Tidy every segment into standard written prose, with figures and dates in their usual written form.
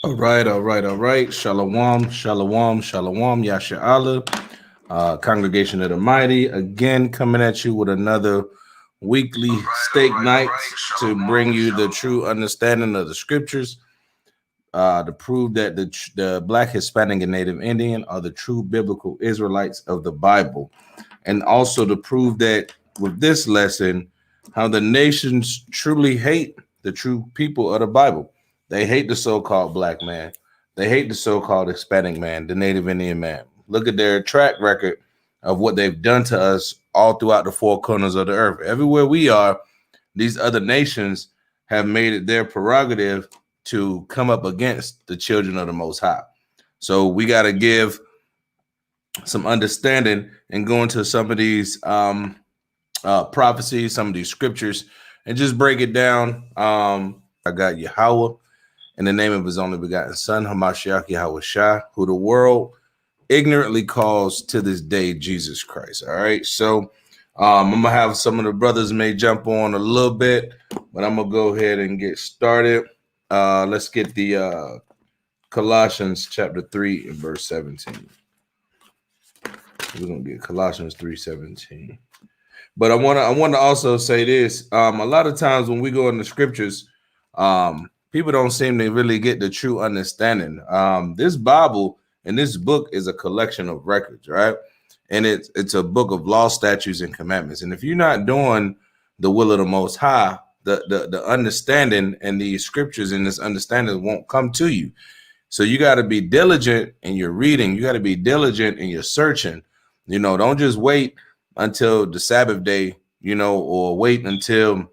All right, all right, all right. Shalom, shalom, shalom, Yasha Allah, Congregation of the Mighty, again coming at you with another weekly steak night to bring you the true understanding of the scriptures, to prove that the Black, Hispanic, and Native Indian are the true biblical Israelites of the Bible, and also to prove that with this lesson, how the nations truly hate the true people of the Bible. They hate the so-called Black man. They hate the so-called Hispanic man, the Native Indian man. Look at their track record of what they've done to us all throughout the four corners of the earth. Everywhere we are, these other nations have made it their prerogative to come up against the children of the Most High. So we got to give some understanding and go into some of these prophecies, some of these scriptures, and just break it down. I got Yahweh in the name of his only begotten son, Hamashiach Yahawashi, who the world ignorantly calls to this day Jesus Christ. All right. So I'm going to have some of the brothers may jump on a little bit, but I'm going to go ahead and get started. Let's get the Colossians chapter 3 and verse 17. We're going to get Colossians 3:17. But I want to also say this. A lot of times when we go in the scriptures, people don't seem to really get the true understanding. This Bible and this book is a collection of records, right? And it's a book of law, statutes, and commandments. And if you're not doing the will of the Most High, the understanding and the scriptures in this understanding won't come to you. So you got to be diligent in your reading. You got to be diligent in your searching. Don't just wait until the Sabbath day, or wait until,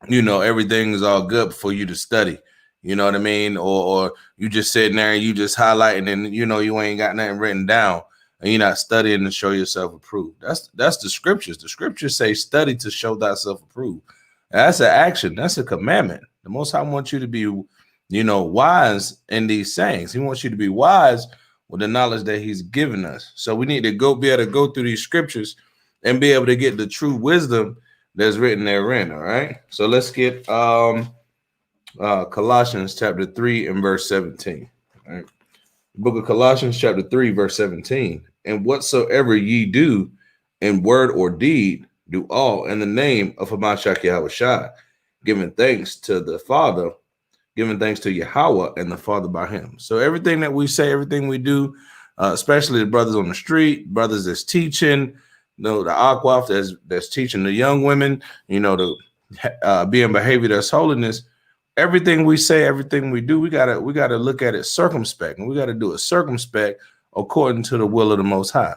everything is all good for you to study. You know what I mean? Or you just sitting there and you just highlighting and, you ain't got nothing written down and you're not studying to show yourself approved. That's the scriptures. The scriptures say study to show thyself approved. That's an action. That's a commandment. The Most High wants you to be, wise in these sayings. He wants you to be wise with the knowledge that he's given us. So we need to be able to go through these scriptures and be able to get the true wisdom that's written therein. All right. So let's get Colossians chapter 3 and verse 17. All right. Book of Colossians chapter 3, verse 17. And whatsoever ye do in word or deed, do all in the name of Yahawashi, giving thanks to the Father, giving thanks to Yahweh and the Father by him. So everything that we say, everything we do, especially the brothers on the street, brothers that's teaching, the Aquaf that's teaching the young women, to be in behavior that's holiness. Everything we say, everything we do, we gotta look at it circumspect, and we gotta do it circumspect according to the will of the Most High.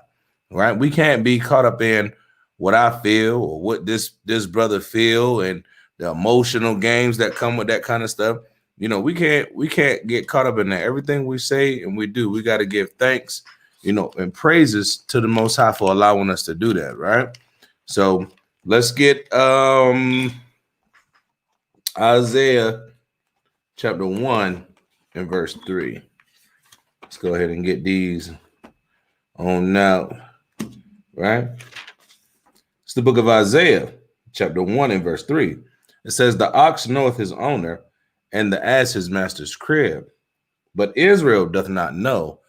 Right? We can't be caught up in what I feel or what this brother feel and the emotional games that come with that kind of stuff. We can't get caught up in that. Everything we say and we do, we got to give thanks, and praises to the Most High for allowing us to do that. Right? So let's get Isaiah chapter 1 and verse 3. Let's go ahead and get these on out. Right? It's the book of Isaiah, chapter 1 and verse 3. It says, the ox knoweth his owner, and the ass his master's crib. But Israel doth not know,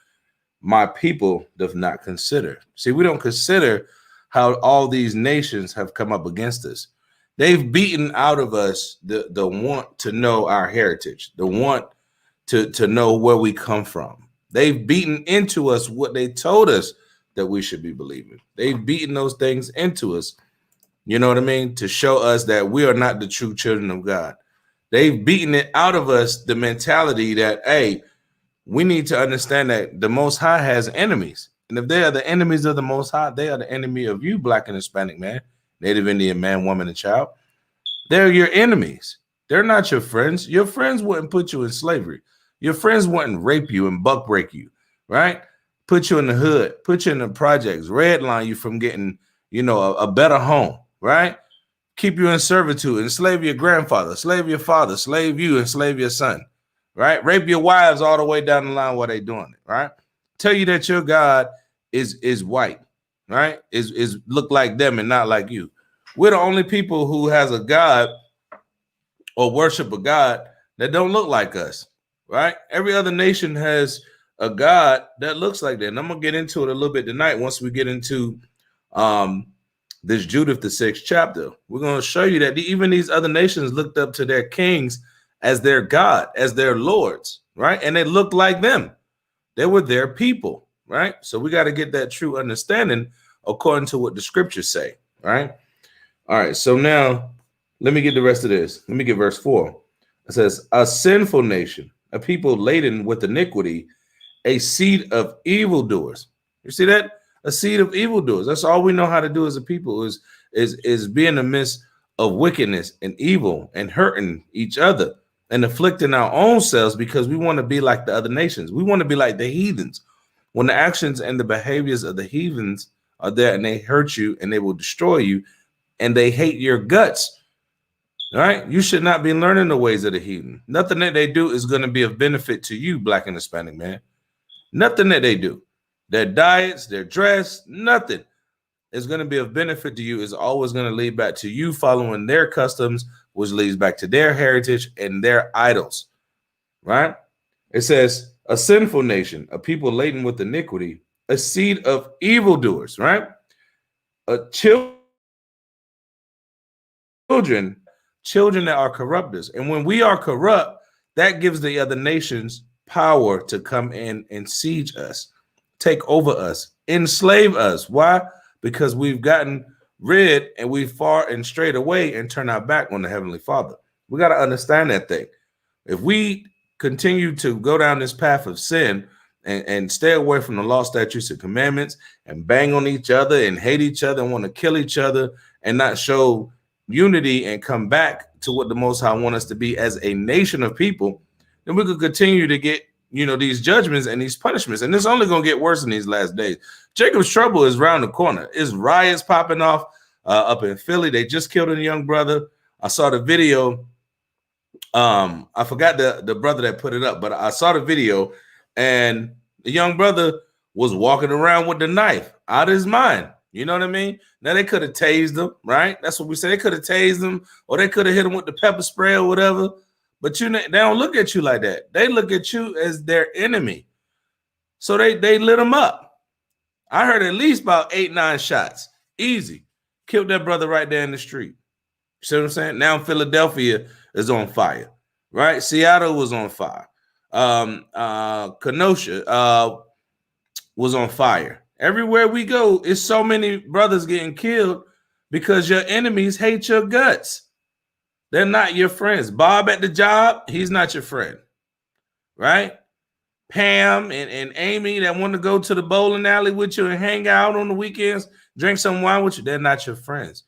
my people doth not consider. See, we don't consider how all these nations have come up against us. They've beaten out of us the want to know our heritage, the want to know where we come from. They've beaten into us what they told us that we should be believing. They've beaten those things into us, you know what I mean, to show us that we are not the true children of God. They've beaten it out of us, the mentality that, hey, we need to understand that the Most High has enemies. And if they are the enemies of the Most High, they are the enemy of you, Black and Hispanic man, Native Indian man, woman, and child. They're your enemies. They're not your friends. Your friends wouldn't put you in slavery. Your friends wouldn't rape you and buck break you, right? Put you in the hood, put you in the projects, redline you from getting, a better home, right? Keep you in servitude, enslave your grandfather, slave your father, slave you, enslave your son, right? Rape your wives all the way down the line while they're doing it, right? Tell you that your God is white, right? Is look like them and not like you. We're the only people who has a God or worship a God that don't look like us, right? Every other nation has a God that looks like that. And I'm going to get into it a little bit tonight once we get into this Judith, the 6th chapter. We're going to show you that even these other nations looked up to their kings as their God, as their lords, right? And they looked like them. They were their people, right? So we got to get that true understanding according to what the scriptures say, right? All right, so now let me get the rest of this. Let me get verse 4. It says, a sinful nation, a people laden with iniquity, a seed of evildoers. You see that? A seed of evildoers. That's all we know how to do as a people is be in the midst of wickedness and evil and hurting each other and afflicting our own selves because we want to be like the other nations. We want to be like the heathens. When the actions and the behaviors of the heathens are there and they hurt you and they will destroy you and they hate your guts, all right? You should not be learning the ways of the heathen. Nothing that they do is going to be of benefit to you, Black and Hispanic man. Nothing that they do. Their diets, their dress, nothing is going to be of benefit to you. Is always going to lead back to you following their customs, which leads back to their heritage and their idols, right? It says, a sinful nation, a people laden with iniquity, a seed of evildoers, right? Children that are corrupters. And when we are corrupt, that gives the other nations power to come in and siege us. take over us, enslave us. Why? Because we've gotten rid and we've far and strayed away and turned our back on the Heavenly Father. We got to understand that thing. If we continue to go down this path of sin and stay away from the law, statutes, and commandments and bang on each other and hate each other and want to kill each other and not show unity and come back to what the Most High wants us to be as a nation of people, then we could continue to get, these judgments and these punishments. And it's only going to get worse in these last days. Jacob's trouble is around the corner. It's riots popping off up in Philly. They just killed a young brother. I saw the video. I forgot the brother that put it up, but I saw the video, and the young brother was walking around with the knife out of his mind. You know what I mean? Now they could have tased him, right? That's what we say. They could have tased him, or they could have hit him with the pepper spray or whatever. But they don't look at you like that. They look at you as their enemy. So they lit him up. I heard at least about 8-9 shots. Easy. Killed that brother right there in the street. You see what I'm saying? Now Philadelphia is on fire, right? Seattle was on fire. Kenosha was on fire. Everywhere we go, it's so many brothers getting killed because your enemies hate your guts. They're not your friends. Bob at the job, he's not your friend, right? Pam and Amy that want to go to the bowling alley with you and hang out on the weekends, drink some wine with you, they're not your friends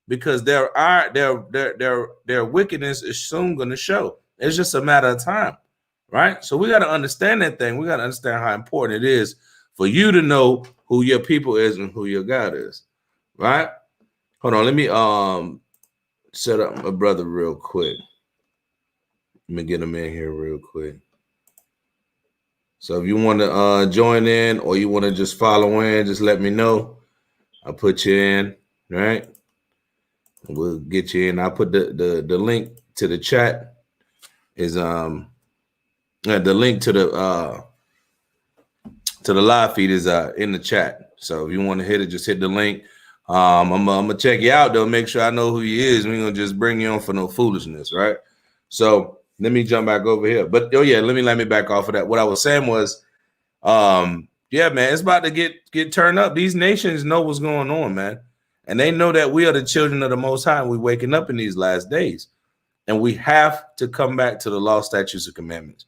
because their wickedness is soon going to show. It's just a matter of time, right? So we got to understand that thing. We got to understand how important it is for you to know who your people is and who your God is, right? Hold on, let me set up my brother real quick. Let me get him in here real quick. So if you want to join in or you want to just follow in, just let me know. I'll put you in, right? We'll get you in. I'll put the link to the chat is the link to the live feed is in the chat. So if you want to hit it, just hit the link. I'm gonna check you out though, make sure I know who you is. We're gonna just bring you on for no foolishness, right? So let me jump back over here. But let me back off of that. What I was saying was, yeah, man, it's about to get turned up. These nations know what's going on, man. And they know that we are the children of the Most High, and we're waking up in these last days. And we have to come back to the law, statutes, and commandments.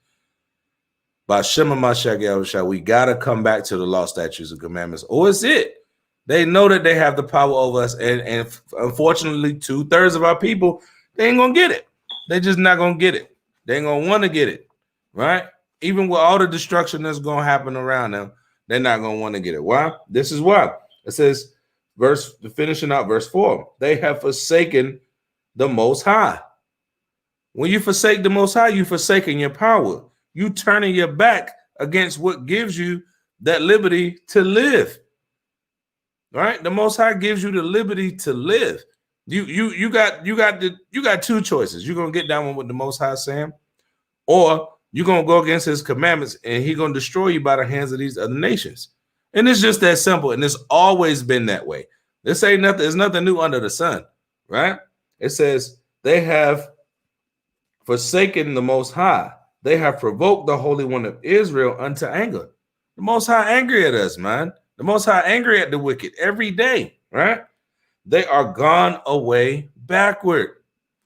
By Shema Mashiach Yahawashi, we got to come back to the law, statutes, and commandments. Or it's it. They know that they have the power over us. And unfortunately, 2/3 of our people, they ain't going to get it. They're just not going to get it. They ain't going to want to get it, right? Even with all the destruction that's going to happen around them, they're not going to want to get it. Why? This is why. It says, finishing out verse 4, they have forsaken the Most High. When you forsake the Most High, you forsaking your power. You turning your back against what gives you that liberty to live. Right? The Most High gives you the liberty to live. You got two choices. You're gonna get down with what the Most High is saying, or you're gonna go against his commandments and he's gonna destroy you by the hands of these other nations. And it's just that simple, and it's always been that way. This ain't nothing, there's nothing new under the sun, right? It says they have forsaken the Most High. They have provoked the Holy One of Israel unto anger. The Most High angry at us, man. The Most High angry at the wicked every day, right? They are gone away backward.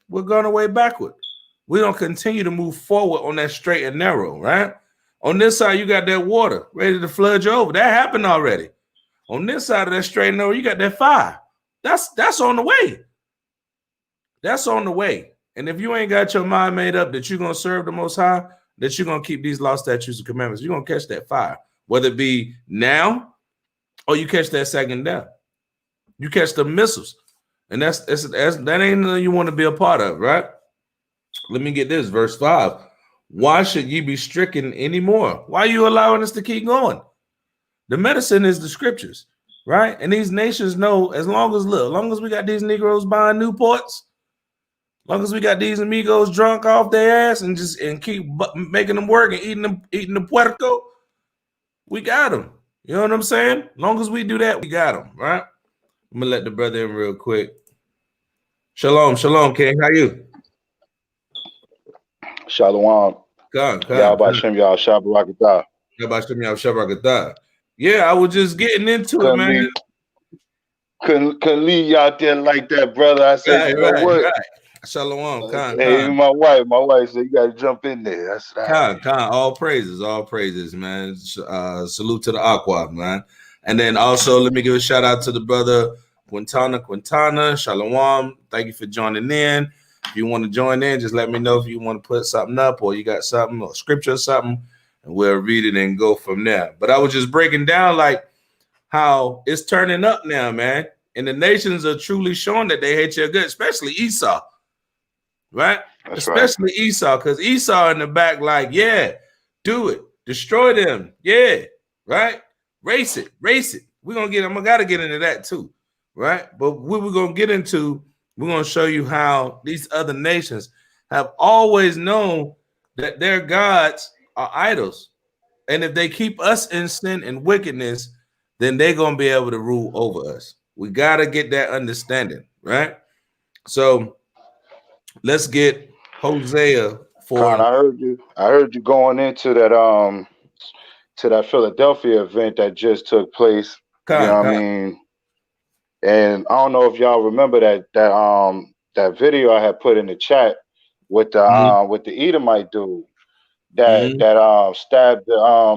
We're gone away backward. We don't continue to move forward on that straight and narrow, right? On this side, you got that water ready to flood you over. That happened already. On this side of that straight and narrow, you got that fire. That's on the way. That's on the way. And if you ain't got your mind made up that you're going to serve the Most High, that you're going to keep these law, statutes, and commandments, you're going to catch that fire, whether it be now or you catch that second death. You catch the missiles. And that ain't nothing you want to be a part of, right? Let me get this, verse 5. Why should ye be stricken anymore? Why are you allowing us to keep going? The medicine is the scriptures, right? And these nations know as long as we got these Negroes buying Newports, as long as we got these amigos drunk off their ass and keep making them work and eating the puerco, we got them. You know what I'm saying? As long as we do that, we got them, right? I'm gonna let the brother in real quick. Shalom, King. How you? Shalom. Yahawashi, Yahawashi, Barakatah. Yahawashi, Yahawashi, Barakatah. Yeah, I was just getting into it, man. Couldn't leave you out there like that, brother. I said, you know what? Right. Shalom, Hey, my wife said you got to jump in there. That's right. all praises, man. Salute to the Aqua, man. And then also, let me give a shout out to the brother Quintana, Shalom. Thank you for joining in. If you want to join in, just let me know if you want to put something up or you got something or scripture or something, and we'll read it and go from there. But I was just breaking down like how it's turning up now, man. And the nations are truly showing that they hate your good, especially Esau. Right? That's Especially right. Esau, because Esau in the back, like, yeah, do it, destroy them, yeah, right? Race it. We're I gotta get into that too, right? But what we're gonna get into, we're gonna show you how these other nations have always known that their gods are idols. And if they keep us in sin and wickedness, then they're gonna be able to rule over us. We gotta get that understanding, right? So let's get Hosea for. Con, I heard you going into that to that Philadelphia event that just took place. You know what I Con. mean? And I don't know if y'all remember that video I had put in the chat with the Edomite dude that stabbed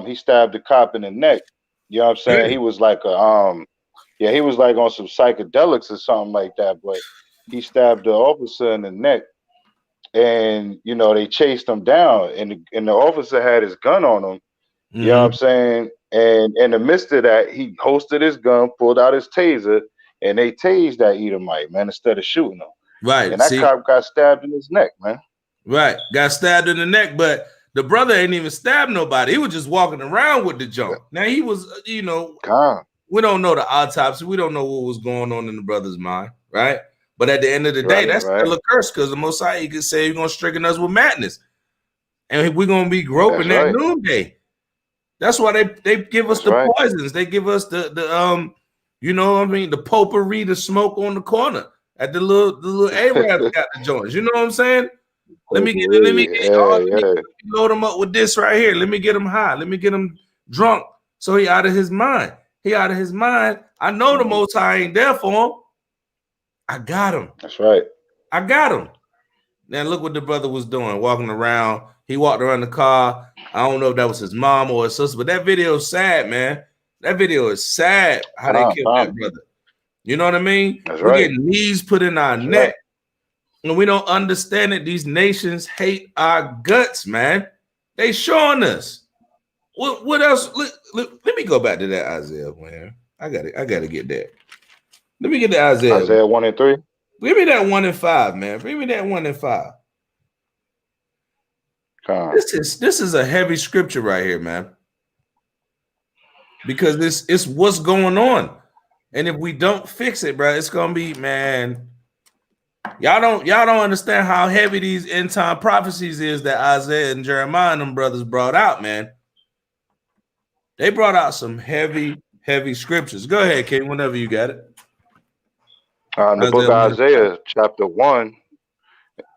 he stabbed the cop in the neck. You know what I'm saying? He was like he was like on some psychedelics or something like that, but he stabbed the officer in the neck, and you know they chased him down, and the officer had his gun on him. You know what I'm saying? And in the midst of that, he holstered his gun, pulled out his taser, and they tased that Edomite, man, instead of shooting him. Right. And that cop got stabbed in his neck, man. Right. Got stabbed in the neck, but the brother ain't even stabbed nobody. He was just walking around with the junk. Now he was, you know, we don't know the autopsy. We don't know what was going on in the brother's mind, right? But at the end of the day, that's still a curse because the Most High, he could say, you're going to stricken us with madness. And we're going to be groping that noonday. That's why they give us the poisons. They give us the you know what I mean, the potpourri, the smoke on the corner at the little Arabs got the joints. You know what I'm saying? Let me load him up with this right here. Let me get him high. Let me get him drunk. So he out of his mind. I know the Most High ain't there for him. I got him. That's right. I got him. Now look what the brother was doing, walking around. He walked around the car. I don't know if that was his mom or his sister, but that video is sad, man. That video is sad how they killed that brother. You know what I mean? We're getting knees put in our neck. And we don't understand it. These nations hate our guts, man. They showing us. What else? Let me go back to that Isaiah, man. I got to get that. Let me get the Isaiah. Isaiah 1 and 3. Give me that 1 and 5, man. Give me that 1 and 5. This is a heavy scripture right here, man. Because it's what's going on. And if we don't fix it, bro, it's gonna be, man. Y'all don't understand how heavy these end time prophecies is that Isaiah and Jeremiah and them brothers brought out, man. They brought out some heavy scriptures. Go ahead, King, whenever you got it. The book of Isaiah, chapter 1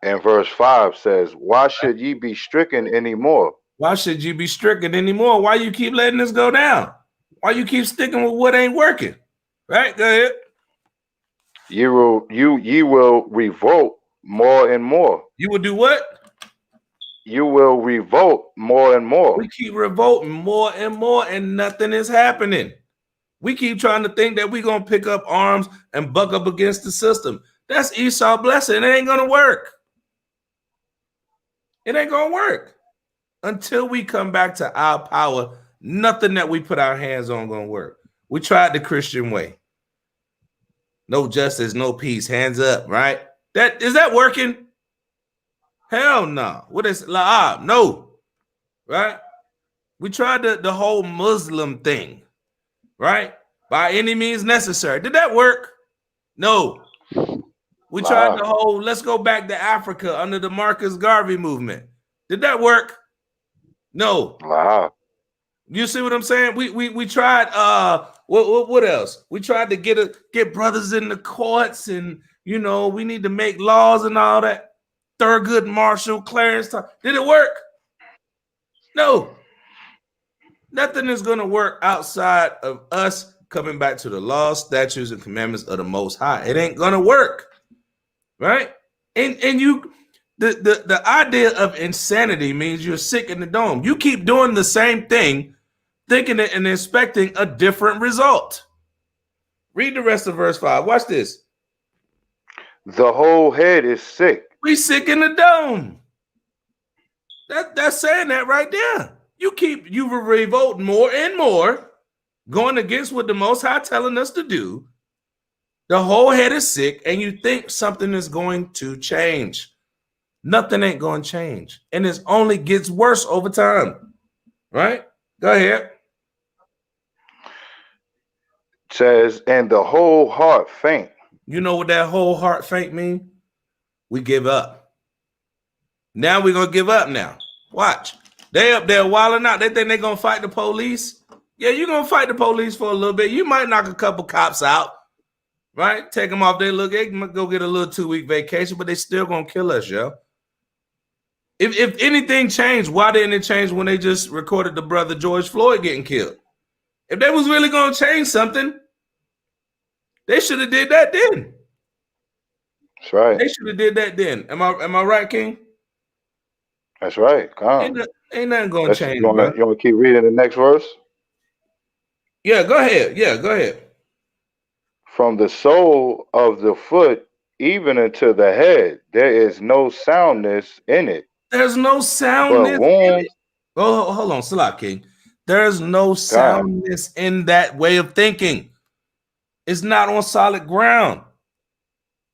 and verse 5 says, "Why should ye be stricken anymore?" Why should you be stricken anymore? Why you keep letting this go down? Why you keep sticking with what ain't working? Right? Go ahead. Ye will revolt more and more. You will do what? You will revolt more and more. We keep revolting more and more, and nothing is happening. We keep trying to think that we're going to pick up arms and buck up against the system. That's Esau blessing. It ain't going to work. It ain't going to work. Until we come back to our power, nothing that we put our hands on going to work. We tried the Christian way. No justice, no peace, hands up, right? Is that working? Hell no. What is la'ab? No. Right? We tried the whole Muslim thing. Right? By any means necessary. Did that work? No. We tried the whole, let's go back to Africa under the Marcus Garvey movement. Did that work? No. Wow. You see what I'm saying? We tried what else? We tried to get brothers in the courts, and you know, we need to make laws and all that. Thurgood Marshall, Clarence. Did it work? No. Nothing is going to work outside of us coming back to the laws, statutes, and commandments of the Most High. It ain't going to work, right? And you, the idea of insanity means you're sick in the dome. You keep doing the same thing, thinking it and expecting a different result. Read the rest of verse 5. Watch this. The whole head is sick. We sick in the dome. That's saying that right there. You revolt more and more, going against what the Most High telling us to do. The whole head is sick, and you think something is going to change. Nothing ain't going to change, and it only gets worse over time. Right? Go ahead. It says, and the whole heart faint. You know what that whole heart faint mean? We give up. Now we're gonna give up now. Watch. They up there wilding out. They think they're gonna fight the police. Yeah, you're gonna fight the police for a little bit. You might knock a couple cops out, right? Take them off their look. They can go get a little 2-week vacation, but they still gonna kill us, yo. If anything changed, why didn't it change when they just recorded the brother George Floyd getting killed? If they was really gonna change something, they should have did that then. That's right. They should have did that then. Am I right, King? That's right. Ain't nothing gonna change. You want to keep reading the next verse? Yeah, go ahead. Yeah, go ahead. From the sole of the foot even unto the head, there is no soundness in it. There's no soundness in it. Oh, hold on, Salah King. There's no soundness in that way of thinking. It's not on solid ground.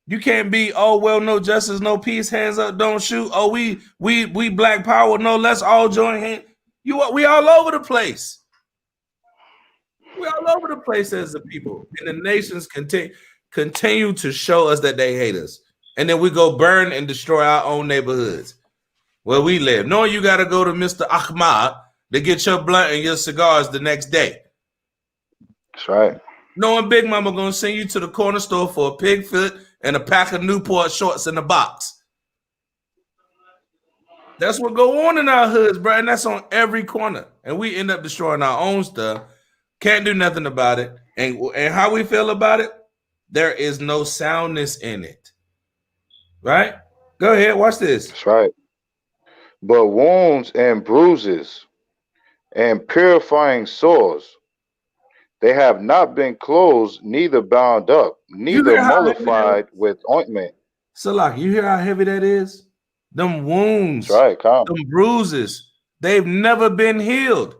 You can't be, oh, well, no justice, no peace, hands up, don't shoot. Oh, we black power, no, let's all join hands. We all over the place. We all over the place as a people. And the nations continue to show us that they hate us. And then we go burn and destroy our own neighborhoods where we live. Knowing you got to go to Mr. Ahmad to get your blunt and your cigars the next day. That's right. Knowing Big Mama going to send you to the corner store for a pig foot and a pack of Newport shorts in a box. That's what go on in our hoods, bro. And that's on every corner. And we end up destroying our own stuff. Can't do nothing about it. And how we feel about it, there is no soundness in it. Right? Go ahead, watch this. That's right. But wounds and bruises and purifying sores, they have not been closed, neither bound up, neither mollified with ointment. Salak, you hear how heavy that is? Them wounds, right, them bruises, they've never been healed.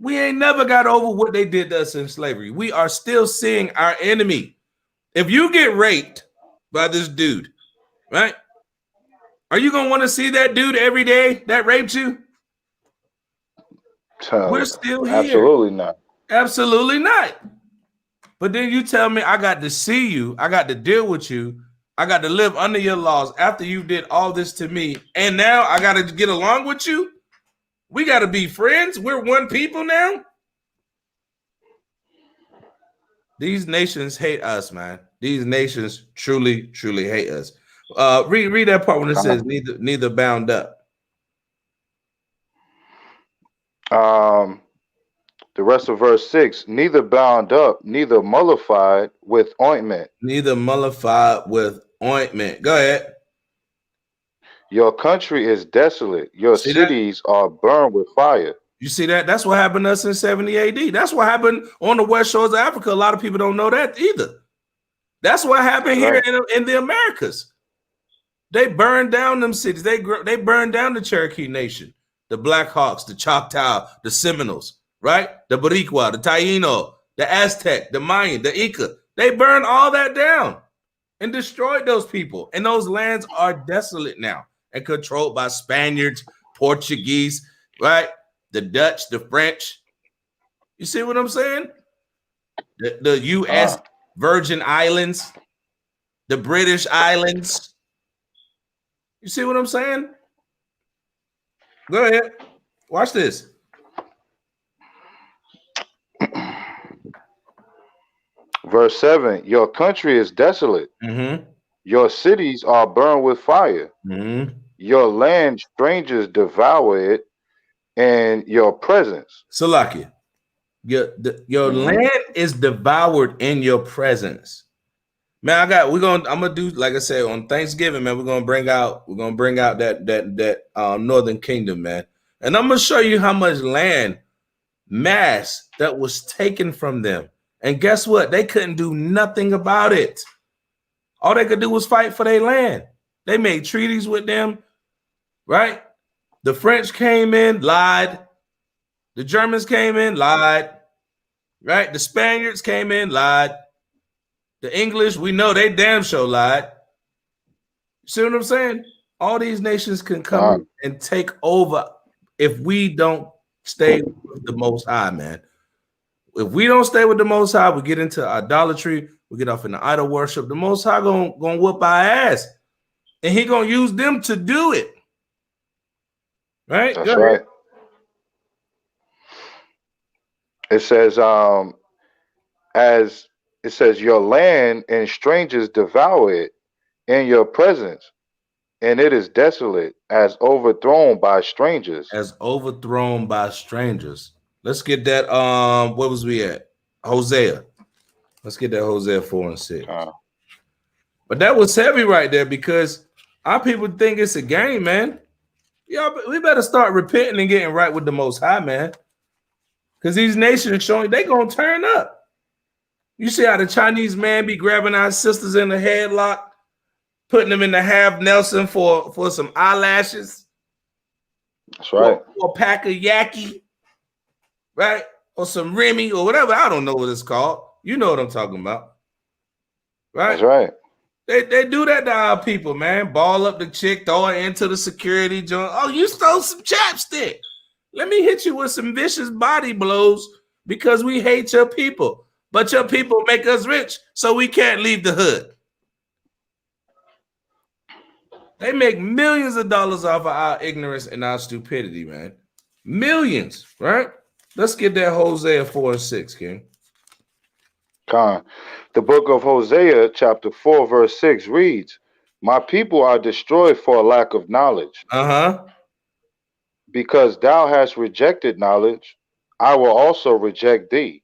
We ain't never got over what they did to us in slavery. We are still seeing our enemy. If you get raped by this dude, right? Are you going to want to see that dude every day that raped you? We're still here. Absolutely not. Absolutely not. But then you tell me I got to see you, I got to deal with you, I got to live under your laws after you did all this to me, and now I got to get along with you? We got to be friends? We're one people now? These nations hate us, man. These nations truly, truly hate us. Read that part when it says neither bound up. The rest of verse 6, neither bound up, neither mollified with ointment. Neither mollified with ointment. Go ahead. Your country is desolate. Your cities are burned with fire. You see that? That's what happened to us in 70 AD. That's what happened on the west shores of Africa. A lot of people don't know that either. That's what happened here in the Americas. They burned down them cities. They burned down the Cherokee Nation, the Black Hawks, the Choctaw, the Seminoles, right? The Boricua, the Taino, the Aztec, the Mayan, the Inca. They burned all that down and destroyed those people. And those lands are desolate now and controlled by Spaniards, Portuguese, right? The Dutch, the French. You see what I'm saying? The U.S. Virgin Islands, the British Islands. You see what I'm saying? Go ahead. Watch this. Verse 7, your country is desolate. Mm-hmm. Your cities are burned with fire. Mm-hmm. Your land strangers devour it, in your presence. Salakia. Your land is devoured in your presence. Man, I'm gonna do, like I said, on Thanksgiving, man, we're gonna bring out that Northern Kingdom, man. And I'm gonna show you how much land mass that was taken from them. And guess what? They couldn't do nothing about it. All they could do was fight for their land. They made treaties with them, right? The French came in, lied. The Germans came in, lied. Right? The Spaniards came in, lied. The English, we know they damn sure lied. See what I'm saying? All these nations can come and take over if we don't stay with the Most High, man. If we don't stay with the Most High, we get into idolatry, we get off into idol worship. The Most High gonna whoop our ass, and He gonna use them to do it. Right? That's right. It says, as it says, your land and strangers devour it in your presence, and it is desolate, as overthrown by strangers. As overthrown by strangers. Let's get that. What was we at? Hosea. Let's get that Hosea 4 and 6. But that was heavy right there, because our people think it's a game, man. Yeah, we better start repenting and getting right with the Most High, man. Because these nations showing they gonna turn up. You see how the Chinese man be grabbing our sisters in the headlock, putting them in the half Nelson for some eyelashes. That's right. Or a pack of Yaki, right? Or some Remy or whatever. I don't know what it's called. You know what I'm talking about. Right? That's right. They do that to our people, man. Ball up the chick, throw her into the security joint. Oh, you stole some chapstick. Let me hit you with some vicious body blows because we hate your people. But your people make us rich, so we can't leave the hood. They make millions of dollars off of our ignorance and our stupidity, man. Millions, right? Let's get that Hosea 4 and 6, King. The book of Hosea, chapter 4, verse 6 reads, my people are destroyed for a lack of knowledge. Because thou hast rejected knowledge, I will also reject thee.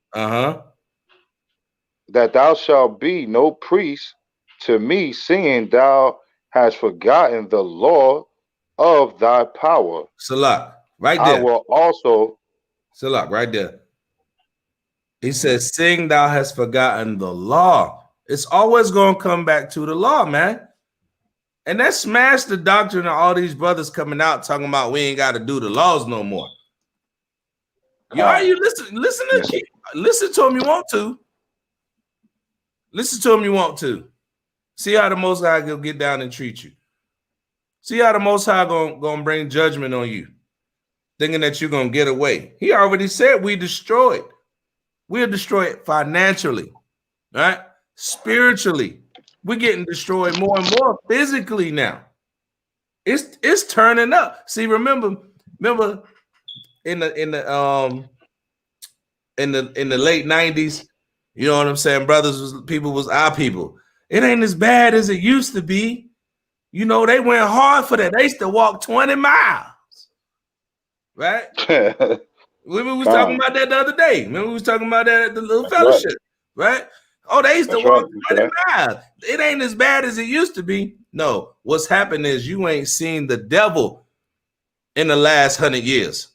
That thou shalt be no priest to me, seeing thou hast forgotten the law of thy power. Salak, right there. I will also. Salak, right there. He says, seeing thou hast forgotten the law. It's always going to come back to the law, man. And that smashed the doctrine of all these brothers coming out talking about we ain't got to do the laws no more. Y'all, you listen to him you want to. Listen to him you want to. See how the Most High will get down and treat you. See how the Most High gonna bring judgment on you, thinking that you're gonna get away. He already said we destroyed. We're destroyed financially, right? Spiritually. We're getting destroyed more and more physically now. It's turning up. See, remember in the late 90s, you know what I'm saying? People was our people. It ain't as bad as it used to be. You know, they went hard for that. They used to walk 20 miles. Right? We was talking about that the other day. Remember we was talking about that at the little fellowship, right? Oh, they used to walk 20 miles. It ain't as bad as it used to be. No, what's happened is you ain't seen the devil in the last 100 years.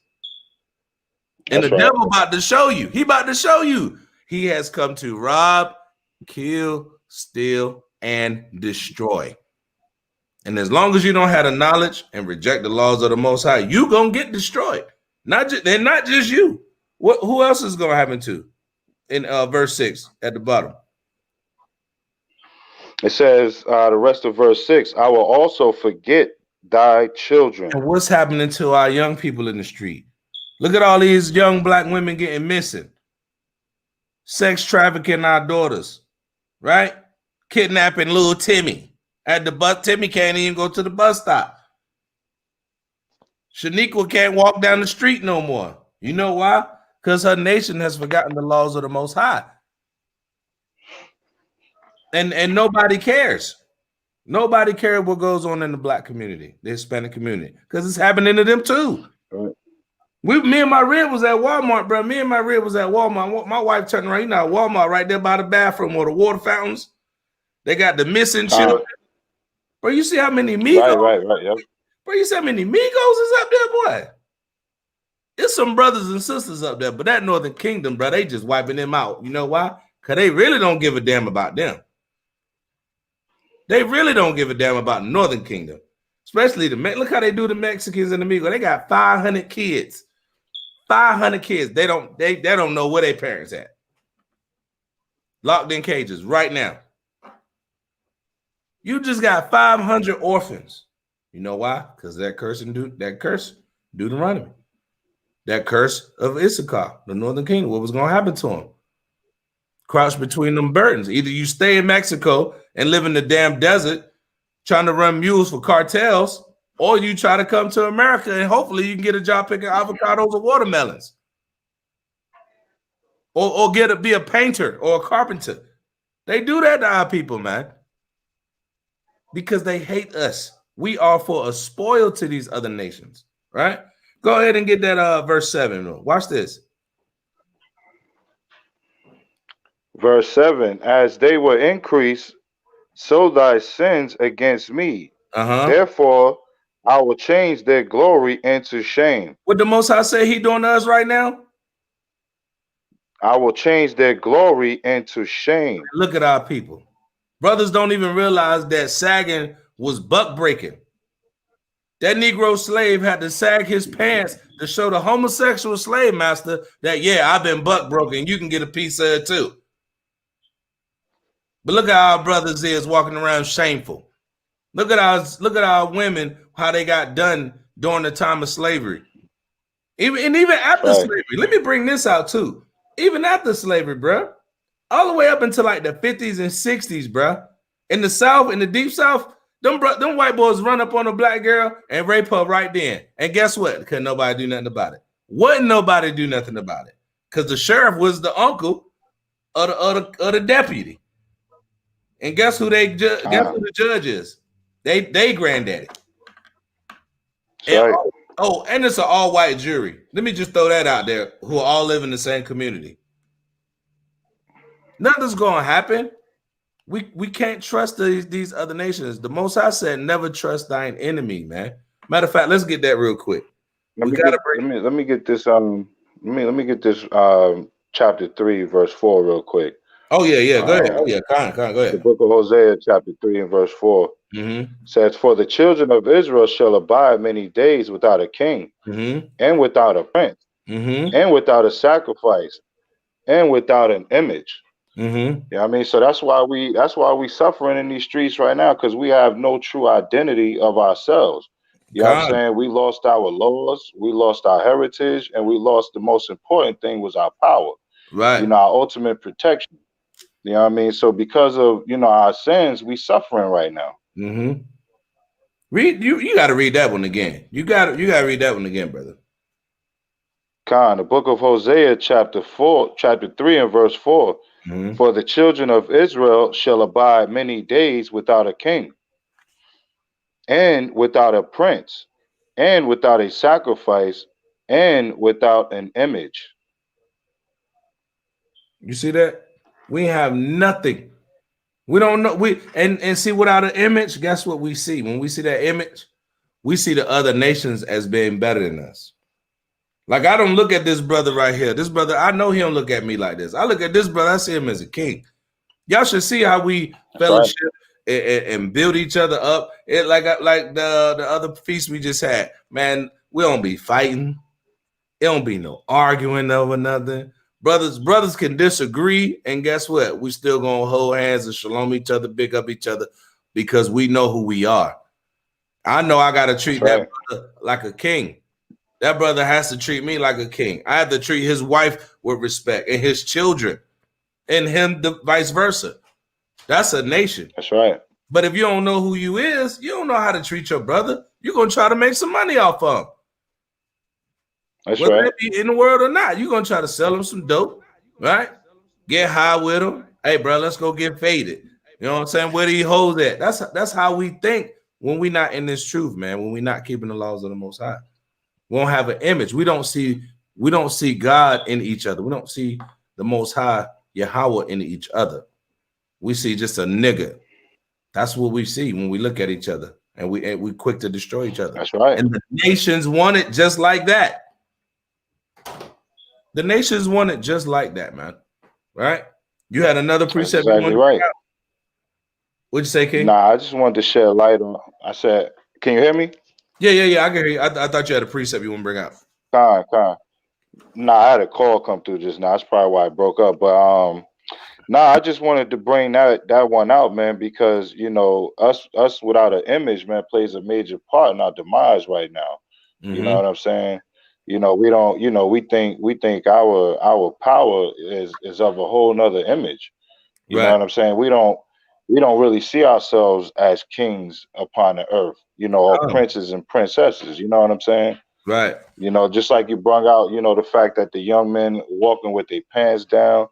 And the devil about to show you. He about to show you. He has come to rob, kill, steal, and destroy. And as long as you don't have the knowledge and reject the laws of the Most High, you gonna get destroyed. Not just you. Who else is gonna happen to? In verse 6 at the bottom. It says the rest of verse 6, I will also forget thy children. And what's happening to our young people in the street? Look at all these young black women getting missing. Sex trafficking our daughters, right? Kidnapping little Timmy at the bus. Timmy can't even go to the bus stop. Shaniqua can't walk down the street no more. You know why? Because her nation has forgotten the laws of the Most High. And nobody cares. Nobody cares what goes on in the black community, the Hispanic community, because it's happening to them too. Right. Me and my rib was at Walmart, bro. Me and my rib was at Walmart. My wife turned around, you know, at Walmart right there by the bathroom or the water fountains. They got the missing children. Bro, you see how many Migos? Right. Yep. Bro, you see how many Migos is up there, boy? There's some brothers and sisters up there, but that Northern Kingdom, bro, they just wiping them out. You know why? Because they really don't give a damn about them. They really don't give a damn about the Northern Kingdom. Especially look how they do the Mexicans and the Migos. They got 500 kids. 500 kids. They don't know where their parents at. Locked in cages right now. You just got 500 orphans. You know why? Because that curse Deuteronomy. That curse of Issachar, the Northern Kingdom. What was going to happen to them? Crouch between them burdens. Either you stay in Mexico and live in the damn desert trying to run mules for cartels, or you try to come to America and hopefully you can get a job picking avocados or watermelons. Or be a painter or a carpenter. They do that to our people, man. Because they hate us. We are for a spoil to these other nations, right? Go ahead and get that verse 7. Watch this. Verse 7, as they were increased, so thy sins against me. Therefore, I will change their glory into shame. What the Most High say he doing to us right now? I will change their glory into shame. Look at our people. Brothers don't even realize that sagging was buck breaking. That Negro slave had to sag his pants to show the homosexual slave master that, yeah, I've been buck broken. You can get a piece of it too. But look at our brothers is walking around shameful. Look at our women, how they got done during the time of slavery. Even after slavery. Let me bring this out too. Even after slavery, bro. All the way up until like the 50s and 60s, bro. In the South, in the deep South, them white boys run up on a black girl and rape her right then. And guess what? Couldn't nobody do nothing about it. Wouldn't nobody do nothing about it. Because the sheriff was the uncle of the deputy. And guess who guess who the judge is? They granddaddy. And, and it's an all-white jury. Let me just throw that out there, who all live in the same community. Nothing's gonna happen. We can't trust these other nations. The Most High said, never trust thine enemy, man. Matter of fact, let's get that real quick. Let me get this chapter 3, verse 4 real quick. Oh, yeah. Go ahead. Oh, yeah. Go ahead. The book of Hosea, chapter 3 and verse 4 says, for the children of Israel shall abide many days without a king, and without a prince, and without a sacrifice, and without an image. Yeah, I mean, so that's why we suffering in these streets right now, because we have no true identity of ourselves. You know what I'm saying? We lost our laws, we lost our heritage, and we lost the most important thing was our power. Right. You know, our ultimate protection. You know what I mean? So because of, you know, our sins, we suffering right now. Read you got to read that one again. You got to read that one again, brother. The book of Hosea, chapter 3 and verse 4. For the children of Israel shall abide many days without a king, and without a prince, and without a sacrifice, and without an image. You see that? We have nothing. We don't know. And see, without an image, guess what we see? When we see that image, we see the other nations as being better than us. Like, I don't look at this brother right here. This brother, I know he don't look at me like this. I look at this brother, I see him as a king. Y'all should see how we fellowship and build each other up. It like the other feast we just had. Man, we don't be fighting. It don't be no arguing over nothing. Brothers can disagree, and guess what? We still gonna hold hands and shalom each other, big up each other, because we know who we are. I know I gotta treat that brother like a king. That brother has to treat me like a king. I have to treat his wife with respect, and his children, and him the vice versa. That's a nation. That's right. But if you don't know who you is, you don't know how to treat your brother. You're gonna try to make some money off of him. That's whether right. it be in the world or not, you're gonna try to sell him some dope, right? Get high with him. Hey, bro, let's go get faded. You know what I'm saying? Where do he hold at? That's how we think when we're not in this truth, man. When we're not keeping the laws of the Most High. We don't have an image. We don't see God in each other. We don't see the Most High Yahweh in each other. We see just a nigga. That's what we see when we look at each other, and we quick to destroy each other. That's right. And the nations want it just like that. The nations want it just like that, man. Right? You had another precept. That's exactly right. What'd you say, King? Nah, I just wanted to shed light on. I said, can you hear me? Yeah. I can hear you. I thought you had a precept you want to bring out. Nah, I had a call come through just now. That's probably why I broke up. But nah, I just wanted to bring that one out, man, because you know, us without an image, man, plays a major part in our demise right now. Mm-hmm. You know what I'm saying? You know, we don't, you know, we think our power is of a whole nother image. You know what I'm saying? We don't really see ourselves as kings upon the earth, you know, or princes and princesses. You know what I'm saying? Right. You know, just like you brought out, you know, the fact that the young men walking with their pants down.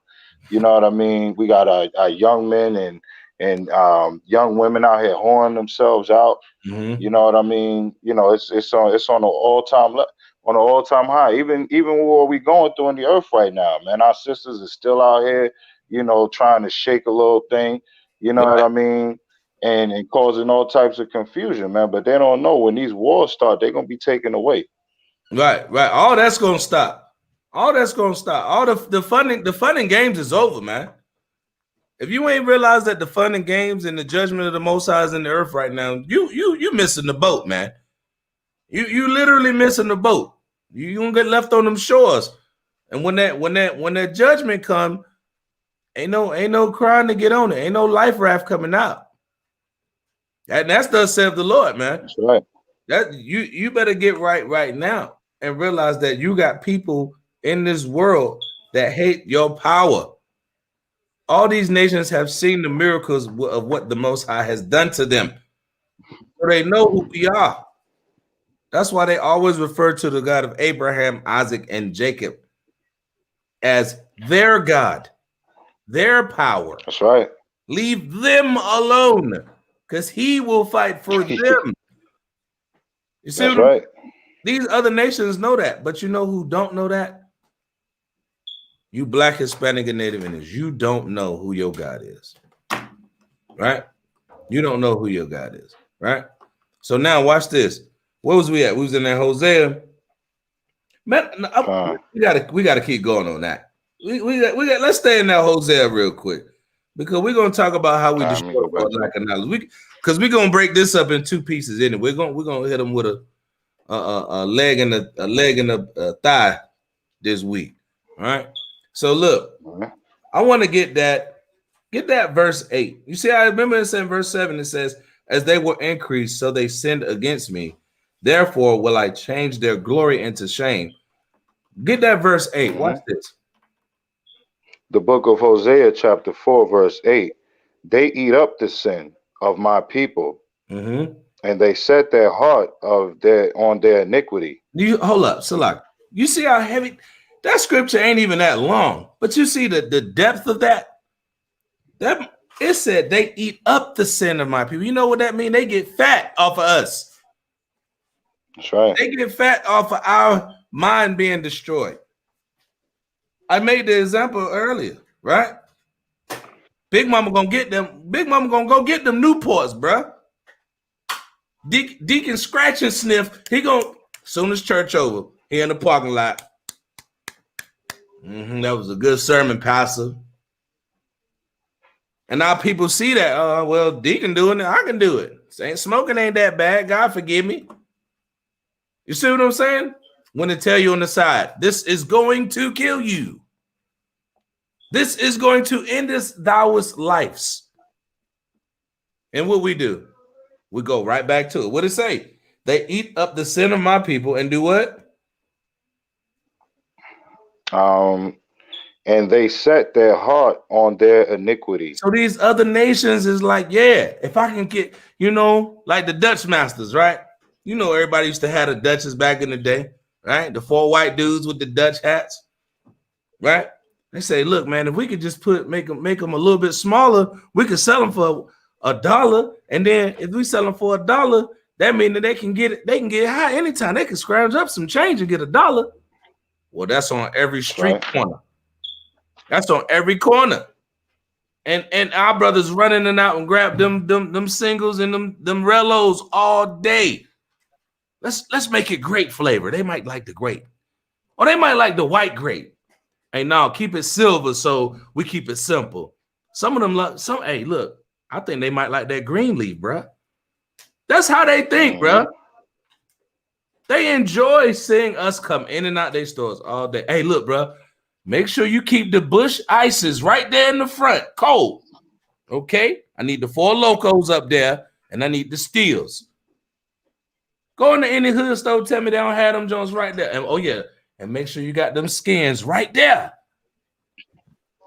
You know what I mean? We got our young men and young women out here whoring themselves out. Mm-hmm. You know what I mean? You know, it's on an all-time high. Even what we going through in the earth right now, man. Our sisters are still out here, you know, trying to shake a little thing. You know what I mean? And causing all types of confusion, man. But they don't know when these wars start, they're gonna be taken away. Right. All that's gonna stop. All the fun and games is over, man. If you ain't realized that the fun and games and the judgment of the Most High is in the earth right now, you missing the boat, man. You literally missing the boat. You gonna get left on them shores. And when that judgment come, ain't no crying to get on it. Ain't no life raft coming out. And that's thus saith the Lord, man. That's right. That you better get right now and realize that you got people in this world that hate your power. All these nations have seen the miracles of what the Most High has done to them. So they know who we are. That's why they always refer to the God of Abraham, Isaac, and Jacob as their God, their power. That's right. Leave them alone, because he will fight for them. You see, that's right. These other nations know that, but you know who don't know that? You Black, Hispanic, and Native Indians. You don't know who your God is, right? You don't know who your God is, right? So now watch this. Where was we at? We was in that Hosea. Man, we gotta keep going on that. We got let's stay in that Hosea real quick, because we're gonna talk about how we destroy lack of knowledge. Because we're gonna break this up in two pieces anyway. We're gonna hit them with a leg and a thigh this week. All right. So look, I want to get that verse 8. You see, I remember it's in verse 7. It says, "As they were increased, so they sinned against me. Therefore will I change their glory into shame." Get that verse 8. Watch this. The book of Hosea, chapter 4, verse 8. They eat up the sin of my people, and they set their heart on their iniquity. Hold up, Salak. You see how heavy that scripture ain't even that long, but you see the depth of that. It said they eat up the sin of my people. You know what that means? They get fat off of us. That's right. They get fat off of our mind being destroyed. I made the example earlier, right? Big Mama gonna get them. Big Mama gonna go get them Newports, bruh. Deacon scratch and sniff. He gonna soon as church over. He in the parking lot. That was a good sermon, Pastor. And now people see that. Well, Deacon doing it, I can do it. Smoking ain't that bad. God forgive me. You see what I'm saying? When they tell you on the side, this is going to kill you. This is going to end thou's lives. And what we do? We go right back to it. What did it say? They eat up the sin of my people and do what? And they set their heart on their iniquity. So these other nations is like, yeah, if I can get, like the Dutch masters, right? You know, everybody used to have the Dutches back in the day, right? The 4 white dudes with the Dutch hats, right? They say, look, man, if we could just make them a little bit smaller, we could sell them for $1. And then if we sell them for $1, that means that they can get high anytime. They can scrounge up some change and get $1. Well, that's on every street corner. That's on every corner. And our brothers running and out and grab them singles and them relos all day. Let's make it grape flavor. They might like the grape. Or they might like the white grape. Hey, now keep it silver so we keep it simple. Some of them hey, look, I think they might like that green leaf, bro. That's how they think, bro. They enjoy seeing us come in and out their stores all day. Hey, look, bro, make sure you keep the Bush Ices right there in the front, cold. Okay? I need the 4 Locos up there, and I need the Steels. Go into any hood store, tell me they don't have them Jones right there. And oh, yeah, and make sure you got them skins right there.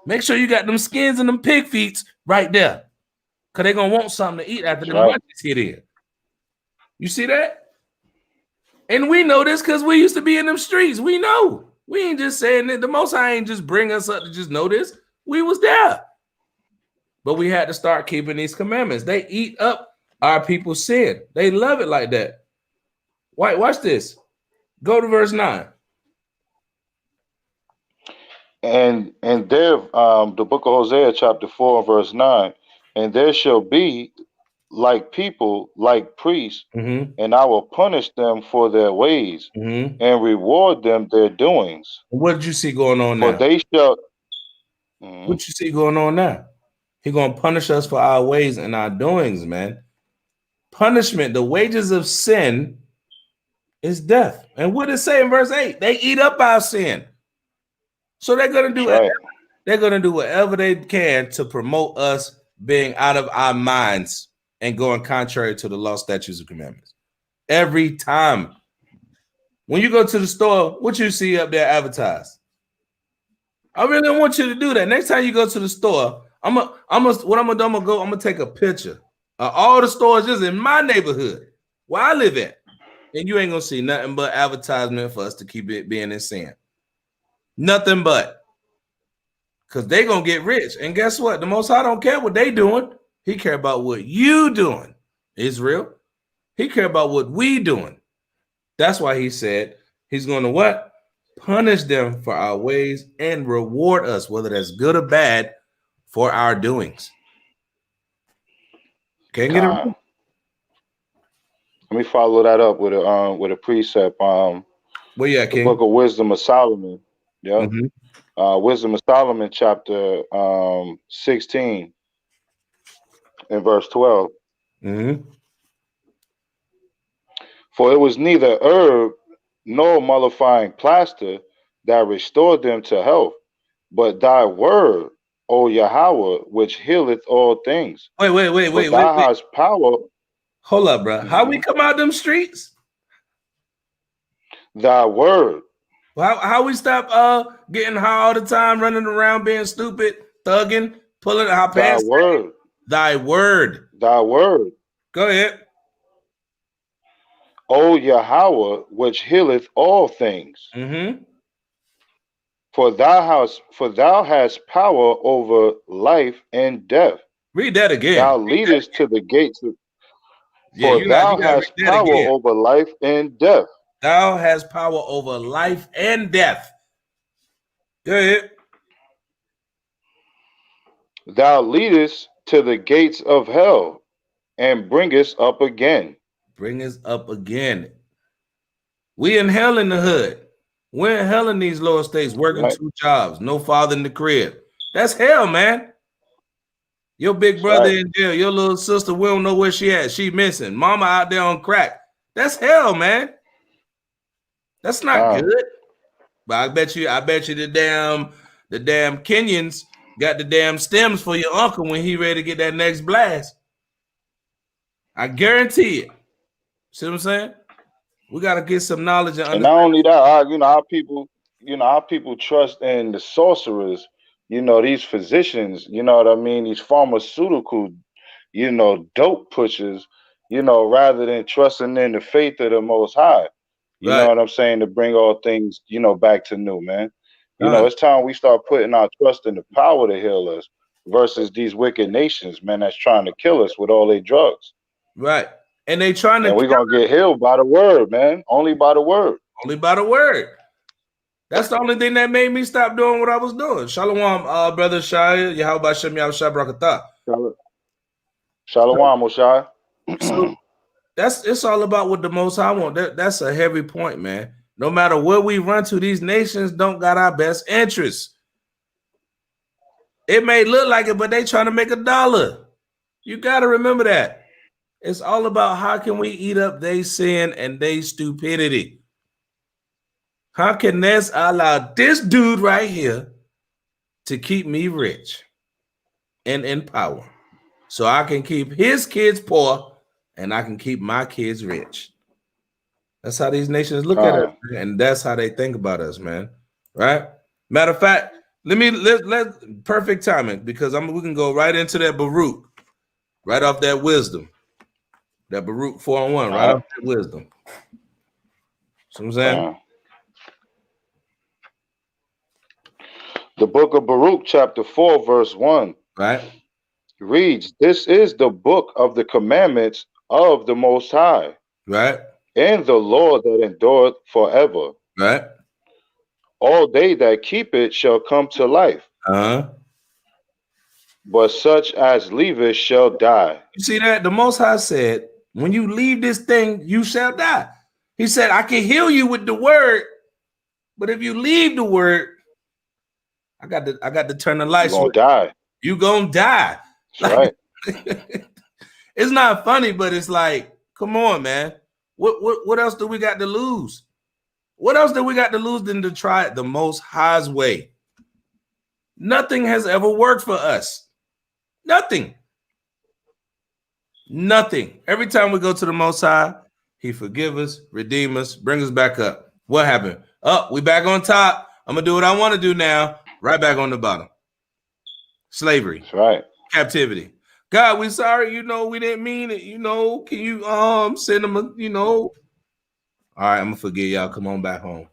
Make sure you got them skins and them pig feet right there. Because they're going to want something to eat after the munchies hit in. You see that? And we know this because we used to be in them streets. We know. We ain't just saying that. The Most High ain't just bring us up to just know this. We was there. But we had to start keeping these commandments. They eat up our people's sin. They love it like that. Watch this. Go to verse 9. And there, the book of Hosea, chapter 4, verse 9, and there shall be like people, like priests, and I will punish them for their ways and reward them their doings. What did you see going on now? For they shall. What you see going on now? He's going to punish us for our ways and our doings, man. Punishment, the wages of sin is death. And what does it say in verse 8? They eat up our sin. So they're going to do it. They're going to do whatever they can to promote us being out of our minds and going contrary to the law, statutes, and commandments. Every time. When you go to the store, what you see up there advertised? I really don't want you to do that. Next time you go to the store, I'm gonna take a picture of all the stores just in my neighborhood where I live at. And you ain't gonna see nothing but advertisement for us to keep it being in sin. Nothing but. Because they gonna get rich. And guess what? The Most High don't care what they doing. He care about what you doing, Israel. He care about what we doing. That's why he said he's going to what? Punish them for our ways and reward us, whether that's good or bad, for our doings. Can't get it wrong. Let me follow that up with a precept. Well, yeah, the book of Wisdom of Solomon. Yeah. Wisdom of Solomon, chapter 16, and verse 12. For it was neither herb nor mollifying plaster that restored them to health, but thy word, O Yahweh, which healeth all things. Wait. Thou hast power. Hold up, bro. How we come out them streets? Thy word. How we stop getting high all the time, running around being stupid, thugging, pulling our pants? Thy word. Thy word. Thy word. Go ahead. O Yahweh, which healeth all things. For thou hast power over life and death. Read that again. Thou leadest to the gates of. For thou hast power over life and death. Thou hast power over life and death. Go ahead. Thou leadest to the gates of hell and bringest up again. Bring us up again. We in hell in the hood. We're in hell in these lower states, working 2 jobs, no father in the crib. That's hell, man. Your big brother in jail, your little sister, we don't know where she at. She missing. Mama out there on crack. That's hell, man. That's not good. But I bet you the damn Kenyans got the damn stems for your uncle when he ready to get that next blast. I guarantee it. See what I'm saying? We got to get some knowledge and not only that, our people trust in the sorcerers, these physicians, you know what I mean? These pharmaceutical, dope pushers, rather than trusting in the faith of the Most High. You know what I'm saying? To bring all things, back to new, man. It's time we start putting our trust in the power to heal us versus these wicked nations, man, that's trying to kill us with all their drugs. Right. And they trying to. And we're gonna get healed by the word, man. Only by the word. Only by the word. That's the only thing that made me stop doing what I was doing. Shalom, brother Shia. Yahawashi Yahawashi Brakatah. Shalom, Moshe. So it's all about what the Most High want. That's a heavy point, man. No matter where we run to, these nations don't got our best interests. It may look like it, but they trying to make $1. You got to remember that. It's all about how can we eat up their sin and their stupidity. How can this allow this dude right here to keep me rich and in power so I can keep his kids poor and I can keep my kids rich? That's how these nations look at us, and that's how they think about us, man. Right? Matter of fact, let perfect timing, because we can go right into that Baruch, right off that wisdom, that Baruch 4:1, right off that wisdom. See what I'm saying? The book of Baruch, chapter 4, verse 1, right, reads, "This is the book of the commandments of the Most High, right, and the law that endureth forever. Right. All they that keep it shall come to life. But such as leave it shall die." You see that? The Most High said, when you leave this thing, you shall die. He said, I can heal you with the word, but if you leave the word, I got to turn the lights on. You're gonna die. You gonna die. That's right. It's not funny, but it's like, come on, man. What else do we got to lose? What else do we got to lose than to try it the Most High's way? Nothing has ever worked for us. Nothing. Every time we go to the Most High, He forgive us, redeem us, bring us back up. What happened? We back on top. I'm gonna do what I want to do now. Right back on the bottom. Slavery. That's right. Captivity. God, we sorry. We didn't mean it. Can you send them? All right, I'm gonna forgive y'all. Come on back home.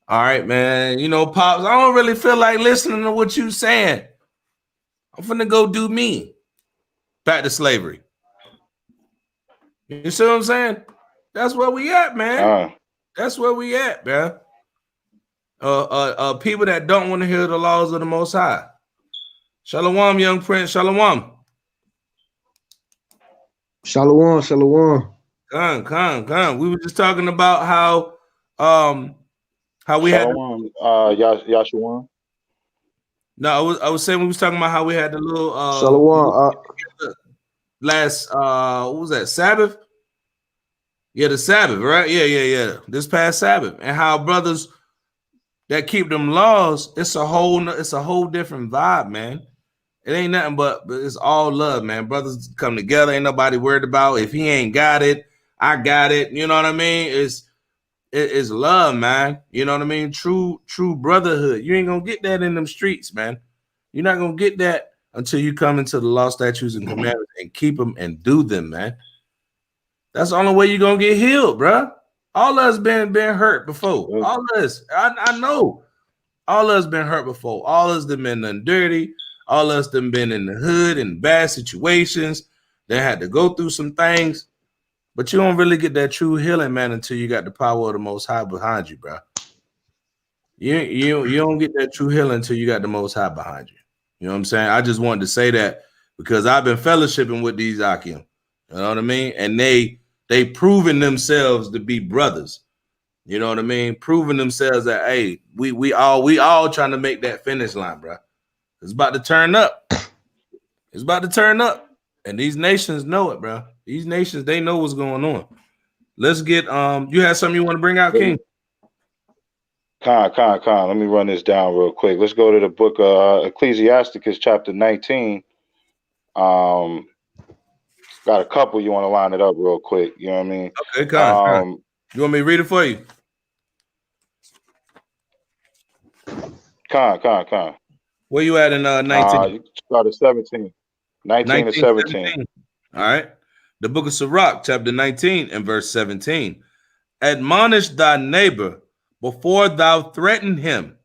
All right, man. Pops, I don't really feel like listening to what you saying. I'm finna go do me. Back to slavery. You see what I'm saying? That's where we at, man. That's where we at, man. People that don't want to hear the laws of the Most High. Shalom, young prince. Shalom. Shalom, shalom. Come. We were just talking about how we shalom, had Yahshua. No, I was saying we was talking about how we had the little shalom last what was that, Sabbath? Yeah, the Sabbath, right? Yeah. This past Sabbath, and how brothers that keep them laws, it's a whole different vibe, man. It ain't nothing but it's all love, man. Brothers come together, ain't nobody worried about if he ain't got it, I got it. You know what I mean? It's love, man. You know what I mean? True brotherhood. You ain't gonna get that in them streets, man. You're not gonna get that until you come into the law, statutes, and commandments and keep them and do them, man. That's the only way you're gonna get healed, bro. All of us been hurt before. All of us, I know. All of us been hurt before. All of us been done dirty. All of us been in the hood in bad situations. They had to go through some things, but you don't really get that true healing, man, until you got the power of the Most High behind you, bro. You don't get that true healing until you got the Most High behind you. You know what I'm saying? I just wanted to say that because I've been fellowshipping with these Akim. You know what I mean? And they proven themselves to be brothers. You know what I mean? Proving themselves that, hey, we all trying to make that finish line, bro. It's about to turn up. It's about to turn up. And these nations know it, bro. These nations, they know what's going on. Let's get you have something you want to bring out, King? Con. Let me run this down real quick. Let's go to the book of Ecclesiasticus, chapter 19. Got a couple you want to line it up real quick. You know what I mean? Okay, Con. You want me to read it for you? Con. Where you at in 19? You start at 17. 19 to 17. All right. The book of Sirach, chapter 19 and verse 17. Admonish thy neighbor before thou threaten him,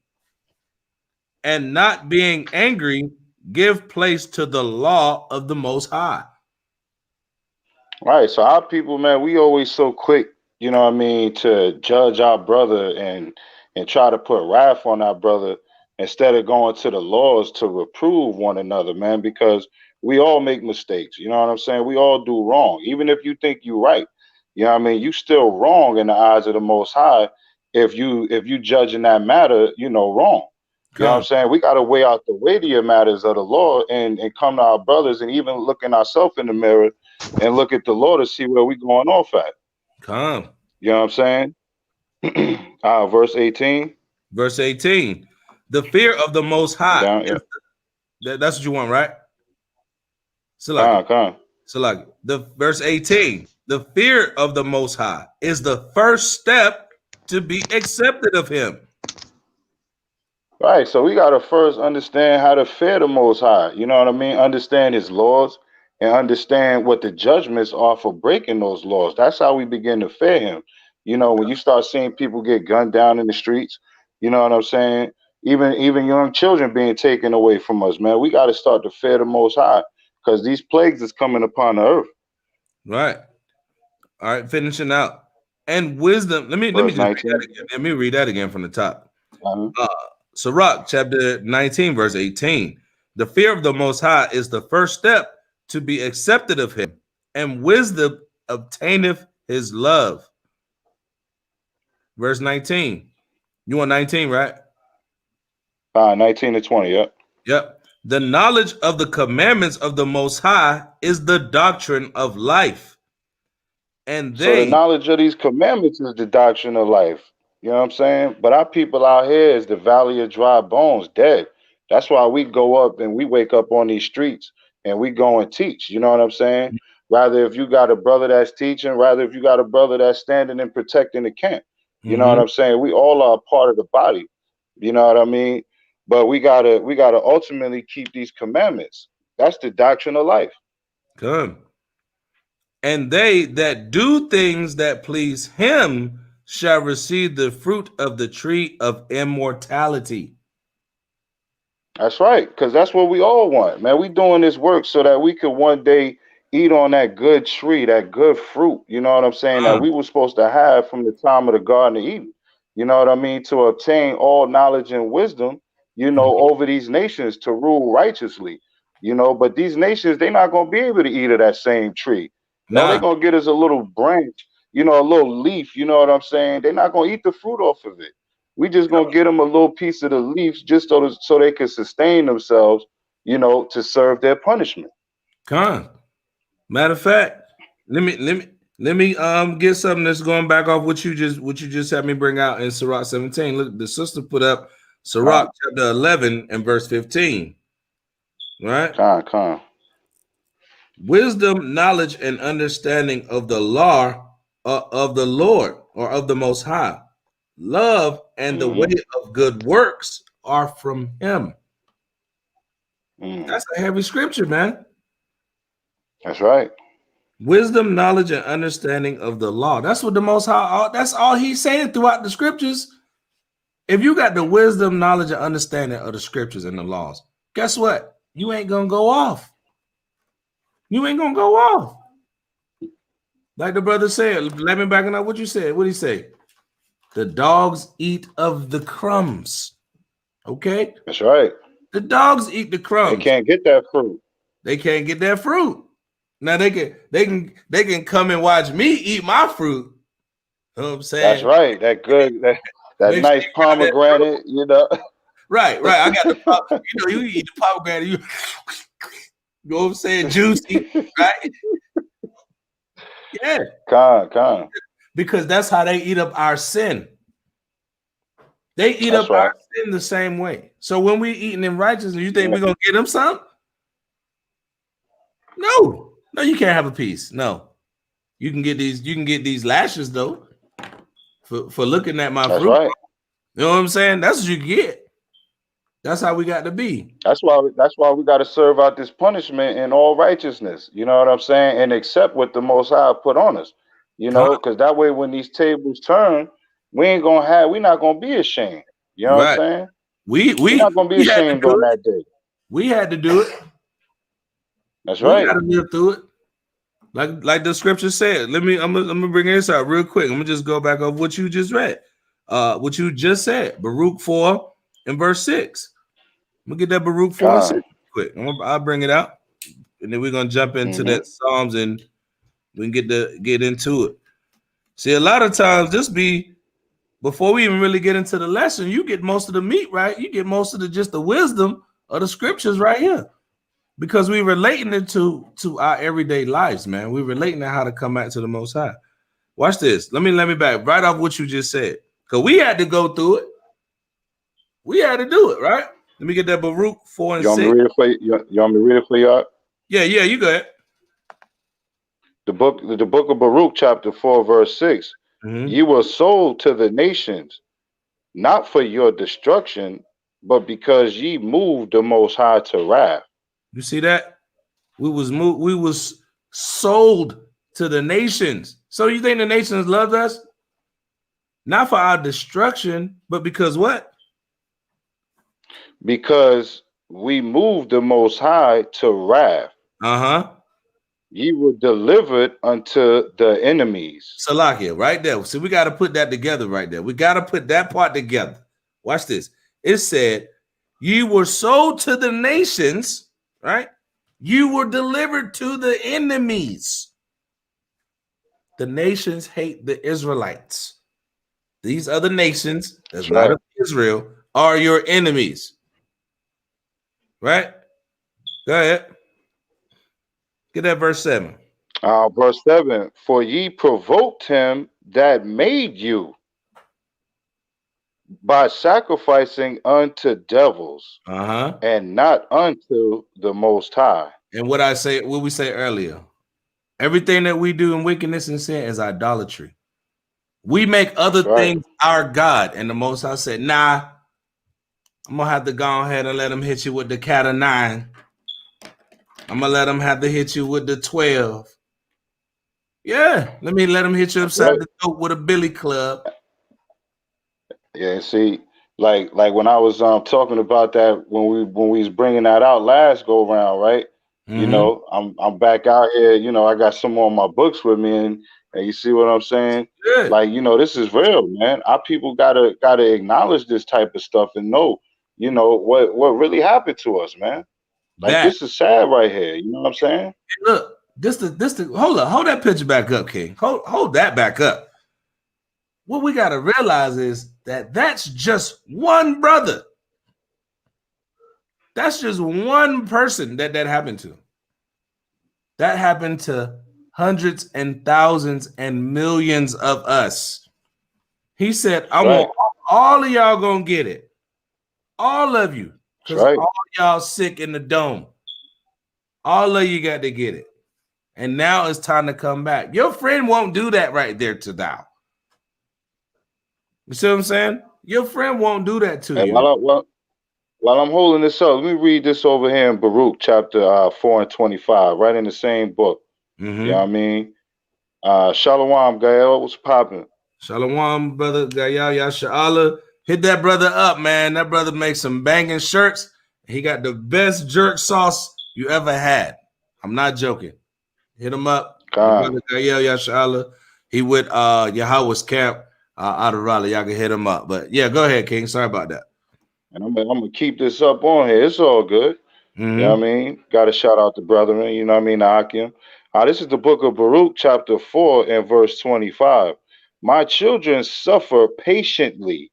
and not being angry, give place to the law of the Most High. Right. So our people, man, we always so quick, you know what I mean, to judge our brother and try to put wrath on our brother instead of going to the laws to reprove one another, man, because we all make mistakes. You know what I'm saying? We all do wrong. Even if you think you're right, you know what I mean, you still wrong in the eyes of the most high if you judging that matter, wrong. You know what I'm Come, saying? We gotta weigh out the weightier matters of the law and come to our brothers and even looking ourselves in the mirror and look at the Lord to see where we going off at. come. You know what I'm saying? Verse 18. Verse 18. The fear of the Most High. Down, yeah. That's what you want, right? Salaki. Come. Salaki. The verse 18. The fear of the Most High is the first step to be accepted of him. Right. So we gotta first understand how to fear the most high. You know what I mean? Understand his laws and understand what the judgments are for breaking those laws. That's how we begin to fear him. When you start seeing people get gunned down in the streets, you know what I'm saying? Even young children being taken away from us, man. We gotta start to fear the most high because these plagues is coming upon the earth. Right. All right, finishing out. And wisdom. Let me Verse just read that 19. again. Let me read that again from the top. Uh-huh. Sirach, chapter 19, verse 18. The fear of the Most High is the first step to be accepted of him, and wisdom obtaineth his love. Verse 19. You want 19, right? 19 to 20, yep. Yep. The knowledge of the commandments of the Most High is the doctrine of life. And So the they, knowledge of these commandments is the doctrine of life. You know what I'm saying? But our people out here is the valley of dry bones, dead. That's why we go up and we wake up on these streets and we go and teach. You know what I'm saying? Rather if you got a brother that's teaching, rather if you got a brother that's standing and protecting the camp. You know what I'm saying? We all are a part of the body. You know what I mean? But we gotta ultimately keep these commandments. That's the doctrine of life. come. And they that do things that please him shall receive the fruit of the tree of immortality. That's right, because that's what we all want, man. We doing this work so that we could one day eat on that good tree, that good fruit. You know what I'm saying? That we were supposed to have from the time of the Garden of Eden. You know what I mean? To obtain all knowledge and wisdom, over these nations to rule righteously. But these nations, they're not gonna be able to eat of that same tree. No, they're Nah, gonna get us a little branch, a little leaf. You know what I'm saying? They're not gonna eat the fruit off of it. We just gonna get them a little piece of the leaves just so they can sustain themselves, to serve their punishment. come. Matter of fact, let me get something that's going back off what you just had me bring out in Sirach 17. Look, the sister put up Sirach chapter 11 and verse 15. Right? Con. Wisdom, knowledge, and understanding of the law of the Lord or of the Most High. Love and the way of good works are from him. That's a heavy scripture, man. That's right. Wisdom, knowledge, and understanding of the law. That's what the Most High, that's all he's saying throughout the scriptures. If you got the wisdom, knowledge, and understanding of the scriptures and the laws, guess what? You ain't going to go off. You ain't going to go off. Like the brother said, let me back up what you said. What did he say? The dogs eat of the crumbs. Okay? That's right. The dogs eat the crumbs. They can't get that fruit. They can't get that fruit. Now they can come and watch me eat my fruit. You know what I'm saying? That's right. That good that nice sure pomegranate, Right. I got the pop. You eat the pomegranate. You know what I'm saying? Juicy, right? Yeah. Con. Because that's how they eat up our sin. They eat That's up right. our sin the same way. So when we eating in righteousness, you think we're gonna get them some? No, you can't have a piece. No, you can get these lashes though for looking at my That's fruit. right. You know what I'm saying? That's what you get. That's how we got to be. That's why we got to serve out this punishment in all righteousness. You know what I'm saying? And accept what the Most High put on us. Because that way when these tables turn, we're not gonna be ashamed. You know what I'm saying? We're not gonna be ashamed on that day. We had to do it. That's We right. got to live through it. Like the scripture said. I'm gonna bring this out real quick. I'm gonna just go back over what you just read. What you just said, Baruch 4 and verse 6. I'm gonna get that Baruch 4 and 6 quick. I'll bring it out, and then we're gonna jump into that Psalms, and we can get into it. See, a lot of times before we even really get into the lesson, you get most of the meat, right? You get most of the wisdom of the scriptures right here. Because we're relating it to our everyday lives, man. We're relating to how to come back to the Most High. Watch this. Let me back right off what you just said. Because we had to go through it. We had to do it, right? Let me get that Baruch 4 and 6. You want me to read it for you? Yeah, you go ahead. The book of Baruch, chapter 4, verse 6. Ye were sold to the nations, not for your destruction, but because ye moved the Most High to wrath. You see that? We was sold to the nations. So you think the nations loved us? Not for our destruction, but because what? Because we moved the Most High to wrath. Ye were delivered unto the enemies. Salakia, right there. So we got to put that together right there. We got to put that part together. Watch this. It said, ye were sold to the nations, right? You were delivered to the enemies. The nations hate the Israelites. These other nations, that's not of Israel, are your enemies. Right? Go ahead. Get that verse 7. Verse 7. For ye provoked him that made you by sacrificing unto devils, and not unto the Most High. And what we say earlier, everything that we do in wickedness and sin is idolatry. We make other things our God, and the Most High said, nah, I'm gonna have to go ahead and let him hit you with the cat of 9. I'm gonna let him have to hit you with the 12. Yeah, let him hit you upside the throat with a billy club. Yeah, see, like when I was talking about that when we was bringing that out last go around, right? You know, I'm back out here. You know, I got some more of my books with me, and you see what I'm saying? Good. Like, you know, this is real, man. Our people gotta acknowledge this type of stuff and know, you know, what really happened to us, man. Like, this is sad right here. You know what I'm saying? Look, this hold that picture back up, King. Hold that back up. What we got to realize is that that's just one brother. That's just one person that happened to. That happened to hundreds and thousands and millions of us. He said, I want all of y'all gonna get it. All of you. Because all y'all sick in the dome. All of you got to get it. And now it's time to come back. Your friend won't do that right there to thou. You see what I'm saying? Your friend won't do that to you. While I'm holding this up, let me read this over here in Baruch chapter 4 and 25, right in the same book. You know what I mean? Shalom, Gael, what's popping? Shalom, brother Gael Yasha'Allah. Hit that brother up, man. That brother makes some banging shirts. He got the best jerk sauce you ever had. I'm not joking. Hit him up. Brother Gael Yasha'Allah. He with Yahawashi camp out of Raleigh. Y'all can hit him up. But yeah, go ahead, King. Sorry about that. And I'm gonna keep this up on here. It's all good. You know what I mean? Got to shout out the brethren. You know what I mean? Akim. This is the book of Baruch, chapter 4 and verse 25. My children suffer patiently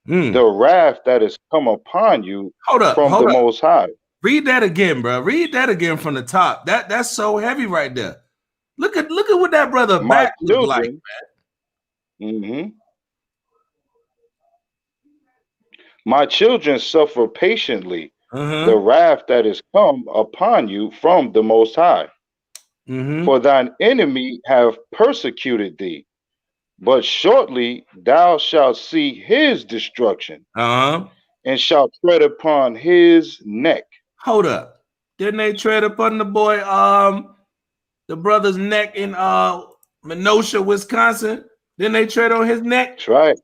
the wrath that has come upon you from the Most High. Read that again, bro. Read that again from the top. That's so heavy right there. Look at what that brother back look like, man. My children suffer patiently the wrath that is come upon you from the Most High. For thine enemy have persecuted thee, but shortly thou shalt see his destruction, and shalt tread upon his neck. Hold up. Didn't they tread upon the boy, the brother's neck in Kenosha, Wisconsin? Didn't they tread on his neck? That's right.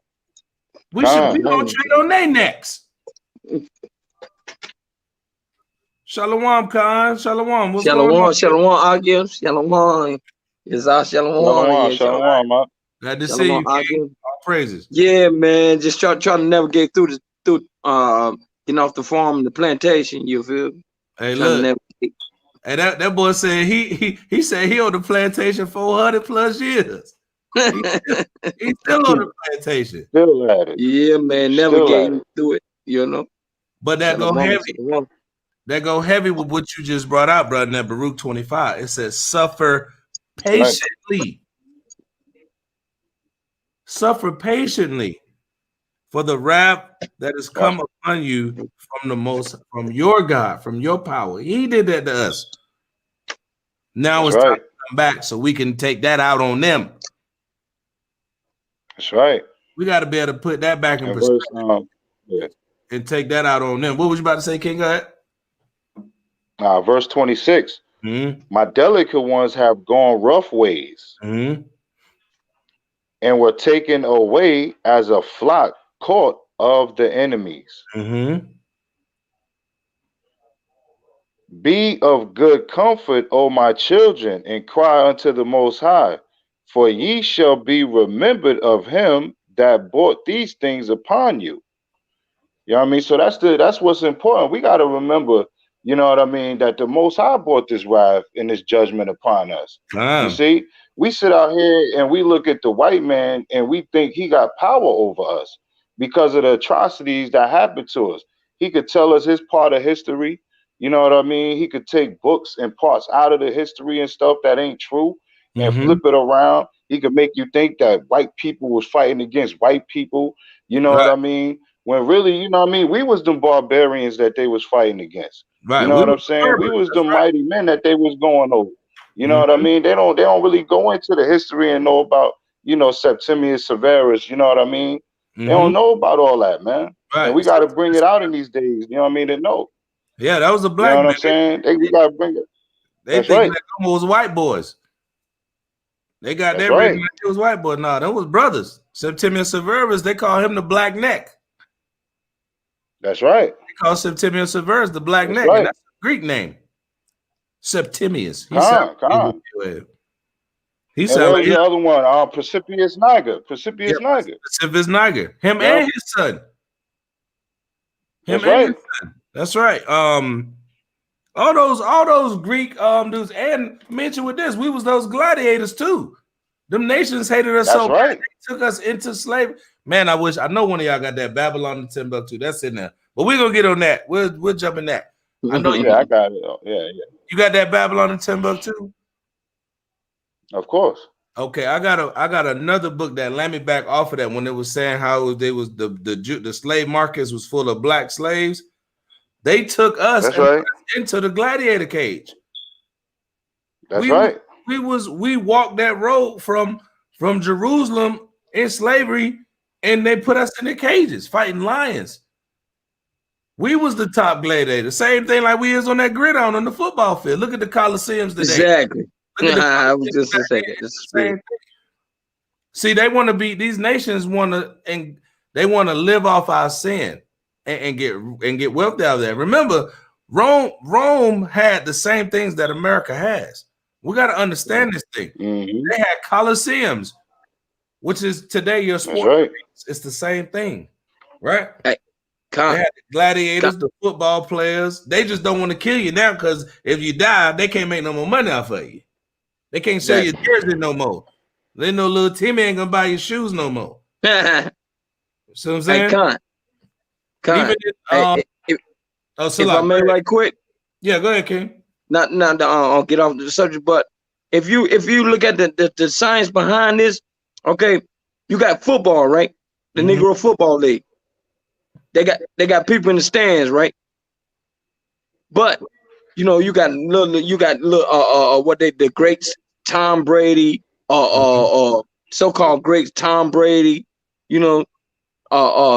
We don't tread on their necks. Shalom, Khan. Shalom. What's going on? Shalom, Akim. Shalom. It's our Shalom. Shalom, Yeah, y'all. shalom, man. Glad to see Shalom. you, King. All praises. Yeah, man. Just trying to navigate through getting off the farm and the plantation. You feel? Hey, Trying look. to navigate. Hey, that boy said he said he on the plantation 400 plus years. He's still on the plantation. Still at it. Yeah, man. Still Navigating at it. through it. You know. But that go Shalom, heavy. shalom. That go heavy with what you just brought out, brother. In that Baruch 25, it says, "Suffer patiently, suffer patiently, for the wrath that has come upon you from your God, from your power. He did that to us. Now That's it's time right. to come back so we can take that out on them. That's right. We got to be able to put that back in And perspective verse, and take that out on them. What was you about to say, King? Go ahead. verse 26. Mm-hmm. My delicate ones have gone rough ways Mm-hmm. and were taken away as a flock caught of the enemies. Mm-hmm. Be of good comfort, O my children, and cry unto the Most High, for ye shall be remembered of him that brought these things upon you. You know what I mean? So that's what's important. We got to remember, you know what I mean, that the Most High brought this wrath and this judgment upon us. You see, we sit out here and we look at the white man and we think he got power over us because of the atrocities that happened to us. He could tell us his part of history. You know what I mean? He could take books and parts out of the history and stuff that ain't true and flip it around. He could make you think that white people was fighting against white people. You know what I mean? When really, you know what I mean, we was the barbarians that they was fighting against. Right. You know what I'm saying? We was the mighty men that they was going over. You know what I mean? They don't really go into the history and know about, you know, Septimius Severus, you know what I mean? They don't know about all that, man. Right. And we got to bring it out in these days, you know what I mean, to know. Yeah, that was a You black know what man. I'm saying? We got to bring it. They That's think right. that was white boys. They got That's their right. written like it was white boys. No, that was brothers. Septimius Severus, they call him the Black Neck. That's right. They call Septimius Severus the Black That's Neck, right. and that's a Greek name. Septimius. He Come sounds on. He And sounds what like was the other one? Precipitous Niger. Precipitous Niger. Precipitous Niger. Him Yeah. and his son. Him That's and right. his son. That's right. All those Greek dudes, and mention with this, we was those gladiators too. Them nations hated us so bad, they took us into slavery. Man, I know one of y'all got that Babylon and Timbuktu. That's in there. But we're gonna get on that. We'll jump in that. I know Yeah, I got it. Yeah. You got that Babylon and Timbuktu? Of course. Okay, I got another book that let me back off of that when it was saying how the slave markets was full of black slaves. They took us put us into the gladiator cage. That's right. We walked that road from Jerusalem in slavery, and they put us in the cages fighting lions. We was the top gladiator. Same thing like we is on that gridiron on the football field. Look at the Coliseums today. Exactly. I was just to say that. See, they want to be, these nations want to live off our sin and get wealth out of that. Remember, Rome had the same things that America has. We got to understand this thing. They had Coliseums, which is today your sport. Right. It's the same thing, right? Hey, they had the gladiators, the football players. They just don't want to kill you now because if you die, they can't make no more money off of you. They can't sell your jersey no more. They know little Timmy ain't gonna buy your shoes no more. See what I'm saying? Hey, if I may, right quick. Yeah, go ahead, King. I'll get off the subject, but if you look at the science behind this, okay, you got football, right? The Negro Football League. They got people in the stands, right? But you know, you got the greats, Tom Brady, so-called greats, Tom Brady. You know,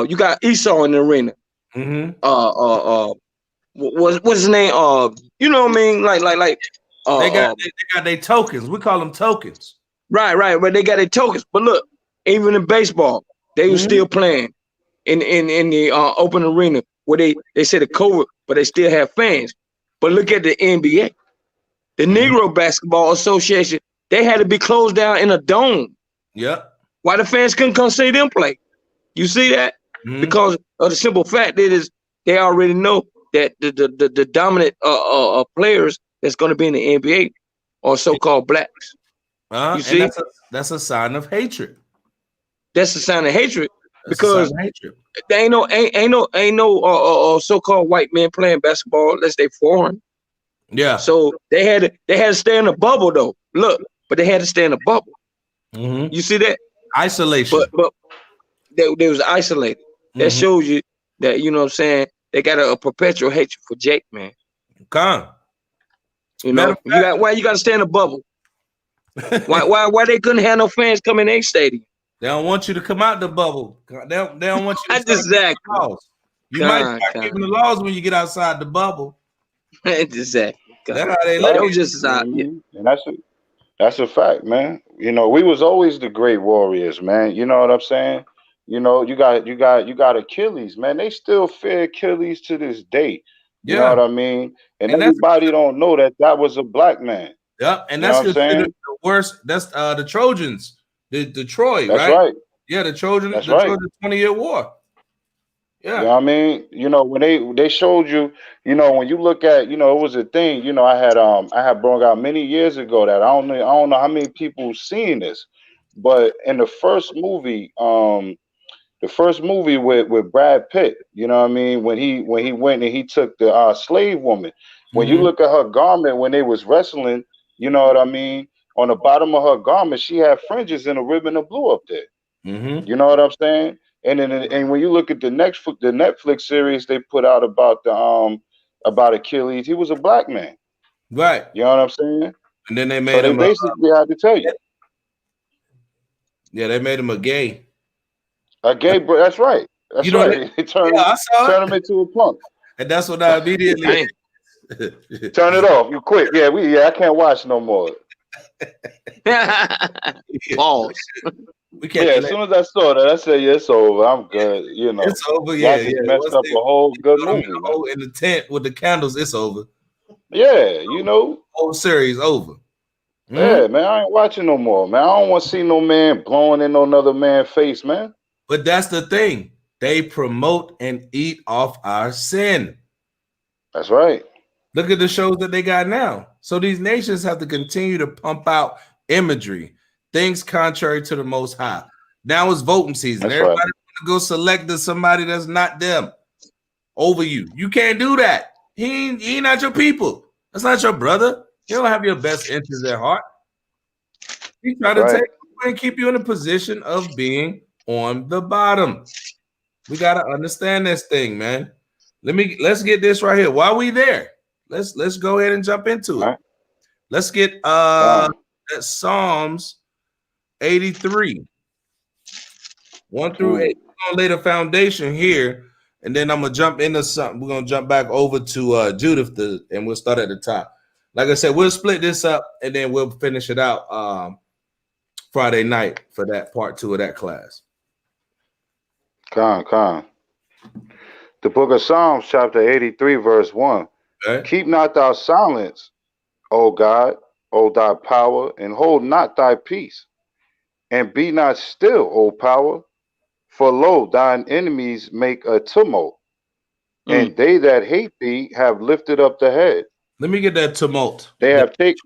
you got Esau in the arena. What's his name? You know what I mean? Like they got their tokens. We call them tokens. Right. But they got their tokens. But look, even in baseball, they were still playing in the open arena where they said the COVID, but they still have fans. But look at the NBA, the Negro Basketball Association. they had to be closed down in a dome. Yep. Why the fans couldn't come see them play? You see that? Because of the simple fact that is they already know that the dominant players that's going to be in the NBA are so-called blacks. You see, and that's a sign of hatred. That's a sign of hatred. That's because there ain't no so-called white men playing basketball unless they foreign. Yeah. So they had to stay in a bubble though. Look, but they had to stay in a bubble. You see that? Isolation. But they was isolated. That shows you that, you know what I'm saying, they got a perpetual hatred for Jake, man. You know, why you gotta stay in a bubble? why they couldn't have no fans come in their stadium? They don't want you to come out the bubble. They don't want you to start the laws. You might start giving the laws when you get outside the bubble. Exactly. That's how they look. And that's a fact, man. You know, we was always the great warriors, man. You know what I'm saying? You know, you got Achilles, man. They still fear Achilles to this day. You know what I mean? And everybody don't know that was a black man. Yep, and that's considered the worst. That's the Trojans, the Troy, that's right? Yeah, the Trojans. That's right. Trojan 20-year war. Yeah, you know what I mean, you know, when they showed you, you know, when you look at, you know, it was a thing, you know, I had brought out many years ago that I don't know how many people seen this, but in the first movie with Brad Pitt, you know what I mean, when he went and he took the slave woman, when you look at her garment when they was wrestling, you know what I mean, on the bottom of her garment she had fringes and a ribbon of blue up there. You know what I'm saying? And when you look at the Netflix series they put out about Achilles, he was a black man. Right. You know what I'm saying? And then they made him basically had to tell you. Yeah, they made him a gay. A gay, bro. That's right. That's right. They turned him into a punk. And that's what I immediately turn it off. You quit. Yeah, I can't watch no more. Pause. As soon as I saw that, I said, "Yeah, it's over. I'm good." You know, it's over. Yeah, messed up a whole good movie. In the tent with the candles, it's over. Yeah, you know, whole series over. Yeah, man, I ain't watching no more, man. I don't want to see no man blowing in another man's face, man. But that's the thing. They promote and eat off our sin. That's right. Look at the shows that they got now. So these nations have to continue to pump out imagery, things contrary to the Most High. Now it's voting season. That's Everybody want to go select somebody that's not them over you. You can't do that. He ain't not your people. That's not your brother. He don't have your best interest at heart. He try to take you and keep you in a position of being on the bottom. We gotta understand this thing, man. Let's get this right here. While we there, let's go ahead and jump into it. Let's get Psalms 83, 1 through 8. We're gonna lay the foundation here, and then I'm gonna jump into something. We're gonna jump back over to Judith, and we'll start at the top. Like I said, we'll split this up, and then we'll finish it out Friday night for that part 2 of that class. The book of Psalms, chapter 83, verse 1. Okay. Keep not thou silence, O God, O thy power, and hold not thy peace. And be not still, O power, for lo, thine enemies make a tumult, and they that hate thee have lifted up the head. Let me get that tumult. They have taken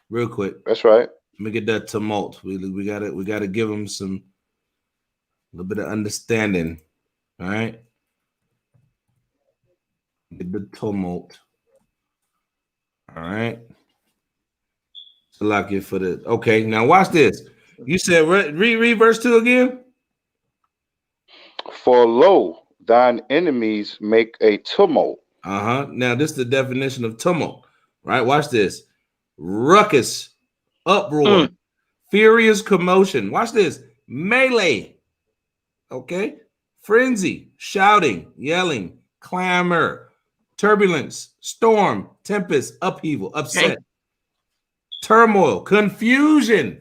real quick. That's right. Let me get that tumult. We gotta give them a little bit of understanding. All right. Get the tumult. All right. So lock it for the okay. Now watch this. You said read verse 2 again. For lo, thine enemies make a tumult. Now this is the definition of tumult, right? Watch this. Ruckus, uproar, furious commotion. Watch this. Melee. Okay. Frenzy, shouting, yelling, clamor, turbulence, storm, tempest, upheaval, upset, turmoil, confusion,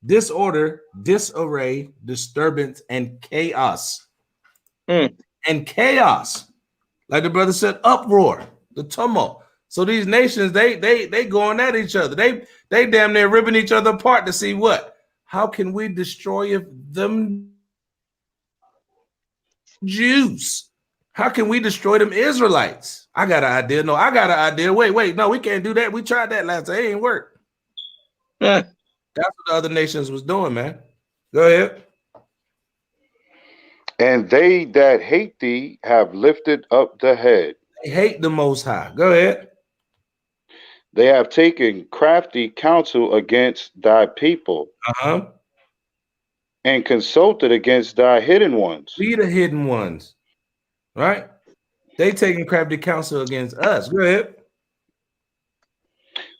disorder, disarray, disturbance, and chaos. And chaos. Like the brother said, uproar, the tumult. So these nations, they going at each other. They damn near ripping each other apart to see what? How can we destroy them Jews? How can we destroy them Israelites? I got an idea. No, I got an idea. Wait. No, we can't do that. We tried that last time. It ain't work. That's what the other nations was doing, man. Go ahead. And they that hate thee have lifted up the head. They hate the Most High. Go ahead. They have taken crafty counsel against thy people. And consulted against thy hidden ones. We the hidden ones, right? They taking crafty counsel against us. Go ahead.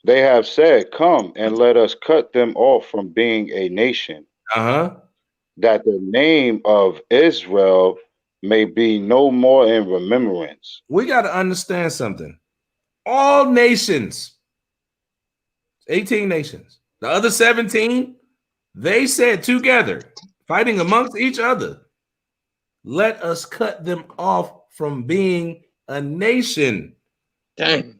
They have said, come and let us cut them off from being a nation. That the name of Israel may be no more in remembrance. We got to understand something. All nations, 18 nations, the other 17, they said together, fighting amongst each other, let us cut them off from being a nation. Dang.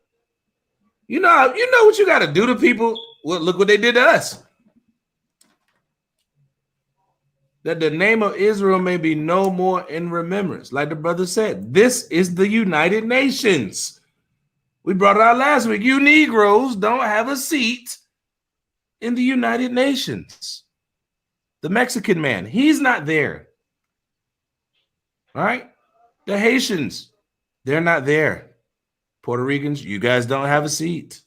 You know what you got to do to people? Well, look what they did to us. That the name of Israel may be no more in remembrance. Like the brother said, this is the United Nations. We brought it out last week. You Negroes don't have a seat in the United Nations. The Mexican man, he's not there. All right? The Haitians, they're not there. Puerto Ricans, you guys don't have a seat.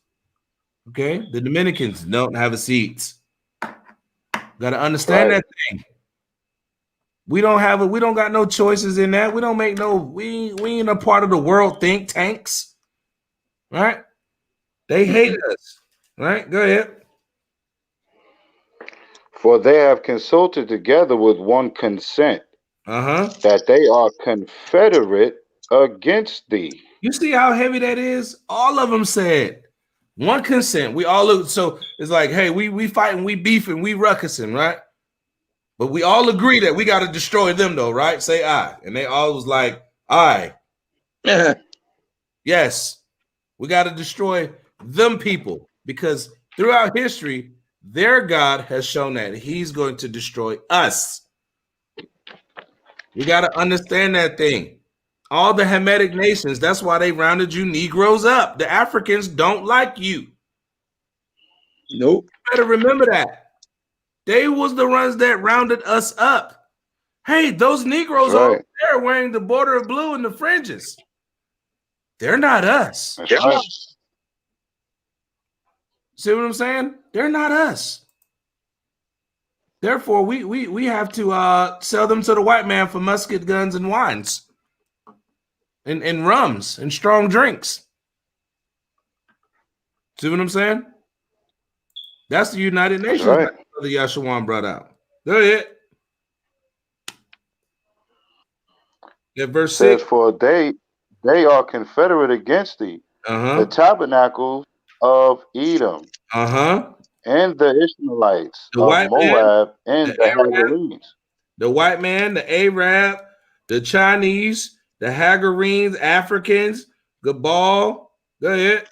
Okay? The Dominicans don't have a seat. Got to understand that thing. We don't got no choices in that. We don't make no, we ain't a part of the world think tanks. Right? They hate us. Right? Go ahead. For they have consulted together with one consent. That they are confederate against thee. You see how heavy that is? All of them said one consent. We all look, so it's like, hey, we fighting, we beefing, we ruckusing, right? But we all agree that we got to destroy them, though, right? Say aye. And they all was like, aye. Yes, we got to destroy them people because throughout history, their God has shown that he's going to destroy us. You got to understand that thing. All the Hamitic nations, that's why they rounded you Negroes up. The Africans don't like you. Nope. You better remember that. They was the ones that rounded us up. Hey, those Negroes over there wearing the border of blue and the fringes. They're not us. See what I'm saying? They're not us. Therefore, we have to sell them to the white man for musket guns and wines. And rums and strong drinks. See what I'm saying? That's the United Nations that Brother Yashawan brought out. Go ahead. Yeah, verse 6. For they are confederate against thee. The tabernacles of Edom. And the Ishmaelites the of Moab and the Hagarenes. The white man, the Arab, the Chinese, the Hagarenes, Africans, Gabal. Go ahead.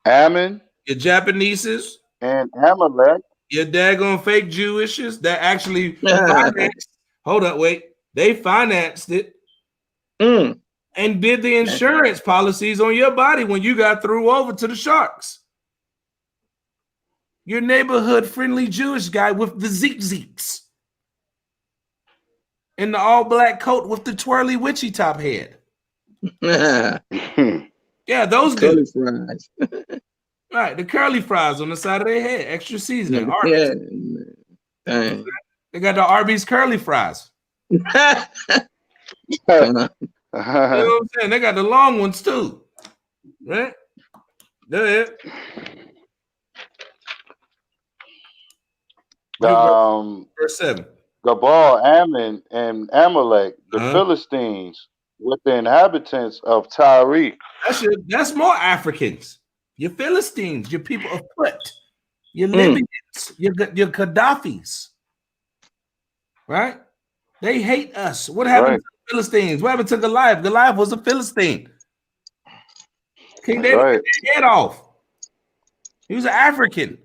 Ammon. Your Japaneses. And Amalek. Your daggone fake Jewishes that actually financed. Hold up, wait. They financed it and did the insurance policies on your body when you got threw over to the sharks. Your neighborhood friendly Jewish guy with the zeeks. In the all-black coat with the twirly witchy top head. Yeah, those curly fries. Right, the curly fries on the side of their head, extra seasoning. Yeah, they got the Arby's curly fries. You know what I'm saying? They got the long ones too. Right? Go ahead. Verse 7. Gabal, Ammon, and Amalek, the Philistines, with the inhabitants of Tyre. That's more Africans. Your Philistines, your people of foot, your Libyans, your Gaddafis. Right? They hate us. What happened to the Philistines? What happened to Goliath? Goliath was a Philistine. King That's David right. cut their head off. He was an African.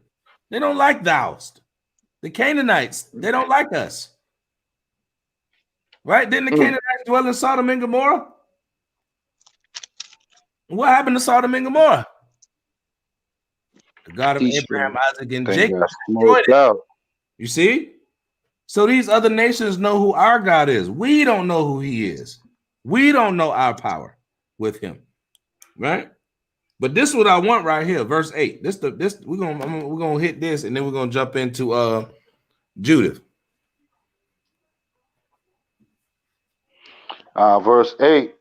They don't like thou. The Canaanites, they don't like us. Right? Didn't the Canaanites dwell in Sodom and Gomorrah? What happened to Sodom and Gomorrah? The God of Abraham, Isaac, and Jacob destroyed it. You see? So these other nations know who our God is. We don't know who he is. We don't know our power with him. Right? But this is what I want right here, verse 8. We're gonna hit this, and then we're gonna jump into Judith. Verse 8.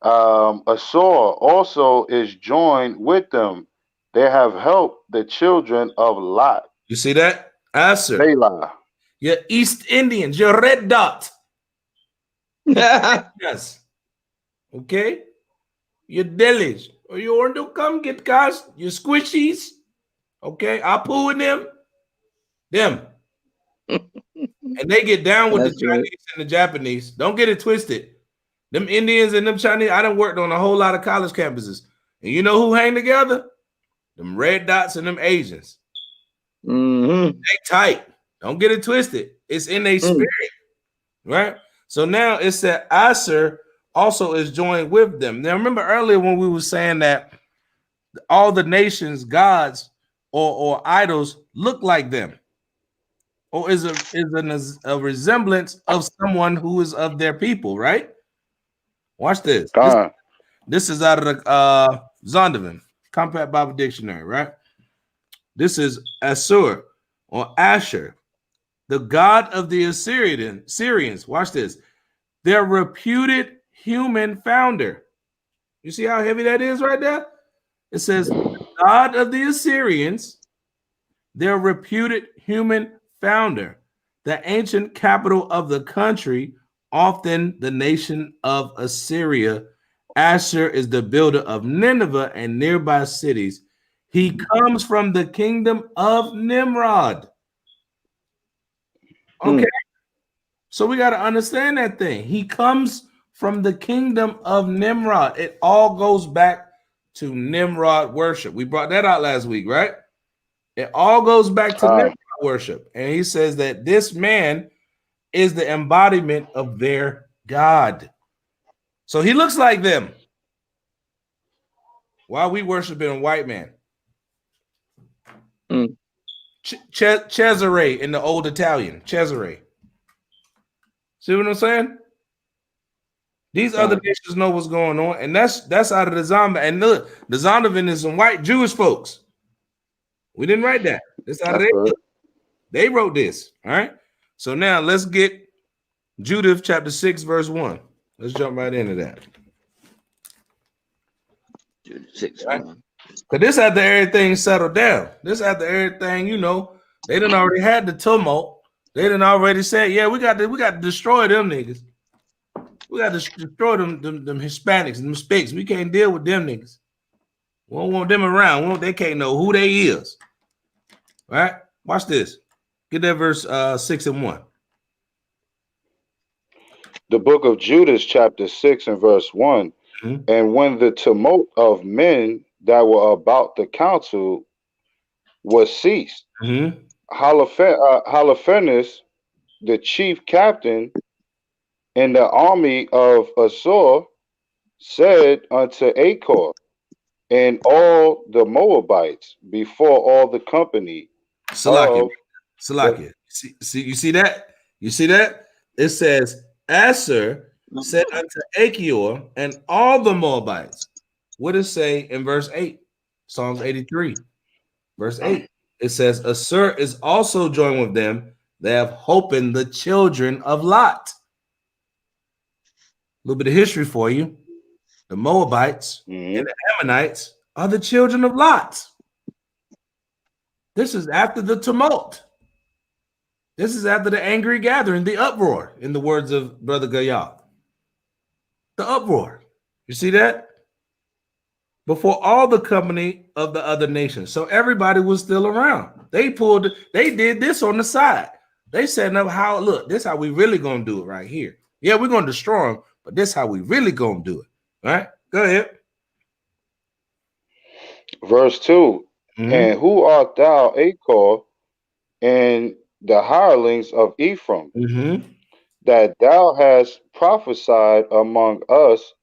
Assur also is joined with them. They have helped the children of Lot. You see that? Asher. Selah. Your East Indians, your red dot. Yes. Okay? Your delis. Or you want to come get guys, your squishies. Okay? I'll pull with them. And they get down with the Chinese and the Japanese. Don't get it twisted. Them Indians and them Chinese, I done worked on a whole lot of college campuses. And you know who hang together? Them red dots and them Asians. They tight. Don't get it twisted. It's in their spirit. Right? So now it's that Asher also is joined with them. Now remember earlier when we were saying that all the nations' gods or idols look like them, or is a resemblance of someone who is of their people, right? Watch this. This is out of the Zondervan Compact Bible Dictionary, right? This is Assur or Asher, the god of the Syrians. Watch this. Their reputed human founder. You see how heavy that is right there? It says, God of the Assyrians, their reputed human founder, the ancient capital of the country, often the nation of Assyria. Asher is the builder of Nineveh and nearby cities. He comes from the kingdom of Nimrod. Okay. So we got to understand that thing. He comes from the kingdom of Nimrod. It all goes back to Nimrod worship. We brought that out last week, right? It all goes back to Nimrod worship. And he says that this man is the embodiment of their God. So he looks like them. Why we worshiping a white man? Cesare in the old Italian. Cesare. See what I'm saying? These other nations know what's going on, and that's out of the Zondervan. And look, the Zondervan is some white Jewish folks. We didn't write that. That's out of they wrote this. All right. So now let's get Judith chapter 6, verse 1. Let's jump right into that. Judith 6, right? Because this after everything settled down. This after everything, you know, they done already had the tumult. They done already said, yeah, we got to destroy them niggas. We got to destroy them Hispanics and them Spicks. We can't deal with them niggas. We don't want them around. They can't know who they is. Right? Watch this. Get that verse 6 and 1. The book of Judith, chapter 6 and verse 1. And when the tumult of men that were about the council was ceased, Holofernes, the chief captain in the army of Assur, said unto Achor and all the Moabites before all the company. Salakia. You see that? You see that? It says, Asher said unto Achor and all the Moabites. What does it say in verse 8? Psalms 83, verse 8. It says, Assur is also joined with them. They have hope in the children of Lot. A little bit of history for you. The Moabites and the Ammonites are the children of Lot. This is after the tumult. This is after the angry gathering, the uproar, in the words of Brother Gayal. The uproar. You see that? Before all the company of the other nations. So everybody was still around. They did this on the side. They said, no, look, this is how we really gonna do it right here. Yeah, we're gonna destroy them, but this is how we really gonna do it. All right, go ahead. Verse 2. And who art thou, Achor, and the hirelings of Ephraim, that thou hast prophesied among us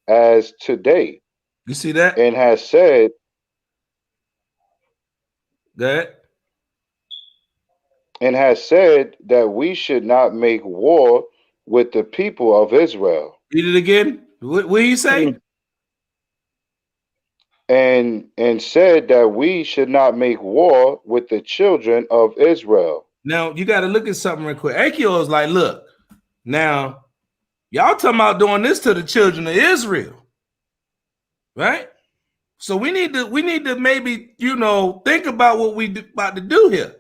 as today, You see that? and hast said, That. and has said that we should not make war with the people of Israel. Read it again. What he say? And said that we should not make war with the children of Israel. Now you got to look at something real quick. Achio is like, look, now y'all talking about doing this to the children of Israel, right? So we need to maybe, you know, think about what we about to do here.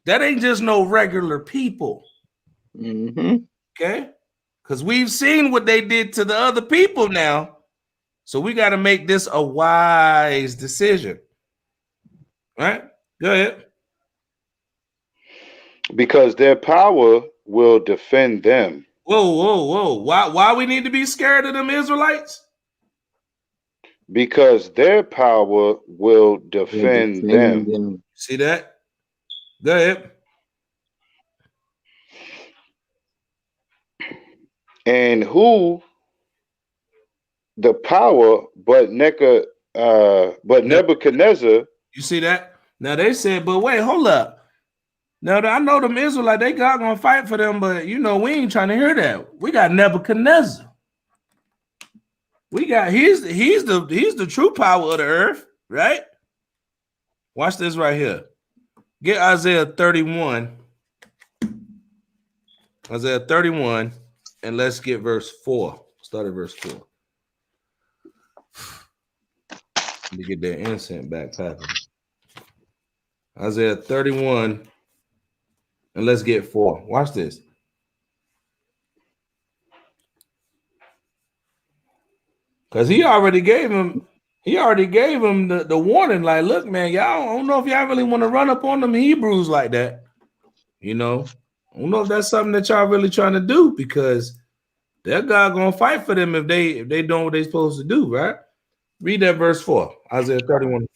That ain't just no regular people. Okay? Because we've seen what they did to the other people now. So we got to make this a wise decision. Right? Go ahead. Because their power will defend them. Whoa. Why we need to be scared of them Israelites? Because their power will defend them. See that? Go ahead. And who the power but Nebuchadnezzar. You see that? Now they said, but wait, hold up. Now I know them Israelites, they God gonna fight for them, but you know, we ain't trying to hear that. We got Nebuchadnezzar. We got he's the true power of the earth, right? Watch this right here. Get Isaiah 31. Isaiah 31, and let's get verse 4. Start at verse 4. Let me get that incense back, Papa. Isaiah 31, and let's get 4. Watch this. Because he already gave him the warning, like, look, man, y'all don't know if y'all really want to run up on them Hebrews like that. You know, I don't know if that's something that y'all really trying to do, because their God gonna fight for them if they doing what they supposed to do, right? Read that verse 4, Isaiah 31:4.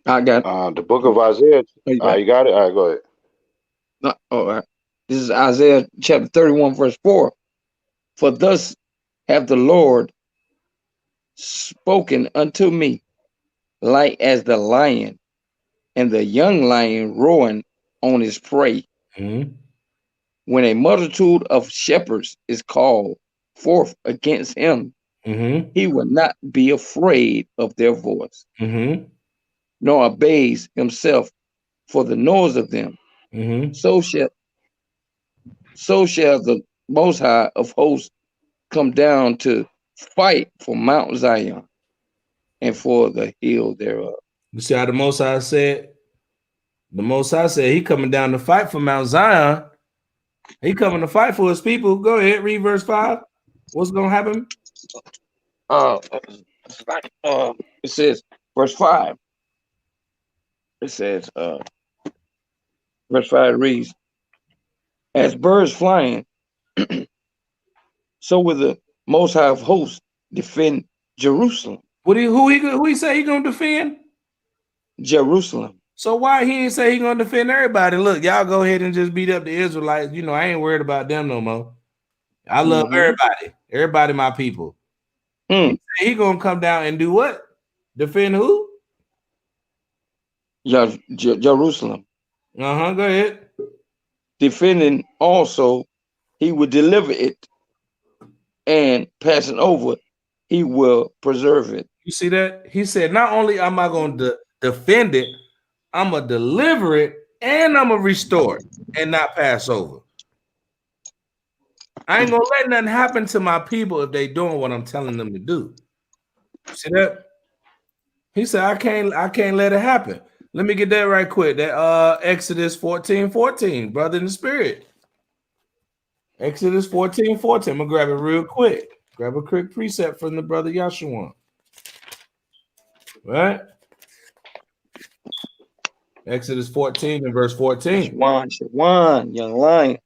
I got the book of Isaiah. You got it? All right, go ahead. No, all right. This is Isaiah chapter 31, verse 4. For thus hath the Lord spoken unto me, like as the lion and the young lion roaring on his prey. When a multitude of shepherds is called forth against him, he will not be afraid of their voice, nor obeys himself for the noise of them. So shall the Most High of hosts come down to fight for Mount Zion and for the hill thereof. You see how the Most High said? The Most High said he coming down to fight for Mount Zion. He coming to fight for his people. Go ahead, read verse 5. What's gonna happen? It says, verse 5. It says, verse 5 reads, as birds flying, so will the Most High of hosts defend Jerusalem. Who he say he gonna defend? Jerusalem. So why he ain't say he gonna defend everybody? Look, y'all go ahead and just beat up the Israelites. You know, I ain't worried about them no more. I love everybody. Everybody my people. He gonna come down and do what? Defend who? Jerusalem. Go ahead. Defending also, he will deliver it, and passing over, he will preserve it. You see that? He said, not only am I going to defend it, I'm going to deliver it, and I'm going to restore it and not pass over. I ain't going to let nothing happen to my people if they doing what I'm telling them to do. See that? He said, I can't let it happen. Let me get that right quick. That Exodus 14:14, brother in the spirit. Exodus 14:14. I'm gonna grab it real quick. Grab a quick precept from the brother Yahshua. Right? Exodus 14 and verse 14. Shalom, young lion.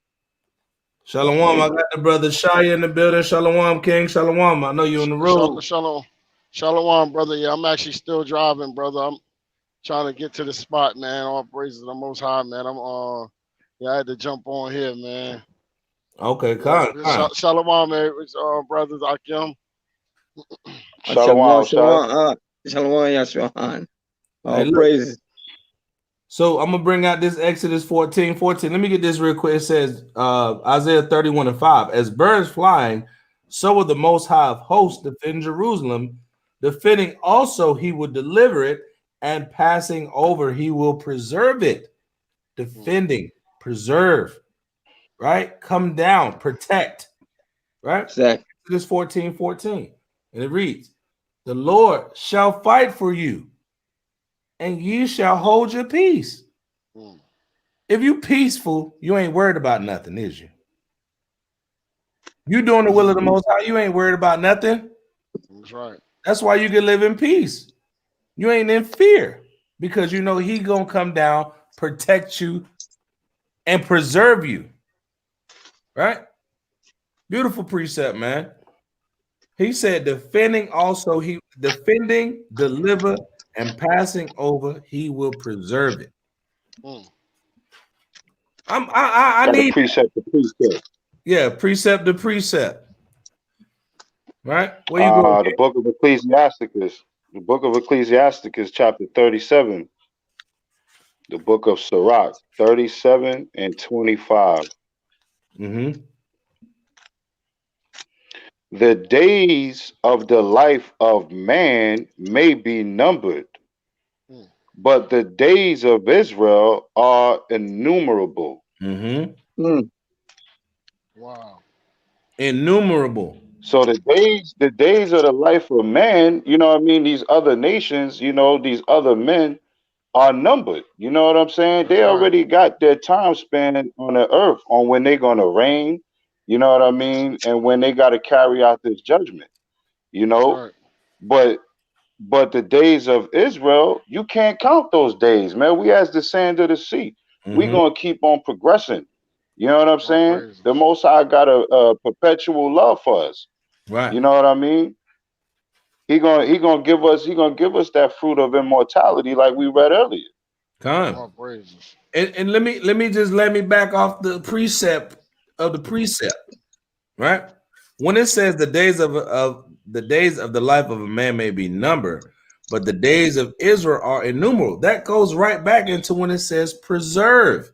Shalom. I got the brother Shia in the building. Shalom, King. Shalom. I know you on the road. Shalom. Shalom, brother. Yeah, I'm actually still driving, brother. I'm trying to get to the spot, man. All praises to the Most High, man. Yeah, I had to jump on here, man. Okay, Yeah, come. Shalom, man. Brothers, Akim. Shalom, Shah. Shalom, Yahshua. Hey, All look. praises. So I'm gonna bring out this Exodus 14:14. Let me get this real quick. It says Isaiah 31:5. As birds flying, so will the Most High of hosts defend Jerusalem. Defending also, he will deliver it, and passing over, he will preserve it. Defending, preserve, right? Come down, protect, right? Exactly. Exodus 14:14. And it reads, the Lord shall fight for you, and ye shall hold your peace. If you peaceful, you ain't worried about nothing, is you? You doing the will of the Most High, you ain't worried about nothing. That's right. That's why you can live in peace. You ain't in fear because you know he gonna come down, protect you, and preserve you. Right? Beautiful precept, man. He said, defending also, he defending, deliver, and passing over, he will preserve it. I need precept to precept. Yeah, precept to precept. Right? Where you going? The book of Ecclesiasticus. The book of Ecclesiasticus, chapter 37. The book of Sirach, 37 and 25. The days of the life of man may be numbered, but the days of Israel are innumerable. Wow. Innumerable. So the days of the life of man, you know what I mean? These other nations, you know, these other men are numbered. You know what I'm saying? They already got their time span on the earth on when they're going to reign, you know what I mean? And when they got to carry out this judgment, you know? But the days of Israel, you can't count those days, man. We as the sand of the sea. We going to keep on progressing. You know what I'm saying? The Most High got a perpetual love for us. Right. You know what I mean? He gonna give us that fruit of immortality like we read earlier. Come. And let me back off the precept of the precept. Right? When it says the days of the life of a man may be numbered, but the days of Israel are innumerable. That goes right back into when it says preserve.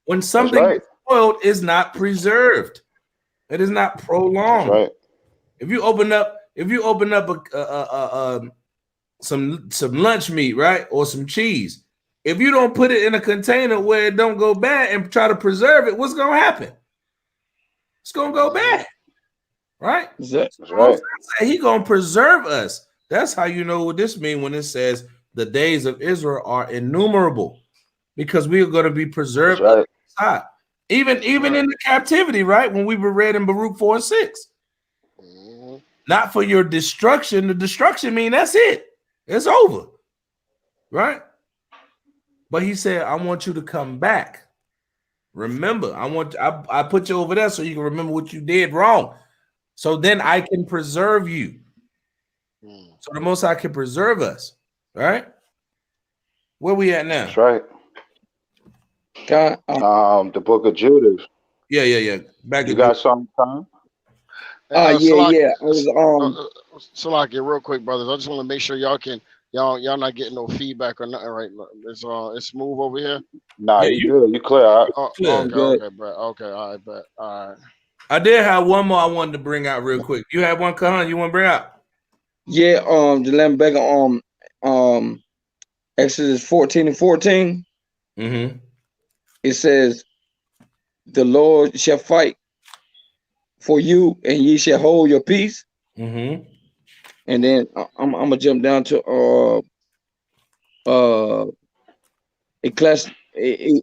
When something is spoiled, is not preserved. It is not prolonged. That's right. If you open up some lunch meat, right, or some cheese, if you don't put it in a container where it don't go bad and try to preserve it, what's gonna happen? It's gonna go bad, right? That's right. He gonna preserve us. That's how you know what this means when it says the days of Israel are innumerable, because we are going to be preserved. Right. Even in the captivity, right? When we were read in Baruch 4:6. Not for your destruction. The destruction mean that's it. It's over. Right? But he said, I want you to come back. Remember, I put you over there so you can remember what you did wrong. So then I can preserve you. So the Most High can preserve us. Right? Where we at now? That's right. The book of Judith. Yeah. Back you got something, Tom? Yeah. Salaki, real quick, brothers. I just want to make sure y'all not getting no feedback or nothing, right? It's smooth over here. Nah, you good. You clear. Okay, bro. Okay, all right, bet. All right. I did have one more I wanted to bring out real quick. You have one, Khan, you want to bring out? Yeah, the land back on Exodus 14 and 14. It says, the Lord shall fight for you, and ye shall hold your peace. And then I'm gonna jump down to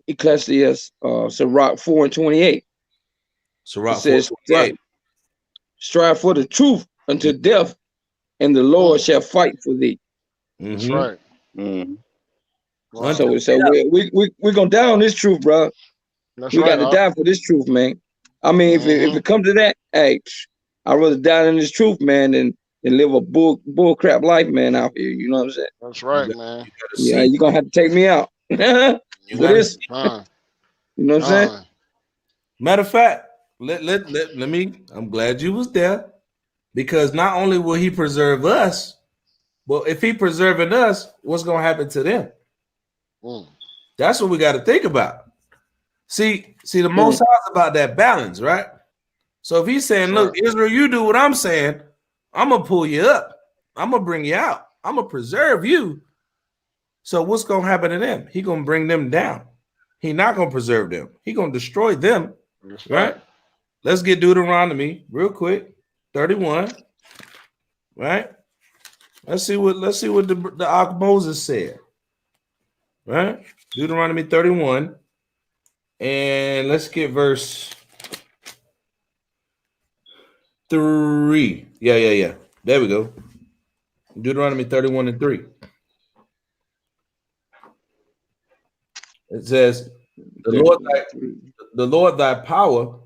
Ecclesiastes Sirach 4 and 28. Sirach it says, strive for the truth unto death, and the Lord shall fight for thee. That's right. Wow. So we're gonna die on this truth, bro. We got to die for this truth, man. I mean, if it comes to that, hey, I'd rather die in this truth, man, than and live a bull crap life, man, out here. You know what I'm saying? That's right, man. Yeah, you're gonna have to take me out. You With this, Fine. you know what I'm saying? Matter of fact, let me. I'm glad you was there, because not only will he preserve us, but if he preserving us, what's gonna happen to them? That's what we got to think about. See, the Most High is about that balance, right? So if he's saying, look, Israel, you do what I'm saying, I'm gonna pull you up, I'm gonna bring you out, I'm gonna preserve you. So what's gonna happen to them? He gonna bring them down. He not gonna preserve them. He gonna destroy them, right? Let's get Deuteronomy real quick, 31, right? Let's see what the Ark Moses said, right? Deuteronomy 31, and let's get verse 3. Yeah. There we go. Deuteronomy 31 and 3. It says, the Lord thy power,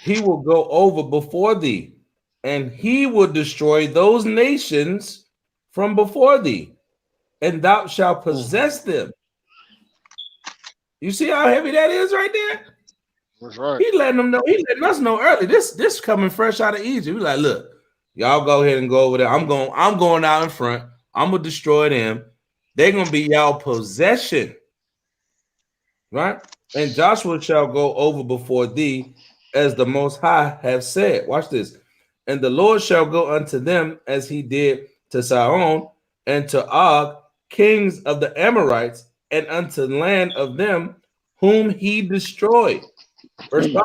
he will go over before thee, and he will destroy those nations from before thee, and thou shalt possess them. You see how heavy that is right there? That's right. He letting them know. He letting us know early. This coming fresh out of Egypt. We like, look, y'all go ahead and go over there. I'm going out in front. I'm gonna destroy them. They're gonna be y'all possession, right? And Joshua shall go over before thee, as the Most High have said. Watch this. And the Lord shall go unto them as he did to Sihon and to Og, kings of the Amorites, and unto the land of them whom he destroyed. Verse 5.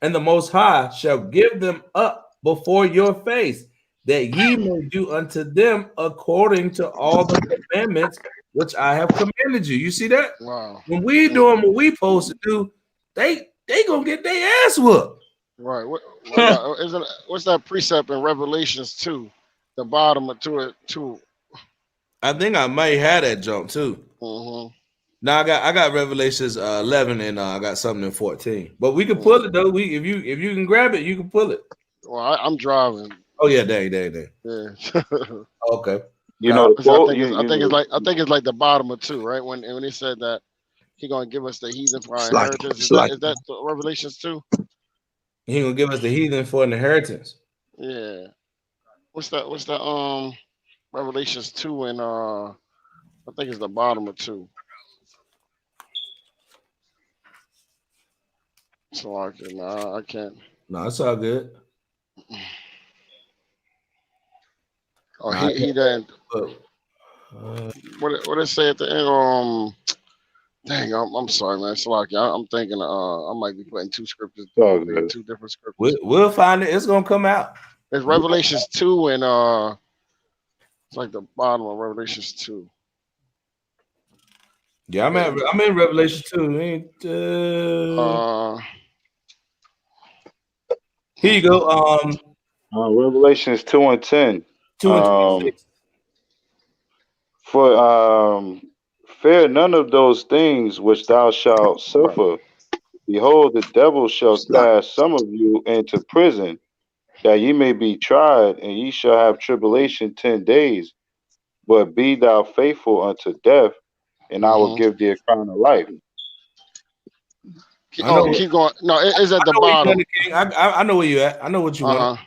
And the Most High shall give them up before your face, that ye may do unto them according to all the commandments which I have commanded you. You see that? Wow. When we doing what we supposed to do, they gonna get their ass whooped. Right. What's that precept in Revelations 2? The bottom of 2. I think I might have that jump too. Now I got Revelations 11, and I got something in 14. But we can pull it though. If you can grab it, you can pull it. Well, I'm driving. Oh yeah, dang. Yeah. Okay. You know, I think it's like the bottom of 2, right? When he said that he gonna give us the heathen for our inheritance. Is that Revelations 2? He gonna give us the heathen for an inheritance. Yeah. What's that? Revelations 2 and I think it's the bottom of 2. So I can't. No, it's all good. Oh, he didn't. What did it say at the end? Dang, I'm sorry, man. So I'm thinking I might be putting 2 scriptures, 2 different scriptures. We'll find it. It's gonna come out. It's Revelations 2 and it's like the bottom of Revelations 2. Yeah, I'm in Revelation 2. Here you go. Revelations 2 and 10. 2 and 26. For fear none of those things which thou shalt suffer. Behold, the devil shall cast some of you into prison, that ye may be tried, and ye shall have tribulation 10 days. But be thou faithful unto death, and I will give thee a crown of life. Keep going. No, it's at the bottom. I know where you at. I know what you want.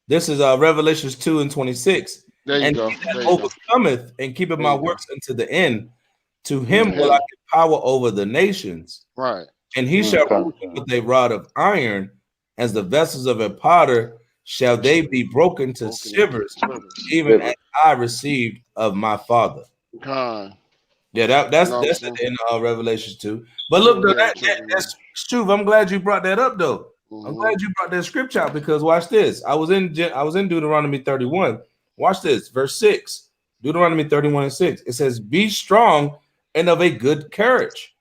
This is Revelations 2 and 26. There you go. He that overcometh and keepeth my works unto the end, to him will I give power over the nations. Right. And he shall rule with a rod of iron, as the vessels of a potter shall they be broken to shivers, even as I received of my Father. Yeah, that's in Revelation 2. But look, though, that's true. I'm glad you brought that up, though. I'm glad you brought that scripture out, because watch this. I was in Deuteronomy 31. Watch this, verse 6. Deuteronomy 31 and 6. It says, "Be strong and of a good courage.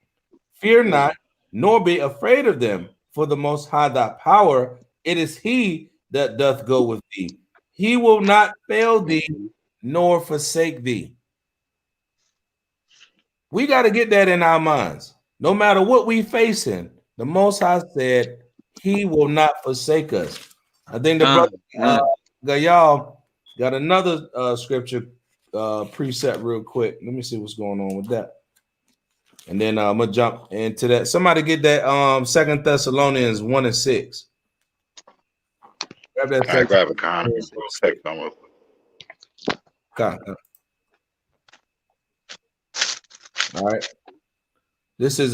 Fear not, nor be afraid of them. For the Most High thy power, it is he that doth go with thee. He will not fail thee, nor forsake thee." We got to get that in our minds. No matter what we facing, the Most High said he will not forsake us. I think the brother Gayal Got another scripture preset real quick. Let me see what's going on with that. And then I'm gonna jump into that. Somebody get that 2 Thessalonians 1:6. Grab that. I grab a con. Text on. All right. This is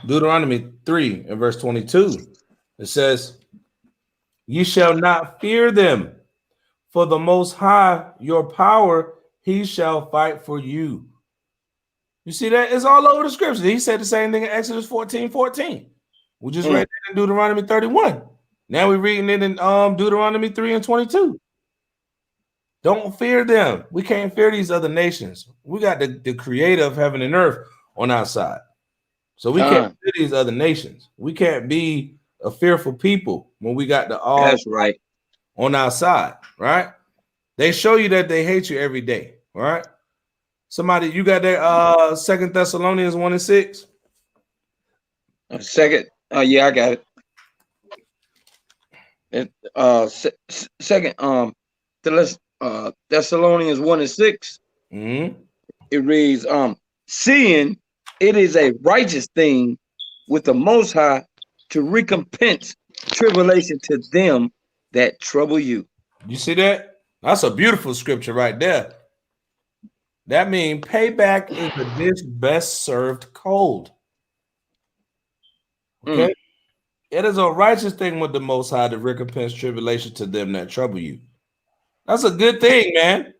Deuteronomy 3 and verse 22. It says, "You shall not fear them, for the Most High, your power, he shall fight for you." You see that? It's all over the scripture. He said the same thing in Exodus 14:14. We just read it in Deuteronomy 31. Now we're reading it in Deuteronomy 3 and 22. Don't fear them. We can't fear these other nations. We got the creator of heaven and earth on our side. So we can't fear these other nations. We can't be a fearful people when we got the all that's right on our side, right? They show you that they hate you every day, all right? Somebody, you got that 2 Thessalonians 1:6? A second. Yeah, I got it. Second, Thessalonians 1:6. It reads, seeing it is a righteous thing with the Most High to recompense tribulation to them that trouble you. You see that? That's a beautiful scripture right there. That means payback is a dish best served cold. Okay? It is a righteous thing with the Most High to recompense tribulation to them that trouble you. That's a good thing, man.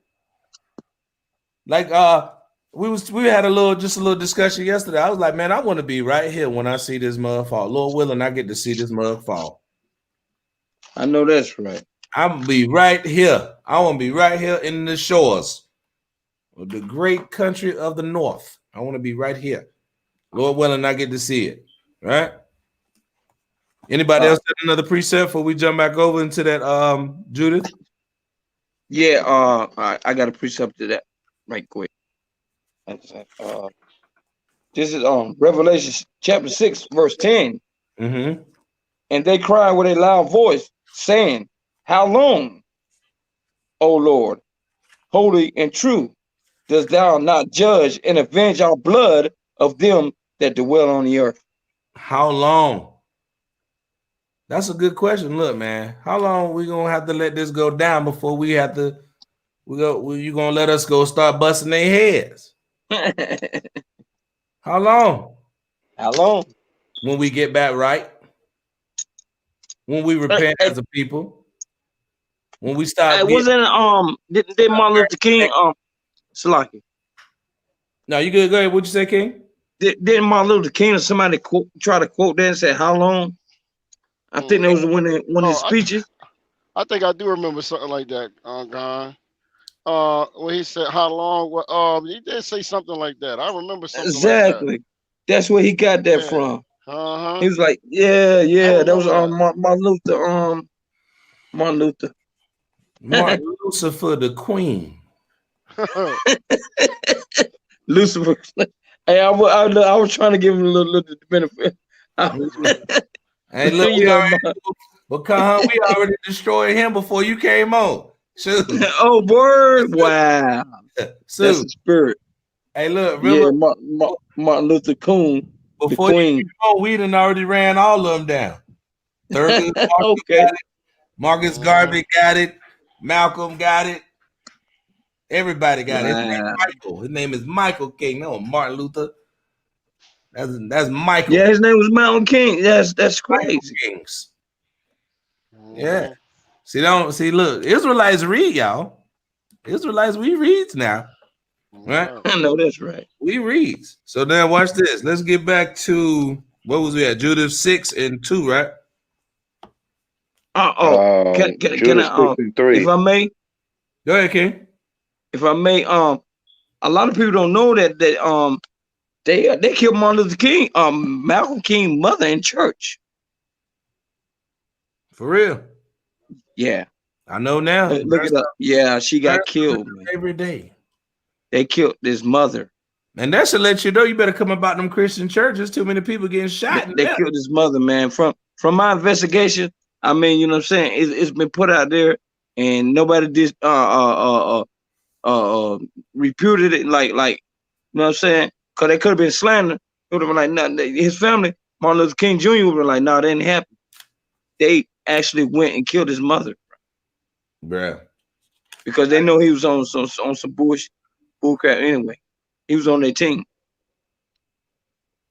Like we had a little discussion yesterday. I was like, man, I want to be right here when I see this mug fall. Lord willing, I get to see this mug fall. I know that's right. I'm gonna be right here. I want to be right here in the shores of the great country of the North. I want to be right here. Lord willing, I get to see it. Right? Anybody else got another precept before we jump back over into that Judith? Yeah, I got a precept to that right quick. This is Revelation chapter 6, verse 10. And they cried with a loud voice, saying, "How long, O Lord, holy and true, dost thou not judge and avenge our blood of them that dwell on the earth?" How long? That's a good question. Look, man, how long we gonna have to let this go down before we have to? You gonna let us go start busting their heads? How long? How long? When we get back right? When we repent as a people? When we stop? Wasn't did Martin Luther King Salaki? No, you good? Go ahead. What'd you say, King? Didn't Martin Luther King or somebody try to quote that and say how long? I think that was one of his speeches. I think I do remember something like that, when he said how long. He did say something like that. I remember something exactly. Like that. That's where he got that from. He was like, yeah. That was Martin Luther. Martin Luther. Martin Lucifer the Queen. Lucifer. Hey, I was trying to give him a little benefit. Hey, look, we already destroyed him before you came on. Shoot. Oh, word! Wow, that's the spirit. Hey, look, really, Martin Luther King. Before you came on, we done already ran all of them down. Thurman, okay. Marcus Garvey got it. Malcolm got it. Everybody got it. His name is Michael. His name is Michael King. No, Martin Luther. That's Michael. Yeah, his name was Malcolm King. That's crazy. Kings. Yeah. See, look, Israelites read, y'all. Israelites, we read now. Right? I know that's right. We read. So then watch this. Let's get back to what was we at? Judith 6 and 2, right? Can I, if I may? Go ahead, King. If I may, a lot of people don't know that they killed Martin Luther King, Malcolm King's mother in church. For real? Yeah. I know now. Look it up. Yeah, she got killed. Every day. They killed his mother. And that should let you know you better come about them Christian churches. Too many people getting shot. They killed his mother, man. From my investigation, I mean, you know what I'm saying? It's been put out there and nobody reputed it like you know what I'm saying? Because they could have been slander. It would have been like, nah, his family, Martin Luther King Jr. would have been like, no, that didn't happen. They actually went and killed his mother, bruh, because they know he was on some bullcrap anyway. He was on their team.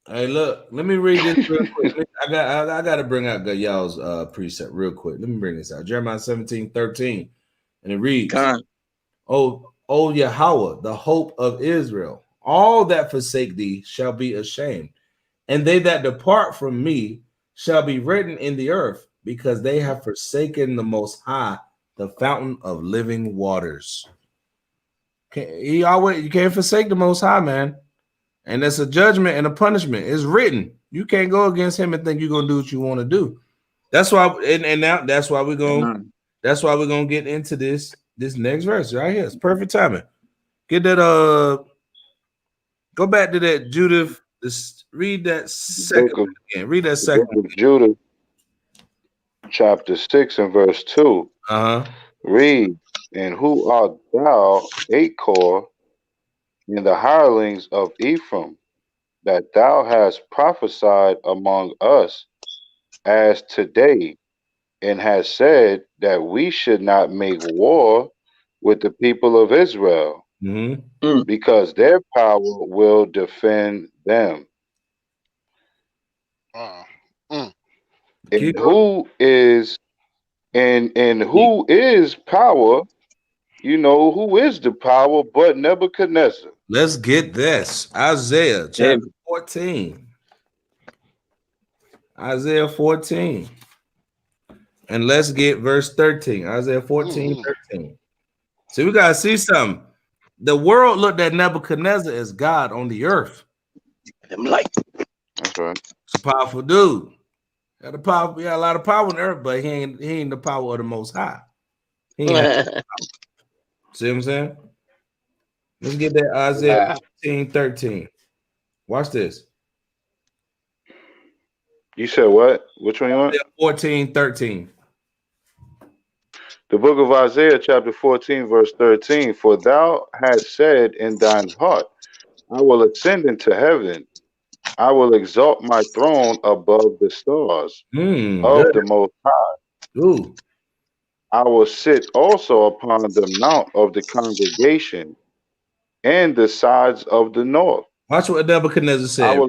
Hey, look, let me read this real quick. I got to bring out y'all's precept real quick. Let me bring this out. Jeremiah 17:13. And it reads, O Yahweh, the hope of Israel, all that forsake thee shall be ashamed, and they that depart from me shall be written in the earth, because they have forsaken the Most High, the fountain of living waters. You can't forsake the Most High, man. And that's a judgment and a punishment. It's written. You can't go against him and think you're gonna do what you want to do. That's why, and now that's why we're gonna get into this next verse right here. It's perfect timing. Get that go back to that Judith. Read that second again. Read that second. Book of Judith, chapter 6 and verse 2. Read, and who art thou, Achor, in the hirelings of Ephraim, that thou hast prophesied among us as today, and hast said that we should not make war with the people of Israel, because their power will defend them. And who is power? You know, who is the power but Nebuchadnezzar? Let's get this. Isaiah chapter 14. Isaiah 14. And let's get verse 13. Isaiah 14, 13. So we got to see something. The world looked at Nebuchadnezzar as God on the earth. That's right. It's a powerful dude. Got a lot of power on earth, but he ain't the power of the Most High. He ain't see what I'm saying? Let's get that Isaiah 14, 13. Watch this. You said what? Which one you want? 14, 13. The book of Isaiah, chapter 14, verse 13. For thou hast said in thine heart, I will ascend into heaven. I will exalt my throne above the stars of the Most High. Ooh. I will sit also upon the mount of the congregation and the sides of the north. Watch what Nebuchadnezzar said.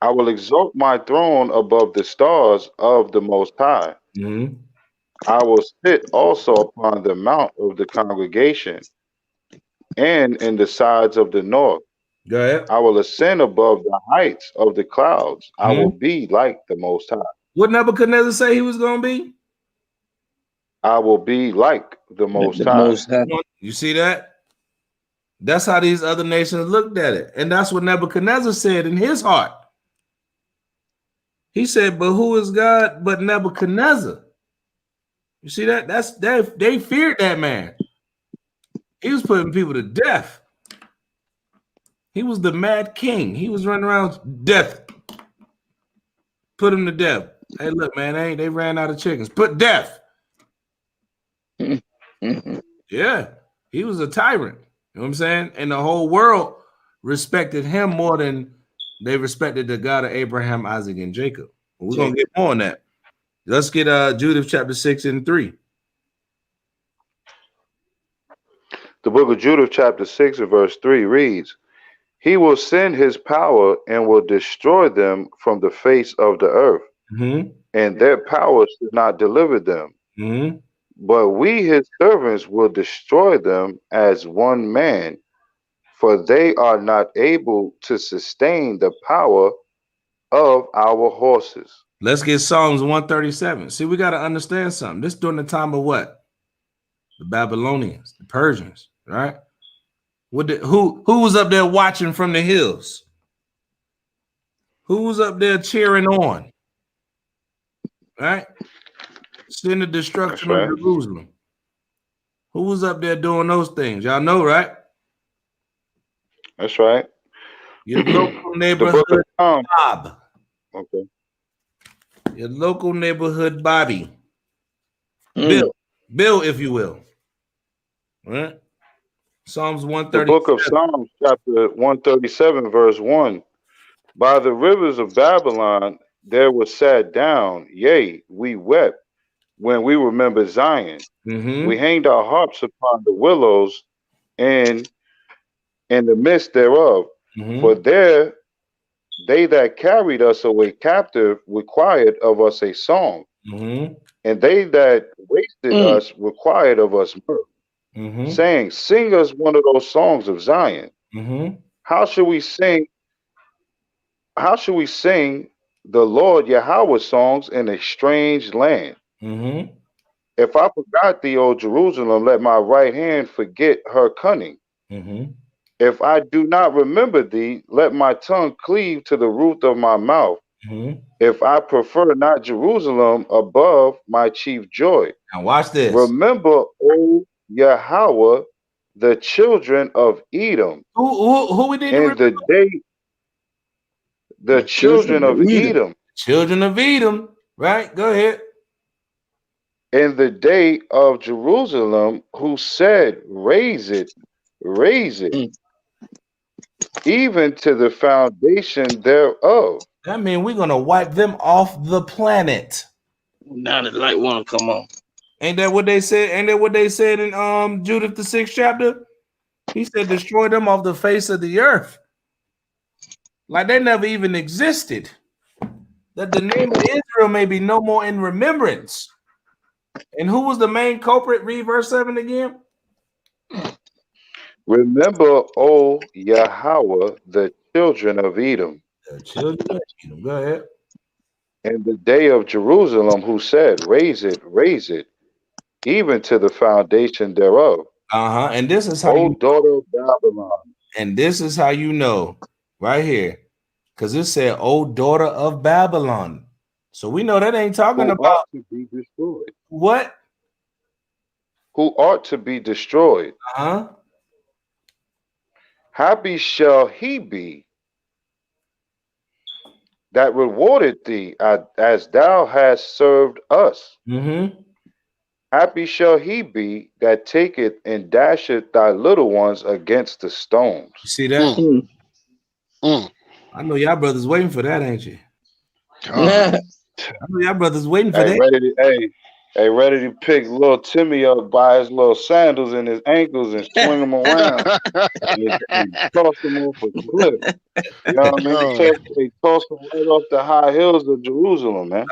I will exalt my throne above the stars of the Most High. I will sit also upon the mount of the congregation and in the sides of the north. Go ahead. I will ascend above the heights of the clouds. I will be like the Most High. What Nebuchadnezzar say he was going to be? I will be like the Most High. You see that? That's how these other nations looked at it. And that's what Nebuchadnezzar said in his heart. He said, but who is God but Nebuchadnezzar? You see that? They feared that man. He was putting people to death. He was the mad king. He was running around death. Put him to death. Hey, look, man, they ran out of chickens. Put death. Yeah, he was a tyrant. You know what I'm saying? And the whole world respected him more than they respected the God of Abraham, Isaac, and Jacob. We're going to get more on that. Let's get Judith chapter 6 and 3. The book of Judith chapter 6 and verse 3 reads, He will send his power and will destroy them from the face of the earth, and their power should not deliver them. But we, his servants, will destroy them as one man, for they are not able to sustain the power of our horses. Let's get Psalms 137. See, we got to understand something. This during the time of what? The Babylonians, the Persians, right? Who was up there watching from the hills? Who was up there cheering on? Right? Seeing the destruction of Jerusalem. Who was up there doing those things? Y'all know, right? That's right. Your local neighborhood mob. Okay. Your local neighborhood Bobby. Bill, if you will. All right. Psalms 137. The book of Psalms, chapter 137, verse 1. By the rivers of Babylon there was sat down, yea, we wept when we remembered Zion. We hanged our harps upon the willows in the midst thereof. For there they that carried us away captive required of us a song, and they that wasted us required of us mirth, saying, sing us one of those songs of Zion. How should we sing? How should we sing the Lord Yahweh songs in a strange land? If I forgot thee, O Jerusalem, let my right hand forget her cunning. If I do not remember thee, let my tongue cleave to the roof of my mouth. If I prefer not Jerusalem above my chief joy. Now watch this. Remember, O Yahweh, the children of Edom. Who we need in to remember? the day, the children of Edom. Children of Edom. Right? Go ahead. In the day of Jerusalem, who said, raise it, even to the foundation thereof. That means we're gonna wipe them off the planet. Now the light one come on. Ain't that what they said? Ain't that what they said in Judith the 6th chapter? He said, destroy them off the face of the earth. Like they never even existed. That the name of Israel may be no more in remembrance. And who was the main culprit? Read verse 7 again. Remember, O Yahweh, the children of Edom. The children of Edom. Go ahead. In the day of Jerusalem, who said, raise it, even to the foundation thereof. And this is how daughter of Babylon. And this is how you know, right here. Because it said, O daughter of Babylon. So we know that ain't talking about to be destroyed. What? Who ought to be destroyed. Happy shall he be that rewarded thee as thou hast served us. Happy shall he be that taketh and dasheth thy little ones against the stones. You see that? I know y'all brothers waiting for that, ain't you? I know y'all brothers waiting for that. Ready to pick little Timmy up by his little sandals and his ankles and swing him around and toss him off a cliff. You know what I mean? They toss him right off the high hills of Jerusalem, man.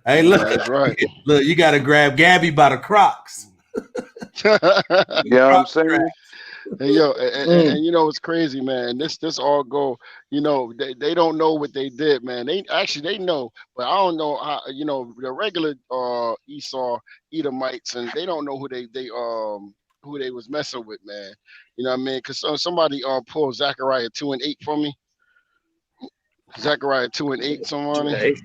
Hey, look, that's right. Look, you got to grab Gabby by the Crocs. You know what I'm saying? And and you know it's crazy, man. This all go, you know, they don't know what they did, man. They know, but I don't know how, you know, the regular Esau Edomites, and they don't know who they was messing with, man. You know what I mean? Because somebody pull Zechariah 2:8 for me. Zechariah 2:8, somebody.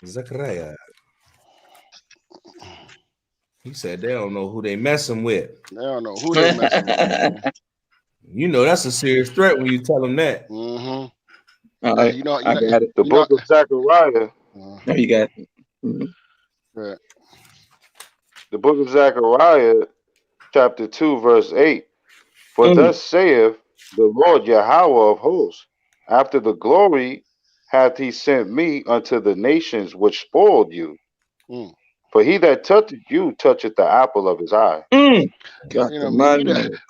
Zechariah. He said they don't know who they messing with. They don't know who they messing with, man. You know that's a serious threat when you tell them that. You know, I got it. The book of Zechariah. No, you got it. Right. The book of Zechariah, chapter 2, verse 8. For thus saith the Lord Yahweh of hosts, after the glory hath he sent me unto the nations which spoiled you. For he that toucheth you toucheth the apple of his eye. You know,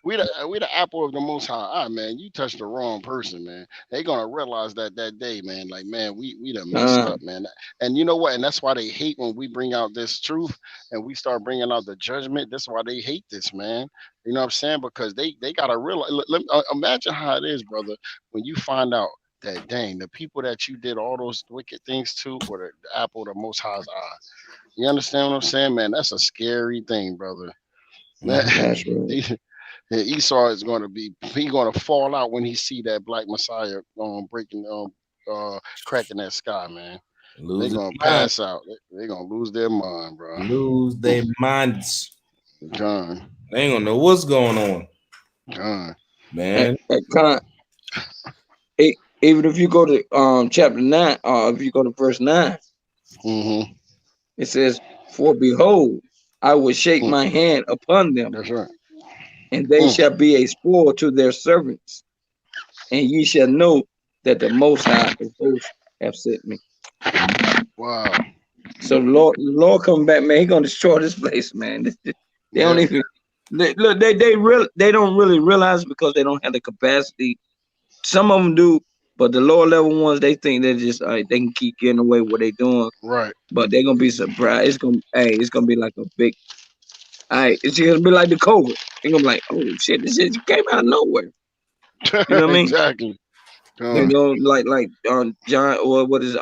we the apple of the Most High eye, man. You touched the wrong person, man. They gonna realize that day, man. Like, man, we done messed up, man. And you know what? And that's why they hate when we bring out this truth and we start bringing out the judgment. That's why they hate this, man. You know what I'm saying? Because they gotta realize. Imagine how it is, brother, when you find out that dang, the people that you did all those wicked things to were the apple of the Most High's eye. You understand what I'm saying, man? That's a scary thing, brother. Man, Esau is going to fall out when he see that black Messiah cracking that sky, man. They're going to pass out. They're going to lose their mind, bro. Lose their minds. John. They ain't going to know what's going on. John. Man. Even if you go to chapter 9, if you go to verse 9, it says, "For behold, I will shake my hand upon them, That's right. and they shall be a spoil to their servants, and ye shall know that the Most High of hosts have sent me." Wow. So the Lord coming back, man. He gonna destroy this place, man. They don't even they don't really realize because they don't have the capacity. Some of them do, but the lower level ones, they think they're just they can keep getting away with what they doing. Right. But they're gonna be surprised. It's gonna be like a big. It's gonna be like the COVID. They're gonna be like, oh shit, this shit came out of nowhere. You know what I mean? Exactly. You know, like John, or what is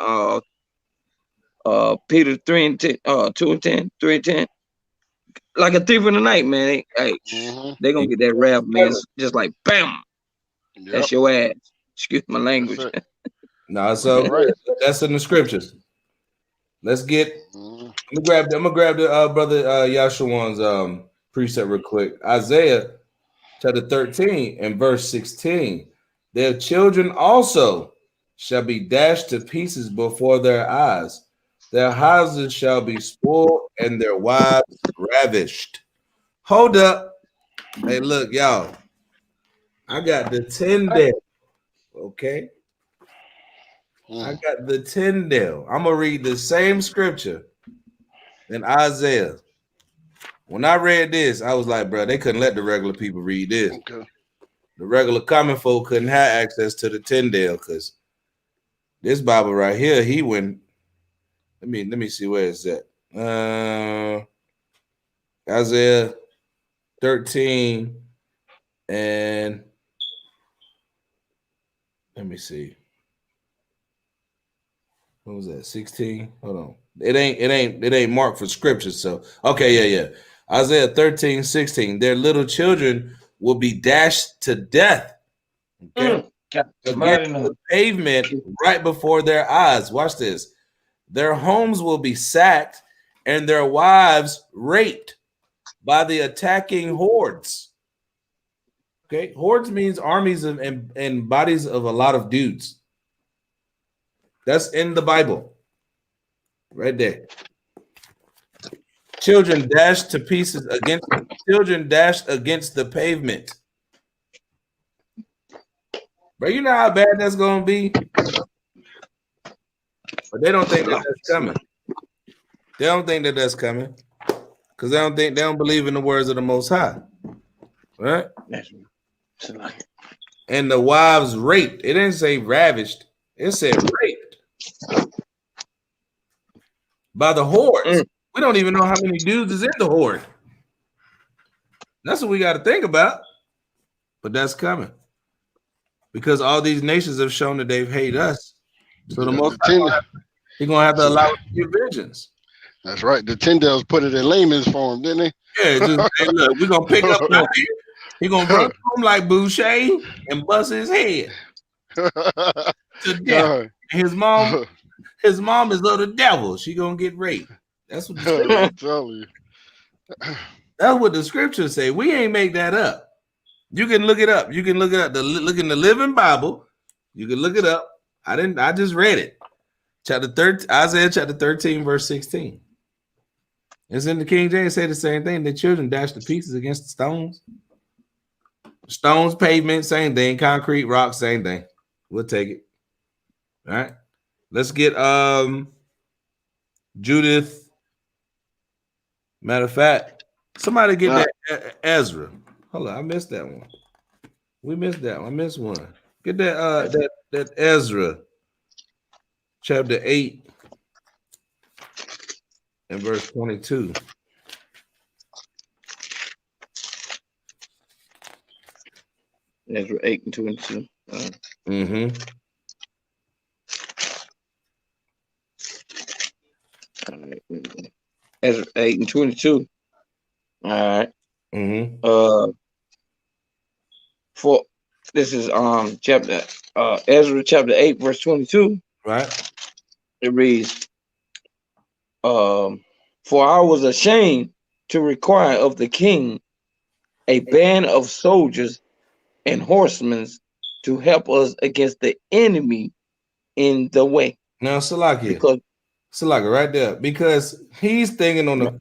Peter 3:10, 2:10, 3:10, like a thief in the night, man. They gonna get that rap, man. Just like bam, that's your ass. Excuse my language. No, so right. That's in the scriptures. Let's get. I'm gonna grab the brother Yashawan's precept real quick. Isaiah chapter 13 and verse 16. Their children also shall be dashed to pieces before their eyes. Their houses shall be spoiled and their wives ravished. Hold up. Hey, look, y'all. I got the Tyndale. Okay. I got the Tyndale. I'm going to read the same scripture in Isaiah. When I read this, I was like, bro, they couldn't let the regular people read this. Okay. The regular common folk couldn't have access to the Tyndale because this Bible right here, he went. Let me see where it's at. Isaiah 13 and let me see. What was that? 16? Hold on. It ain't marked for scripture. So yeah. Isaiah 13, 16. Their little children will be dashed to death. Okay. Against the pavement right before their eyes. Watch this. Their homes will be sacked and their wives raped by the attacking hordes. Okay, hordes means armies and bodies of a lot of dudes. That's in the Bible. Right there. Children dashed to pieces against the pavement. Bro, you know how bad that's gonna be? But they don't think that that's coming. They don't think that that's coming. Because they don't believe in the words of the Most High. Right? And the wives raped. It didn't say ravished. It said raped. By the hordes. We don't even know how many dudes is in the horde. That's what we got to think about. But that's coming. Because all these nations have shown that they've hated us. So the Most High, he's going to have to allow us to get vengeance. That's right. The Tyndales put it in layman's form, didn't they? Yeah, just hey, look, we're gonna pick up right here. He's gonna run through him like Boucher and bust his head to death. His mom is of the devil. She gonna get raped. That's what the scripture, that's what the scriptures say. We ain't make that up. You can look it up. You can look it up. Look in the Living Bible. You can look it up. I just read it. Isaiah chapter 13, verse 16. It's in the King James, say the same thing. The children dashed to pieces against the stones. Stones, pavement, same thing. Concrete, rock, same thing. We'll take it. All right. Let's get Judith. Matter of fact, somebody get that Ezra. Hold on, I missed that one. We missed that one. I missed one. Get that that Ezra, chapter 8. In verse 22. Ezra 8 and 22. All right. Ezra 8 and 22. All right. For this is chapter Ezra chapter 8 verse 22. Right. It reads, for I was ashamed to require of the king a band of soldiers and horsemen to help us against the enemy in the way. Now, Salakia right there, because he's thinking on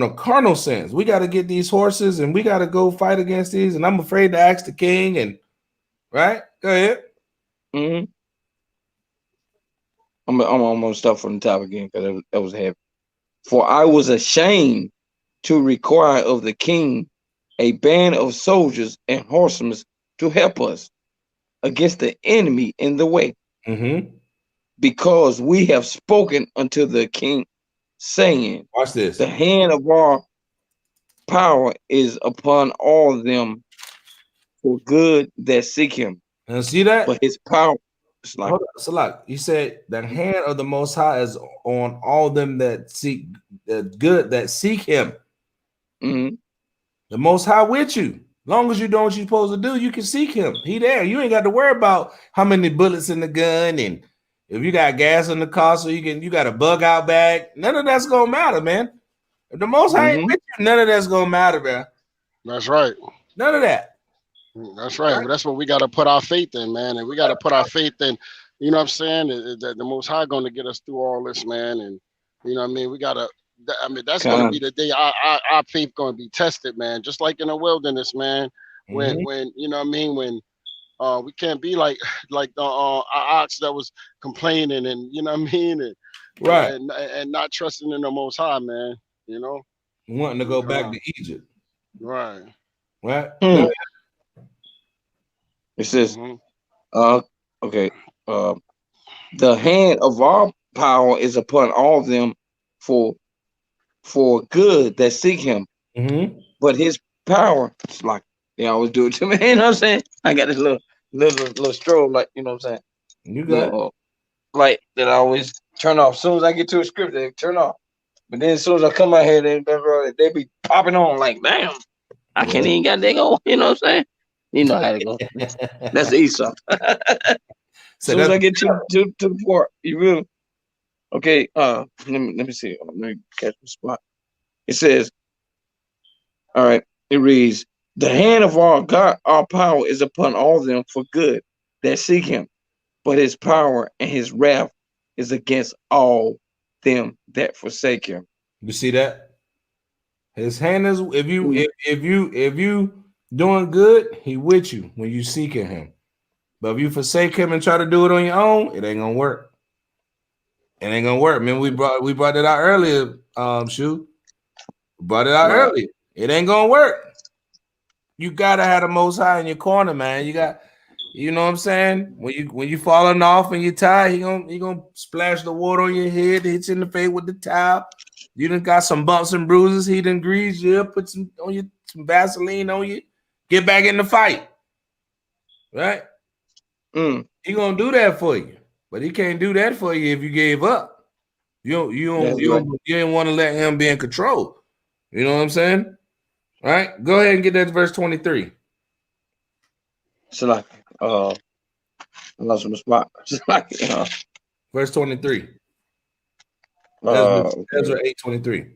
a carnal sense. We got to get these horses and we got to go fight against these, and I'm afraid to ask the king. And right, go ahead. Mm-hmm. I'm gonna start from the top again because that was heavy. For I was ashamed to require of the king a band of soldiers and horsemen to help us against the enemy in the way. Mm-hmm. Because we have spoken unto the king, saying, watch this, the hand of our power is upon all of them for good that seek him. And see that? But his power is like, Salak, you said the hand of the Most High is on all them that seek good, that seek him. Mm-hmm. The Most High with you. Long as you do what you're supposed to do, you can seek him. He there. You ain't got to worry about how many bullets in the gun and if you got gas in the car, so you got a bug out bag. None of that's gonna matter, man. If the Most High ain't with you, none of that's gonna matter, man. That's right. None of that. That's right. Well, that's what we got to put our faith in, man. And we got to put our faith in, you know what I'm saying, that the Most High going to get us through all this, man. And, you know what I mean, we got to, I mean, that's going to be the day our faith going to be tested, man. Just like in the wilderness, man. When, you know what I mean, when we can't be like the our ox that was complaining and, you know what I mean, and, right, and not trusting in the Most High, man, you know. Wanting to go back to Egypt. Right. Right. It says, okay, the hand of our power is upon all of them for good that seek him. But his power, it's like they always do it to me. You know what I'm saying? I got this little strobe, like, you know what I'm saying? You got light that I always turn off. As soon as I get to a script, they turn off. But then as soon as I come out here, they be popping on like, damn, I can't even get that go. You know what I'm saying? You know how to go. That's Esau. As soon as I get to the part, you will. Okay, let me see. Let me catch the spot. It says, all right, it reads, the hand of our God, our power is upon all of them for good that seek him, but his power and his wrath is against all them that forsake him. You see that? His hand is if you doing good, he with you when you seeking him. But if you forsake him and try to do it on your own, it ain't gonna work. It ain't gonna work. Man, we brought it out earlier. Shoot, brought it out earlier. It ain't gonna work. You gotta have the Most High in your corner, man. You got, you know what I'm saying? When you falling off and you're tired, he gonna splash the water on your head, hit you in the face with the towel. You done got some bumps and bruises. He done greased you up, put some Vaseline on you. Get back in the fight, right? He gonna do that for you, but he can't do that for you if you gave up. You didn't want to let him be in control. You know what I'm saying? All right, go ahead and get that to verse 23. So like, I lost my spot. Verse 23. Okay. Ezra 8:23.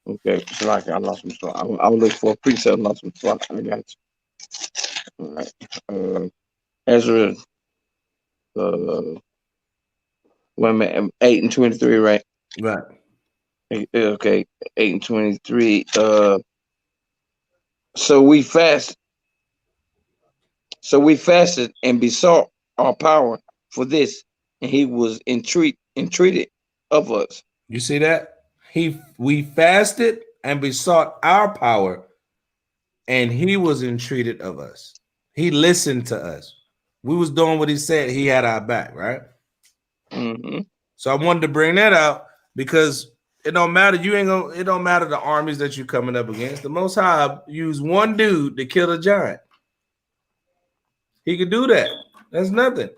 Okay, so like I lost my spot. I was looking for a precept. Lost my spot. I got you. All right. Ezra. Wait a minute, 8 and 23, right? Right. Okay, 8 and 23. So we fasted and besought our power for this, and he was entreated of us. You see that? We fasted and besought our power, and he was entreated of us. He listened to us. We was doing what he said. He had our back, right? So I wanted to bring that out because it don't matter. It don't matter the armies that you're coming up against. The Most High used one dude to kill a giant. He could do that. That's nothing.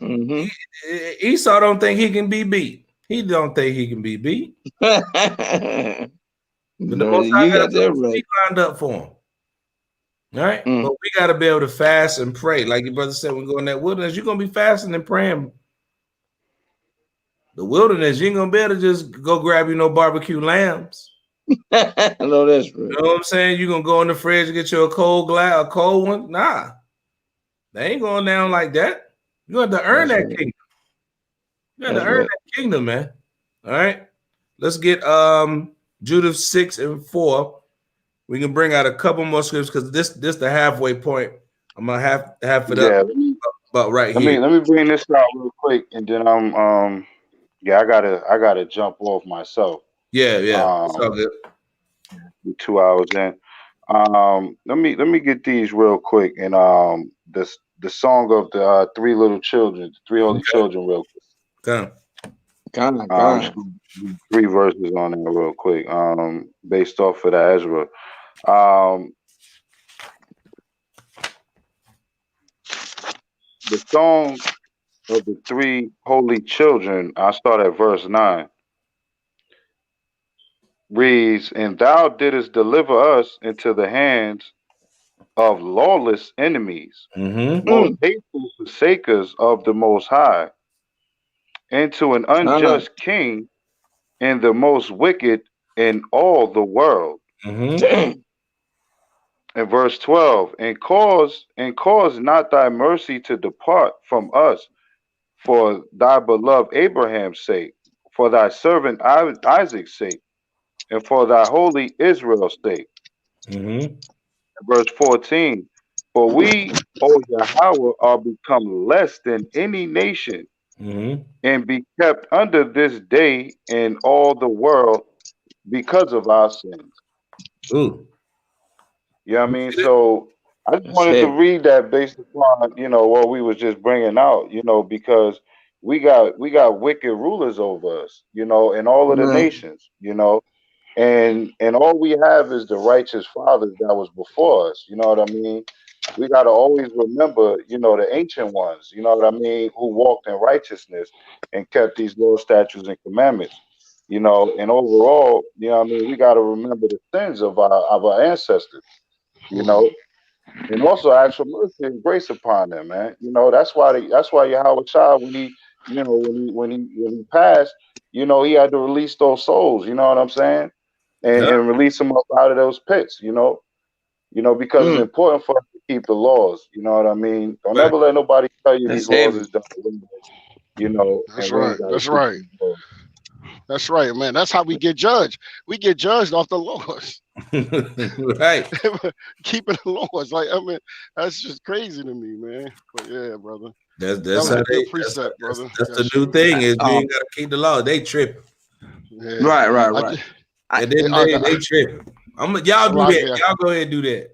Esau don't think he can be beat. He don't think he can be beat. But the Most High got that lined up for him. All right, but we got to be able to fast and pray. Like your brother said, when we go in that wilderness, you're gonna be fasting and praying. The wilderness, you ain't gonna be able to just go grab no barbecue lambs. No, that's true. You know what I'm saying? You're gonna go in the fridge and get you a cold one. Nah, They ain't going down like that. You have to earn that kingdom. You have to earn that kingdom, man. All right. Let's get Judith 6 and 4. We can bring out a couple more scriptures because this the halfway point. I'm gonna have it up. But right here. Let me bring this out real quick, and then I gotta jump off myself. Yeah. It's all good. 2 hours in. Let me get these real quick, and the song of the three little children, the three holy children, real quick. Okay. 3 verses on there real quick. Based off of that Ezra. The song of the three holy children, I start at verse 9. Reads, and thou didst deliver us into the hands of lawless enemies, most hateful forsakers of the Most High, into an unjust king, and the most wicked in all the world. And verse 12, and cause not thy mercy to depart from us for thy beloved Abraham's sake, for thy servant Isaac's sake, and for thy holy Israel's sake. Verse 14, for we, O Yahweh, are become less than any nation, and be kept under this day in all the world because of our sins. Ooh. You know what I mean? So I just wanted to read that based upon, what we was just bringing out, because we got wicked rulers over us, in all of the nations, and all we have is the righteous fathers that was before us. You know what I mean? We got to always remember, the ancient ones, you know what I mean, who walked in righteousness and kept these laws, statutes, and commandments, and overall, you know what I mean, we got to remember the sins of our ancestors, and also ask for mercy and grace upon them, man. That's why Yahawashi, when he passed, he had to release those souls, you know what I'm saying? And release them up out of those pits, because it's important for us to keep the laws, you know what I mean? Don't ever let nobody tell you these laws is done, That's right. That's right, man. That's how we get judged. We get judged off the laws. Right. Keeping the laws. Like, I mean, that's just crazy to me, man. But yeah, brother. That's how they precept, brother. That's the new thing is you ain't gotta keep the law. They trip. Yeah. Right. And then they trip. Y'all do that. Y'all go ahead and do that.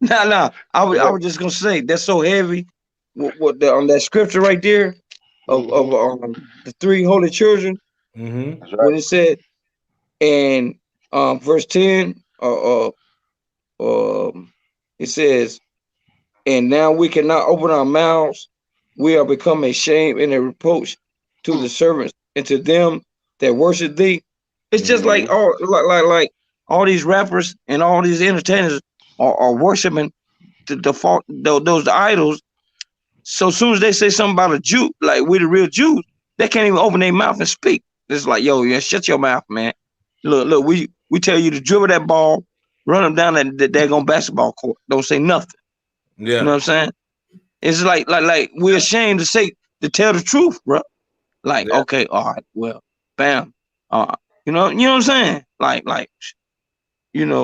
No. I was just gonna say that's so heavy. What on that scripture right there of the three holy children. When it said in verse 10, it says, and now we cannot open our mouths, we are become a shame and a reproach to the servants and to them that worship thee. It's just like all these rappers and all these entertainers are worshiping those idols. So as soon as they say something about a Jew, like we the real Jews, they can't even open their mouth and speak. It's like, yo, yeah, shut your mouth, man. Look, we tell you to dribble that ball, run them down that daggone basketball court. Don't say nothing. Yeah. You know what I'm saying? It's like we're ashamed to tell the truth, bro. Like, okay, all right, well, bam. You know what I'm saying? Like, yeah,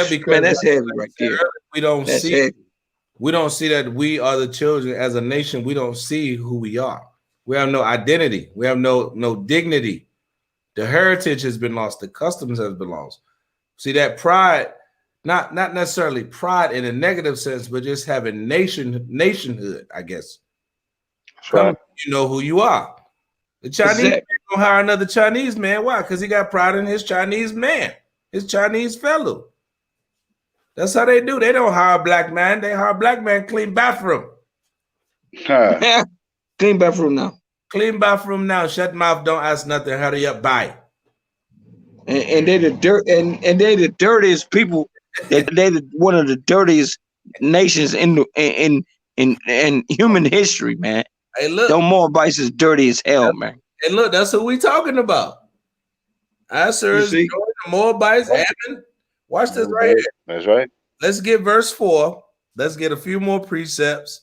because man, that's heavy right there. We don't see that we are the children as a nation. We don't see who we are. We have no identity. We have no dignity. The heritage has been lost. The customs has been lost. See that pride, not necessarily pride in a negative sense, but just having nationhood, I guess. Right. You know who you are. The Chinese man don't hire another Chinese man. Why? Because he got pride in his Chinese man, his Chinese fellow. That's how they do. They don't hire a black man. They hire a black man clean bathroom. Clean bathroom now. Clean bathroom now. Shut mouth. Don't ask nothing. Hurry up. Bye. And they the dirt and they the dirtiest people. They one of the dirtiest nations in human history, man. Hey, look. Them Moabites is dirty as hell, man. Hey, look. That's who we talking about. Answers. The Moabites. Ammon. Watch this right here. That's right. Let's get verse 4. Let's get a few more precepts,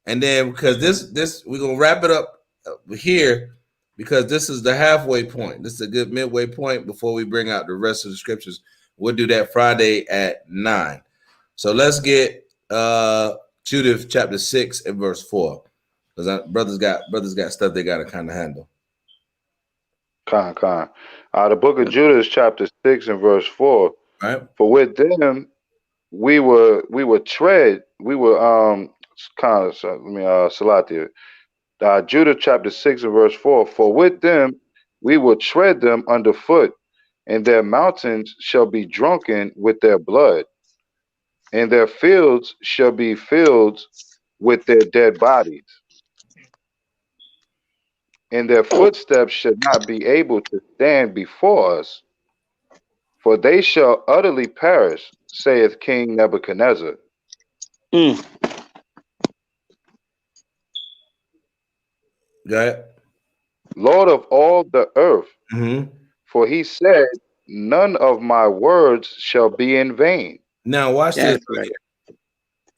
and then because this we're gonna wrap it up here because this is the halfway point. This is a good midway point before we bring out the rest of the scriptures. We'll do that Friday at 9. So let's get Judith chapter 6 and verse 4. Because brothers got stuff they gotta kind of handle. Con. The book of Judith, chapter 6 and verse 4. Right. For with them we were tread, we were Salatia. Judith chapter 6 and verse 4. For with them we will tread them underfoot, and their mountains shall be drunken with their blood, and their fields shall be filled with their dead bodies, and their footsteps should not be able to stand before us, for they shall utterly perish, saith King Nebuchadnezzar. Got it. Lord of all the earth, Mm-hmm. for he said, none of my words shall be in vain. Now watch this. Right.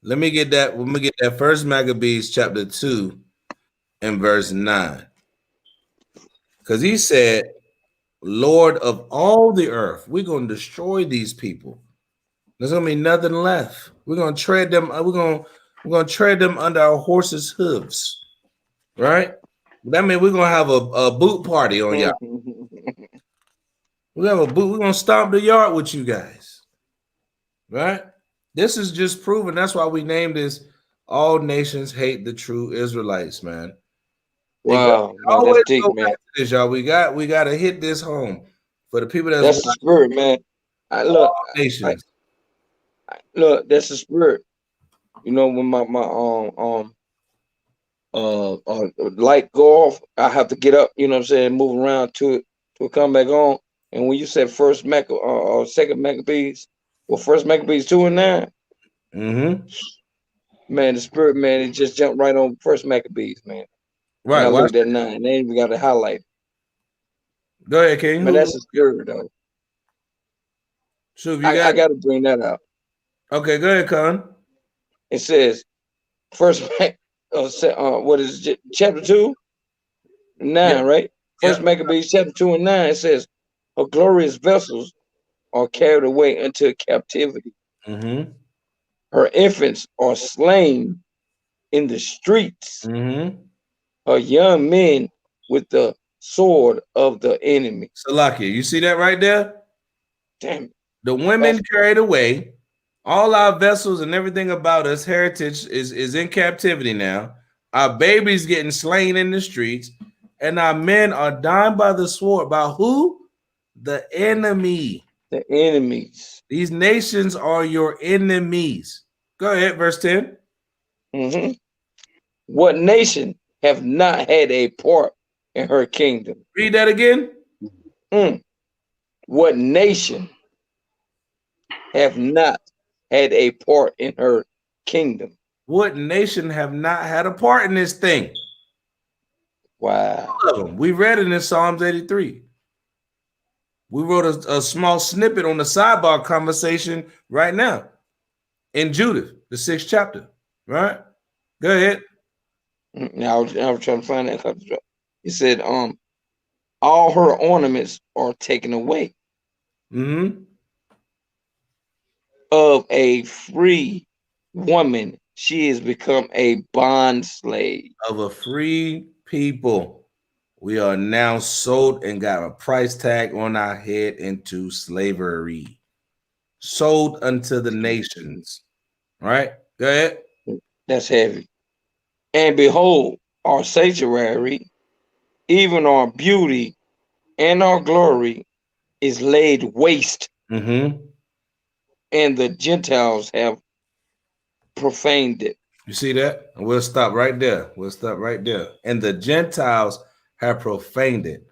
Let me get that. Let me get that First Maccabees chapter 2 and verse 9. Because he said, Lord of all the earth, we're going to destroy these people. There's going to be nothing left. We're going to tread them. We're going to tread them under our horses' hooves. Right? That means we're going to have a boot party on y'all. We're going to have a boot. We're going to stomp the yard with you guys. Right? This is just proven. That's why we named this All Nations Hate the True Israelites, man. Wow, Always that's deep, go man. back to this, y'all. We got to hit this home for the people That's the spirit, man. nations. Look, that's the spirit. You know, when my light go off, I have to get up. You know what I'm saying? Move around to come back on. And when you said second Maccabees, well, first Maccabees 2 and 9. Mm-hmm. Man, the spirit, man, it just jumped right on first Maccabees, man. Right. And I looked at 9. They ain't even got to highlight. Go ahead, King. Man, that's the spirit, though. So I got to bring that out. Okay, go ahead, Con. It says, what is it, chapter 2? 9, right? First Maccabees chapter 2 and 9. It says, her glorious vessels are carried away into captivity. Mm-hmm. Her infants are slain in the streets. Mm-hmm. Her young men with the sword of the enemy. Salakia, you see that right there? Damn. The women carried away. All our vessels and everything about us, heritage, is in captivity now. Our babies getting slain in the streets, and our men are dying by the sword. By who? The enemy. The enemies. These nations are your enemies. Go ahead, verse 10. Mm-hmm. What nation have not had a part in her kingdom? Read that again. What nation have not had a part in her kingdom? What nation have not had a part in this thing? Wow. All of them. We read it in Psalms 83. We wrote a small snippet on the sidebar conversation right now in Judith, the 6th chapter. Right? Go ahead. Now I was trying to find that. It said, all her ornaments are taken away. Mm-hmm. Of a free woman, she has become a bond slave. Of a free people, we are now sold and got a price tag on our head into slavery. Sold unto the nations. Right? Go ahead. That's heavy. And behold, our sanctuary, even our beauty and our glory, is laid waste. Mm-hmm. And the Gentiles have profaned it. You see that? We'll stop right there. And the Gentiles have profaned it.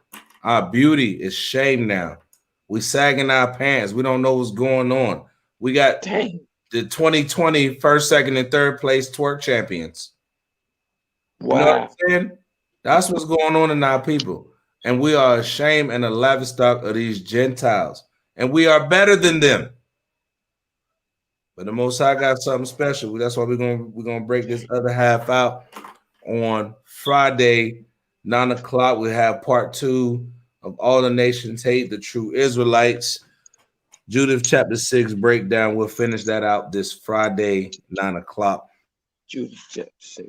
Our beauty is shamed now. We sagging our pants. We don't know what's going on. We got the 2020 first, second, and third place twerk champions. Wow. You know what I'm saying? That's what's going on in our people. And we are ashamed and a lavish stock of these Gentiles. And we are better than them. But the Most High got something special. That's why we're gonna break this other half out on Friday, 9 o'clock. We have part 2 of All the Nations Hate the True Israelites. Judith chapter 6 breakdown. We'll finish that out this Friday, 9 o'clock. Judith chapter 6.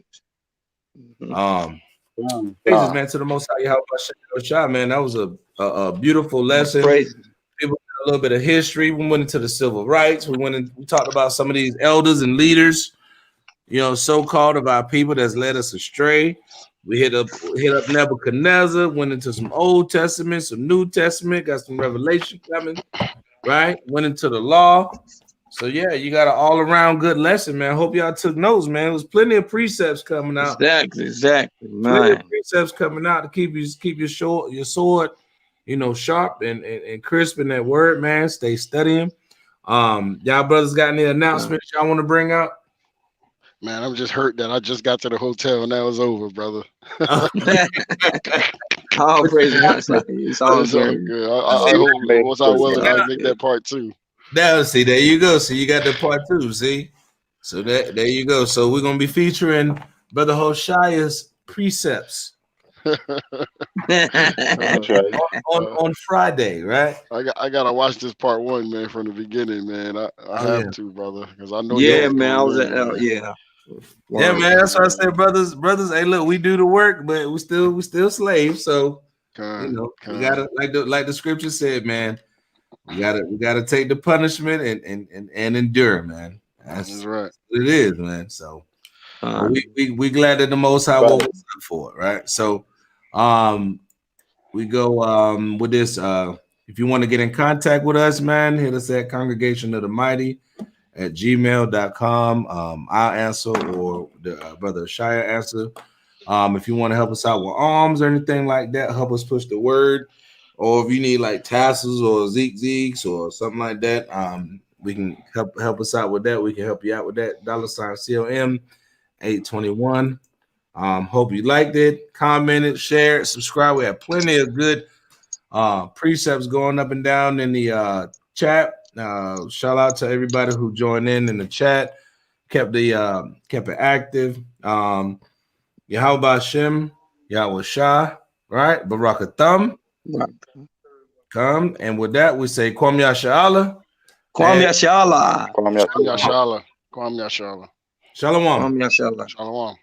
Praises, man, to the Most High Yahawashi, man. That was a beautiful lesson. Praises. People got a little bit of history. We went into the civil rights. We talked about some of these elders and leaders, so-called of our people that's led us astray. We hit up Nebuchadnezzar, went into some Old Testament, some New Testament, got some revelation coming, right? Went into the law. So yeah, you got an all-around good lesson, man. Hope y'all took notes, man. There was plenty of precepts coming out. Exactly, man. Plenty of precepts coming out to keep your sword, sharp and crisp in that word, man. Stay studying. Y'all brothers got any announcements y'all want to bring out? Man, I'm just hurt that I just got to the hotel and that was over, brother. All praise God. It's all good. I hope once I will, I'll make that part 2. Now, see, there you go. So you got the part 2, see? So there you go. So we're gonna be featuring Brother Hoshia's precepts. That's right. on Friday, right? I gotta watch this part 1, man, from the beginning, man. I have to, brother, because I know. Yeah, man. I was yeah, man. That's why I said, brothers. Hey, look, we do the work, but we still slaves. So we gotta like the scripture said, man. We gotta take the punishment and endure, man. That's right. What it is, man. So we glad that the Most High woke us up for it, right? So we go with this. If you want to get in contact with us, man, hit us at Congregation of the Mighty at gmail.com. I'll answer, or the brother Shia answer. If you want to help us out with alms or anything like that, help us push the word. Or if you need like tassels or Zeeks or something like that, we can help us out with that. We can help you out with that. $CLM 821. Hope you liked it, commented, shared, subscribe. We have plenty of good precepts going up and down in the chat. Shout out to everybody who joined in the chat, kept it active. Yahawashi, Yahawashi, right? Barakatham. Come, and with that we say Kwam Yashala. Kwam Yashala. Kwam Yashala. Kwam Yashala. Shalom. Kwam Yashala. Shalom.